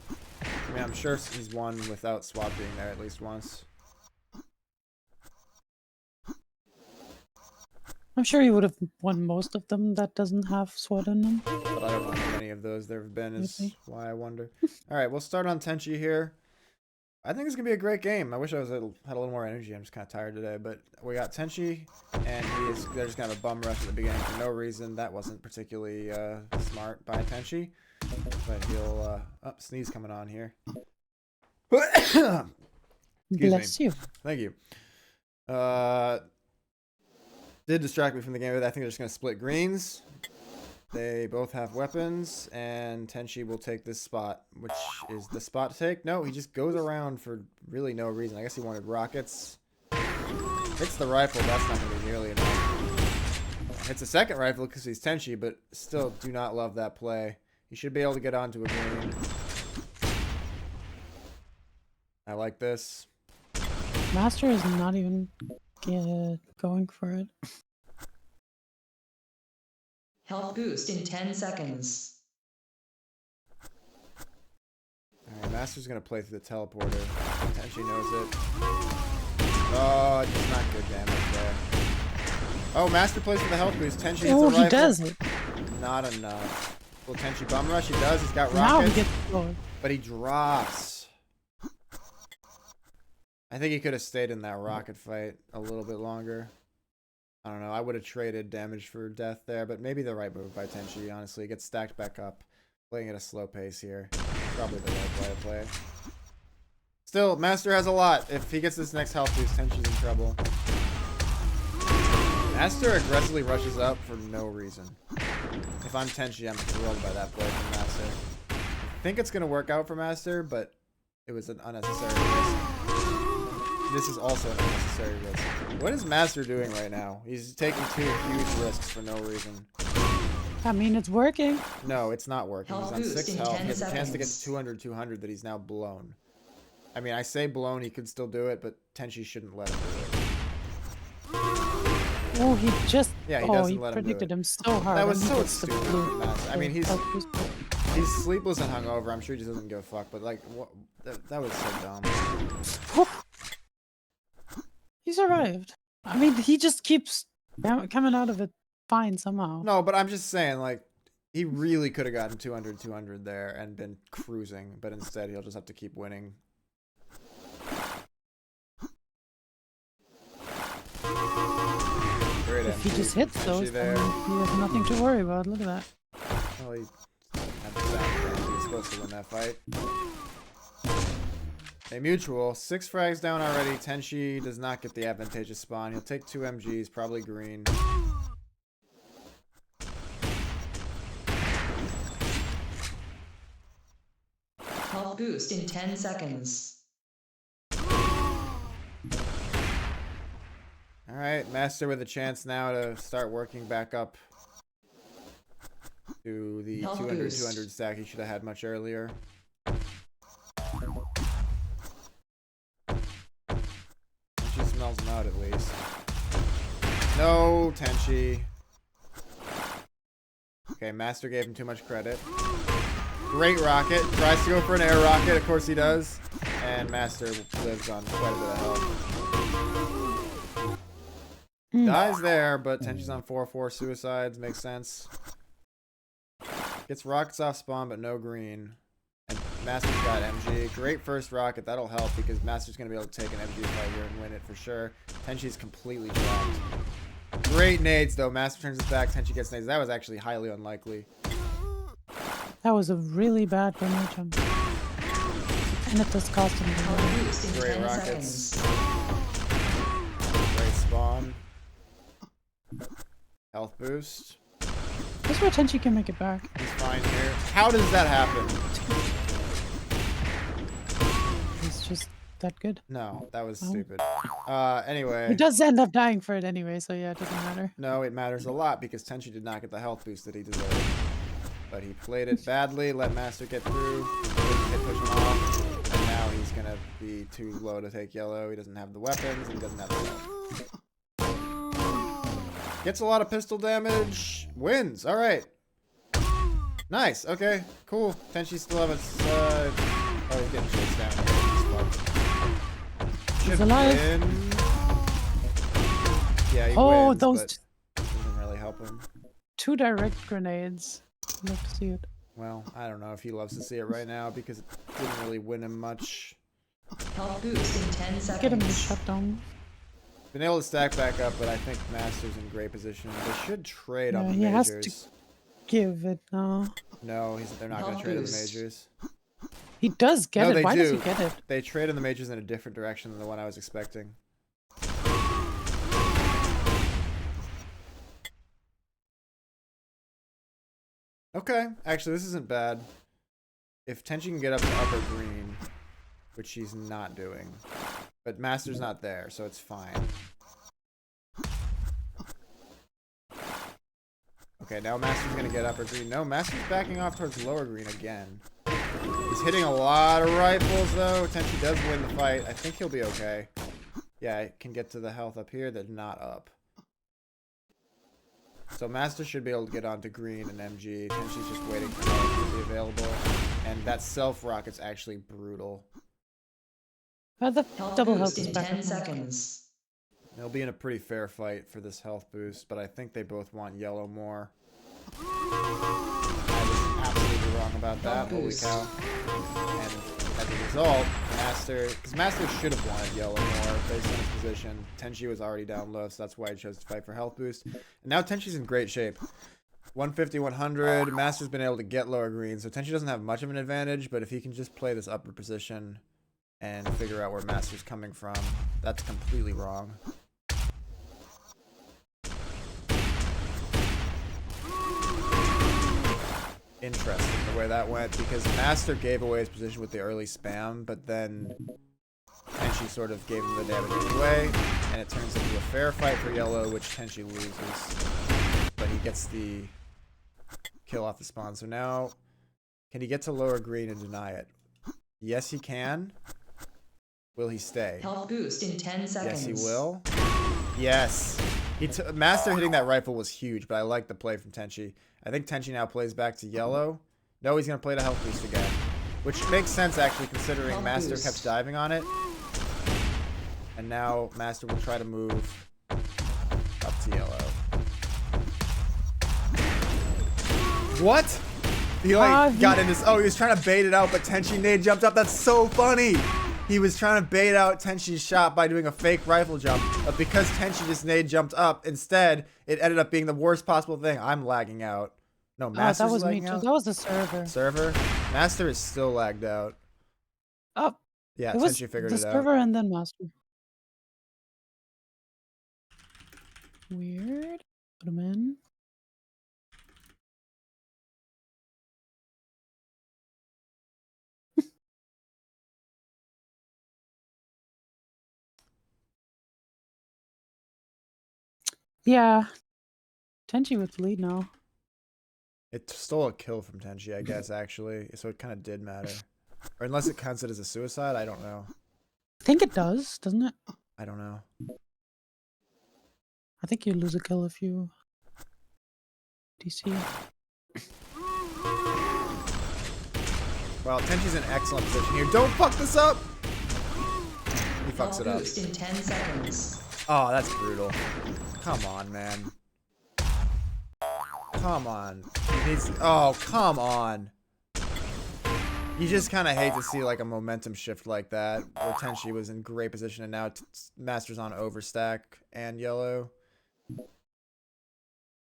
A: I mean, I'm sure he's won without SWAT being there at least once.
C: I'm sure he would have won most of them that doesn't have SWAT in them.
A: But I don't know how many of those there have been is
C: Maybe.
A: why I wonder. Alright, we'll start on Tenchi here. I think it's gonna be a great game. I wish I had a little more energy. I'm just kind of tired today. But we got Tenchi, and they're just gonna have a bum rush at the beginning for no reason. That wasn't particularly smart by Tenchi, but he'll. Sneeze coming on here. Excuse
C: Bless
A: me.
C: you.
A: Thank you. Did distract me from the game, but I think they're just gonna split greens. They both have weapons, and Tenchi will take this spot, which is the spot to take. No, he just goes around for really no reason. I guess he wanted rockets. Hits the rifle, that's not going to be nearly enough. Hits a second rifle because he's Tenchi, but still do not love that play. He should be able to get onto a green. I like this.
C: Master is not even going for it.
B: Health boost in 10 seconds.
A: Alright, Master's going to play through the teleporter. Tenchi knows it. Oh, it's not good damage there. Oh, Master plays for the health boost. Tenchi hits a rifle.
C: He does it.
A: Not enough. Will Tenchi bum rush? He does. He's got
C: Now
A: rockets.
C: he gets the goal.
A: But he drops. I think he could have stayed in that rocket fight a little bit longer. I don't know. I would have traded damage for death there, but maybe the right move by Tenchi, honestly. He gets stacked back up. Playing at a slow pace here. Probably the right play to play. Still, Master has a lot. If he gets this next health boost, Tenchi's in trouble. Master aggressively rushes up for no reason. If I'm Tenchi, I'm thrilled by that play from Master. I think it's going to work out for Master, but it was an unnecessary risk. This is also an unnecessary risk. What is Master doing right now? He's taking 2 huge risks for no reason.
C: I mean, it's working.
A: No, it's not working. He's
B: Health
A: on
B: boost
A: 6
B: in
A: health.
B: 10
A: He has a chance to get to
B: seconds.
A: 200 that he's now blown. I mean, I say blown, he could still do it, but Tenchi shouldn't let him do it.
C: Oh, he just.
A: Yeah, he
C: oh,
A: doesn't
C: he
A: let him do
C: predicted
A: it.
C: him so hard.
A: That was
C: and he
A: so
C: gets the
A: stupid
C: blue-
A: from Master. I mean, he's
C: health boost.
A: sleepless and hungover. I'm sure he just doesn't give a fuck, but like, what? That was so dumb.
C: He survived. I mean, he just keeps coming out of it fine somehow.
A: No, but I'm just saying, like, he really could have gotten 200 there and been cruising, but instead he'll just have to keep winning. Great
C: If he
A: MG.
C: just hits
A: Tenchi
C: those,
A: there.
C: then he has nothing to worry about. Look at that.
A: Well, he had the sound advantage. He was supposed to win that fight. A mutual. 6 frags down already. Tenchi does not get the advantageous spawn. He'll take 2 MGs, probably green.
B: Health boost in 10 seconds.
A: Alright, Master with a chance now to start working back up to the
B: Health
A: 200
B: boost.
A: stack he should have had much earlier. Tenchi smells him out at least. No, Tenchi. Okay, Master gave him too much credit. Great rocket. Tries to go for an air rocket. Of course he does. And Master lives on quite a bit of health. Dies there, but Tenchi's on 4/4 suicides. Makes sense. Gets rockets off spawn, but no green. And Master's got MG. Great first rocket. That'll help because Master's going to be able to take an MG fight here and win it for sure. Tenchi's completely trapped. Great nades, though. Master turns his back. Tenchi gets nades. That was actually highly unlikely.
C: That was a really bad grenade jump. And it does cost him the
B: Health
C: game.
B: boost in
A: Great
B: 10
A: rockets.
B: seconds.
A: Great spawn. Health boost.
C: This is where Tenchi can make it back.
A: He's fine here. How does that happen?
C: He's just that good.
A: No, that was
C: Oh.
A: stupid. Anyway.
C: He does end up dying for it anyway, so yeah, it doesn't matter.
A: No, it matters a lot because Tenchi did not get the health boost that he deserved. But he played it badly, let Master get through, didn't push him off, and now he's gonna be too low to take yellow. He doesn't have the weapons, and he doesn't have the health. Gets a lot of pistol damage, wins, alright. Nice, okay, cool. Tenchi still have its, oh, he's getting chased down.
C: He's alive.
A: Win. Yeah, he
C: Oh,
A: wins,
C: those
A: but doesn't really help him.
C: 2 direct grenades. Love to see it.
A: Well, I don't know if he loves to see it right now because it didn't really win him much.
B: Health boost in 10 seconds.
C: Get him to shut down.
A: Been able to stack back up, but I think Master's in great position. They should trade on
C: Yeah,
A: the
C: he has
A: majors.
C: to give it now.
A: No, they're not going to trade on the
B: Boost.
A: majors.
C: He does get
A: No,
C: it.
A: they
C: Why does he
A: do.
C: get it?
A: They trade on the majors in a different direction than the one I was expecting. Okay, actually, this isn't bad. If Tenchi can get up to upper green, which he's not doing, but Master's not there, so it's fine. Okay, now Master's gonna get upper green. No, Master's backing off towards lower green again. He's hitting a lot of rifles, though. Tenchi does win the fight. I think he'll be okay. Yeah, I can get to the health up here. That's not up. So Master should be able to get onto green and MG. Tenchi's just waiting for health to be available. And that self rocket's actually brutal.
C: The
B: Health
C: double
B: boost
C: health is
B: in
C: back
B: 10
C: up now.
B: seconds.
A: They'll be in a pretty fair fight for this health boost, but I think they both want yellow more. I was absolutely wrong about that. Holy
B: Boost.
A: cow. And as a result, because Master should have wanted yellow more based on his position. Tenchi was already down low, so that's why he chose to fight for health boost. And now Tenchi's in great shape. 150, 100. Master's been able to get lower green, so Tenchi doesn't have much of an advantage, but if he can just play this upper position and figure out where Master's coming from, that's completely wrong. Interesting the way that went, because Master gave away his position with the early spam, but then Tenchi sort of gave him the damage anyway, and it turns into a fair fight for yellow, which Tenchi loses. But he gets the kill off the spawn. So now, can he get to lower green and deny it? Yes, he can. Will he stay?
B: Health boost in 10 seconds.
A: Yes, he will. Yes. Master hitting that rifle was huge, but I like the play from Tenchi. I think Tenchi now plays back to yellow. No, he's going to play the health boost again. Which makes sense, actually, considering
B: Health
A: Master
B: boost.
A: kept diving on it. And now Master will try to move up to yellow. What? He got in this. Oh, he was trying to bait it out, but Tenchi nade jumped up. That's so funny. He was trying to bait out Tenchi's shot by doing a fake rifle jump, but because Tenchi just nade jumped up, instead it ended up being the worst possible thing. I'm lagging out. No, Master's
C: that was me
A: lagging
C: too.
A: out.
C: That was the server.
A: Server? Master is still lagged out.
C: Oh,
A: Yeah,
C: it was
A: Tenchi figured
C: the
A: it out.
C: server and then master. Weird. Put him in. Yeah. Tenchi with the lead now.
A: It stole a kill from Tenchi, I guess, actually. So it kind of did matter. Or unless it counts it as a suicide, I don't know.
C: I think it does, doesn't it?
A: I don't know.
C: I think you lose a kill if you DC.
A: Well, Tenchi's in excellent position here. Don't fuck this up! He fucks
B: Health
A: it up.
B: boost in 10 seconds.
A: Oh, that's brutal. Come on, man. Come on. He needs. Oh, come on. You just kind of hate to see like a momentum shift like that, where Tenchi was in great position and now Master's on overstack and yellow.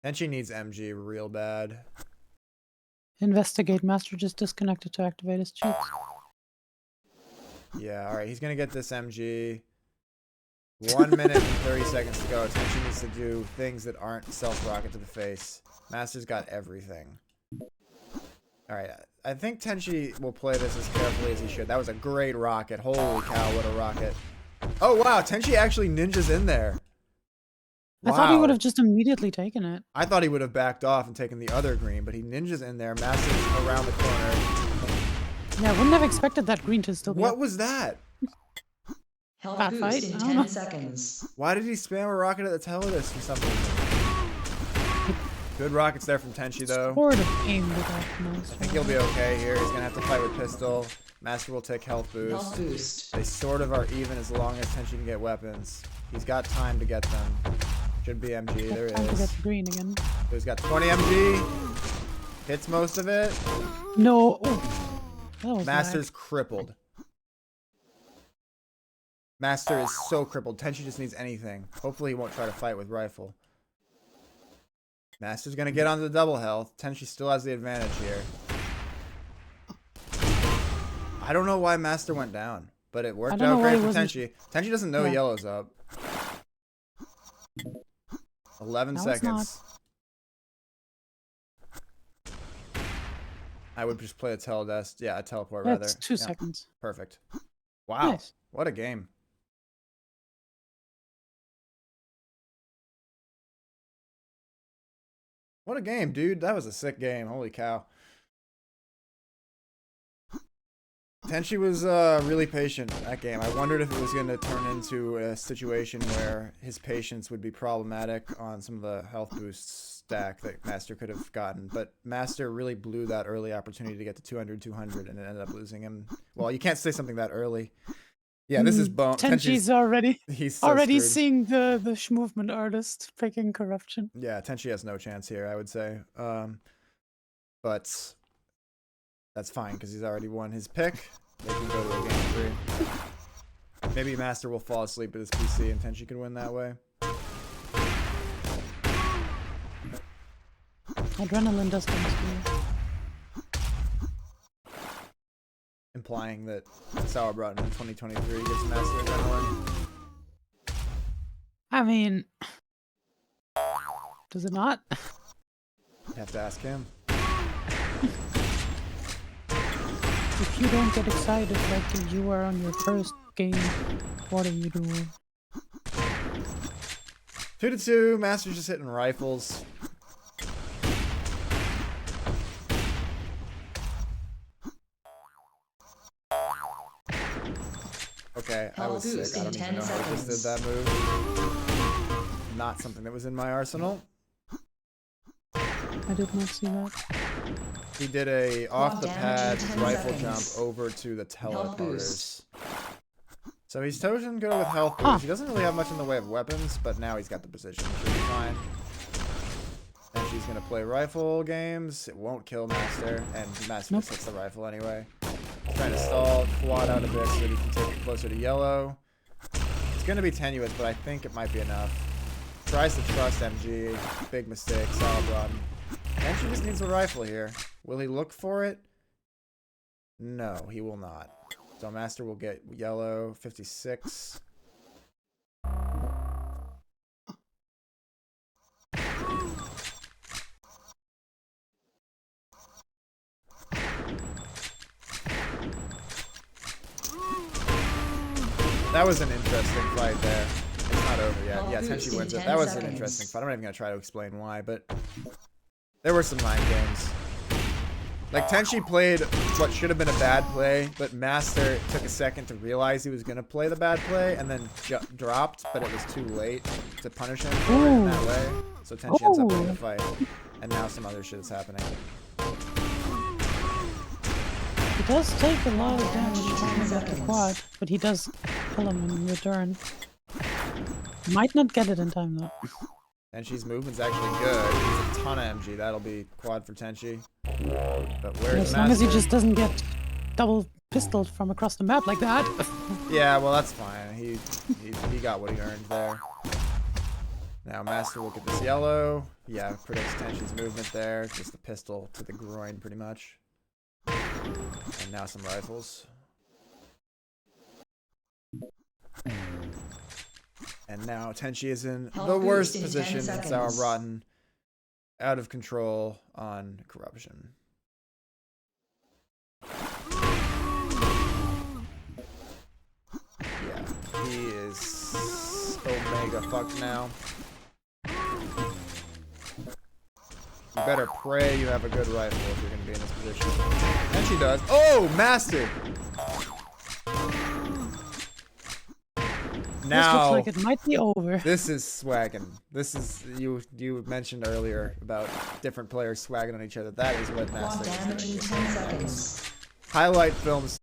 A: Tenchi needs MG real bad.
C: Investigate. Master just disconnected to activate his cheats.
A: Yeah, alright, he's gonna get this MG. 1 minute and 30 seconds to go. Tenchi needs to do things that aren't self-rocket to the face. Master's got everything. Alright, I think Tenchi will play this as carefully as he should. That was a great rocket. Holy cow, what a rocket. Oh wow, Tenchi actually ninjas in there.
C: I thought he
A: Wow.
C: would have just immediately taken it.
A: I thought he would have backed off and taken the other green, but he ninjas in there. Master's around the corner.
C: Yeah, I wouldn't have expected that green to still be
A: What
C: up.
A: was that?
B: Health
C: Bad
B: boost
C: fight?
B: in
C: I don't
B: 10
C: know.
B: seconds.
A: Why did he spam a rocket at the tail of this for some reason? Good rockets there from Tenchi, though.
C: Sort of aimed it at nice.
A: I think he'll be okay here. He's gonna have to fight with pistol. Master will take health
B: Health
A: boost.
B: boost.
A: They sort of are even as long as Tenchi can get weapons. He's got time to get them. Should be MG. There it
C: Time to get
A: is.
C: the green again.
A: So he's got 20 MG. Hits most of it.
C: No. Oh, that was
A: Master's crippled. Master is so crippled. Tenchi just needs anything. Hopefully he won't try to fight with rifle. Master's gonna get onto the double health. Tenchi still has the advantage here. I don't know why Master went down, but it worked out great for Tenchi. Tenchi doesn't know yellow's up. 11 seconds. I would just play a teledest. Yeah, a teleport rather.
C: That's 2 seconds.
A: Perfect. Wow.
C: Nice.
A: What a game. What a game, dude. That was a sick game. Holy cow. Tenchi was really patient that game. I wondered if it was going to turn into a situation where his patience would be problematic on some of the health boosts stack that Master could have gotten. But Master really blew that early opportunity to get to 200, and it ended up losing him. Well, you can't say something that early. Yeah, this is bone.
C: Tenchi's already
A: he's so
C: already
A: screwed.
C: seeing the movement artist picking corruption.
A: Yeah, Tenchi has no chance here, I would say. But that's fine because he's already won his pick. They can go to a game 3. Maybe Master will fall asleep at his PC and Tenchi can win that way.
C: Adrenaline does things to you.
A: Implying that Sauerbraten in 2023 gives Master adrenaline.
C: I mean, does it not?
A: You have to ask him.
C: If you don't get excited like you were on your first game, what are you doing?
A: 2-2. Master's just hitting rifles. Okay, I was sick. I don't even know how I just did that move. Not something that was in my arsenal.
C: I did not see that.
A: He did a off the pad rifle jump over to the teleporters. So he's chosen to go with health boost. He doesn't really have much in the way of weapons, but now he's got the position. Should be fine. And she's gonna play rifle games. It won't kill Master, and Master just hits the rifle anyway. Trying to stall quad out a bit so that he can take it closer to yellow. It's gonna be tenuous, but I think it might be enough. Tries to trust MG. Big mistake. Sauerbraten. And she just needs a rifle here. Will he look for it? No, he will not. So Master will get yellow, 56. That was an interesting fight there. It's not over yet. Yeah, Tenchi wins it. That was an interesting fight. I'm not even going to try to explain why, but there were some mind games. Like, Tenchi played what should have been a bad play, but Master took a second to realize he was going to play the bad play and then dropped, but it was too late to punish him for it in that way. So Tenchi ends up winning the fight. And now some other shit is happening.
C: He does take a lot of damage at the quad, but he does kill him in return. Might not get it in time though.
A: Tenchi's movement's actually good. He's a ton of MG. That'll be quad for Tenchi. But where's Master?
C: As long as he just doesn't get double pistoled from across the map like that.
A: Yeah, well that's fine. He got what he earned there. Now Master will get this yellow. Yeah, predicts Tenchi's movement there. Just a pistol to the groin pretty much. And now some rifles. And now Tenchi is in the worst position in Sauerbraten. Out of control on corruption. Yeah, he is omega fucked now. You better pray you have a good rifle if you're going to be in this position. And she does. Oh, Master! Now,
C: this looks like it might be over.
A: This is swagging. This is, you mentioned earlier about different players swagging on each other. That is what Master is doing.
B: Damage in 10 seconds.
A: Highlight films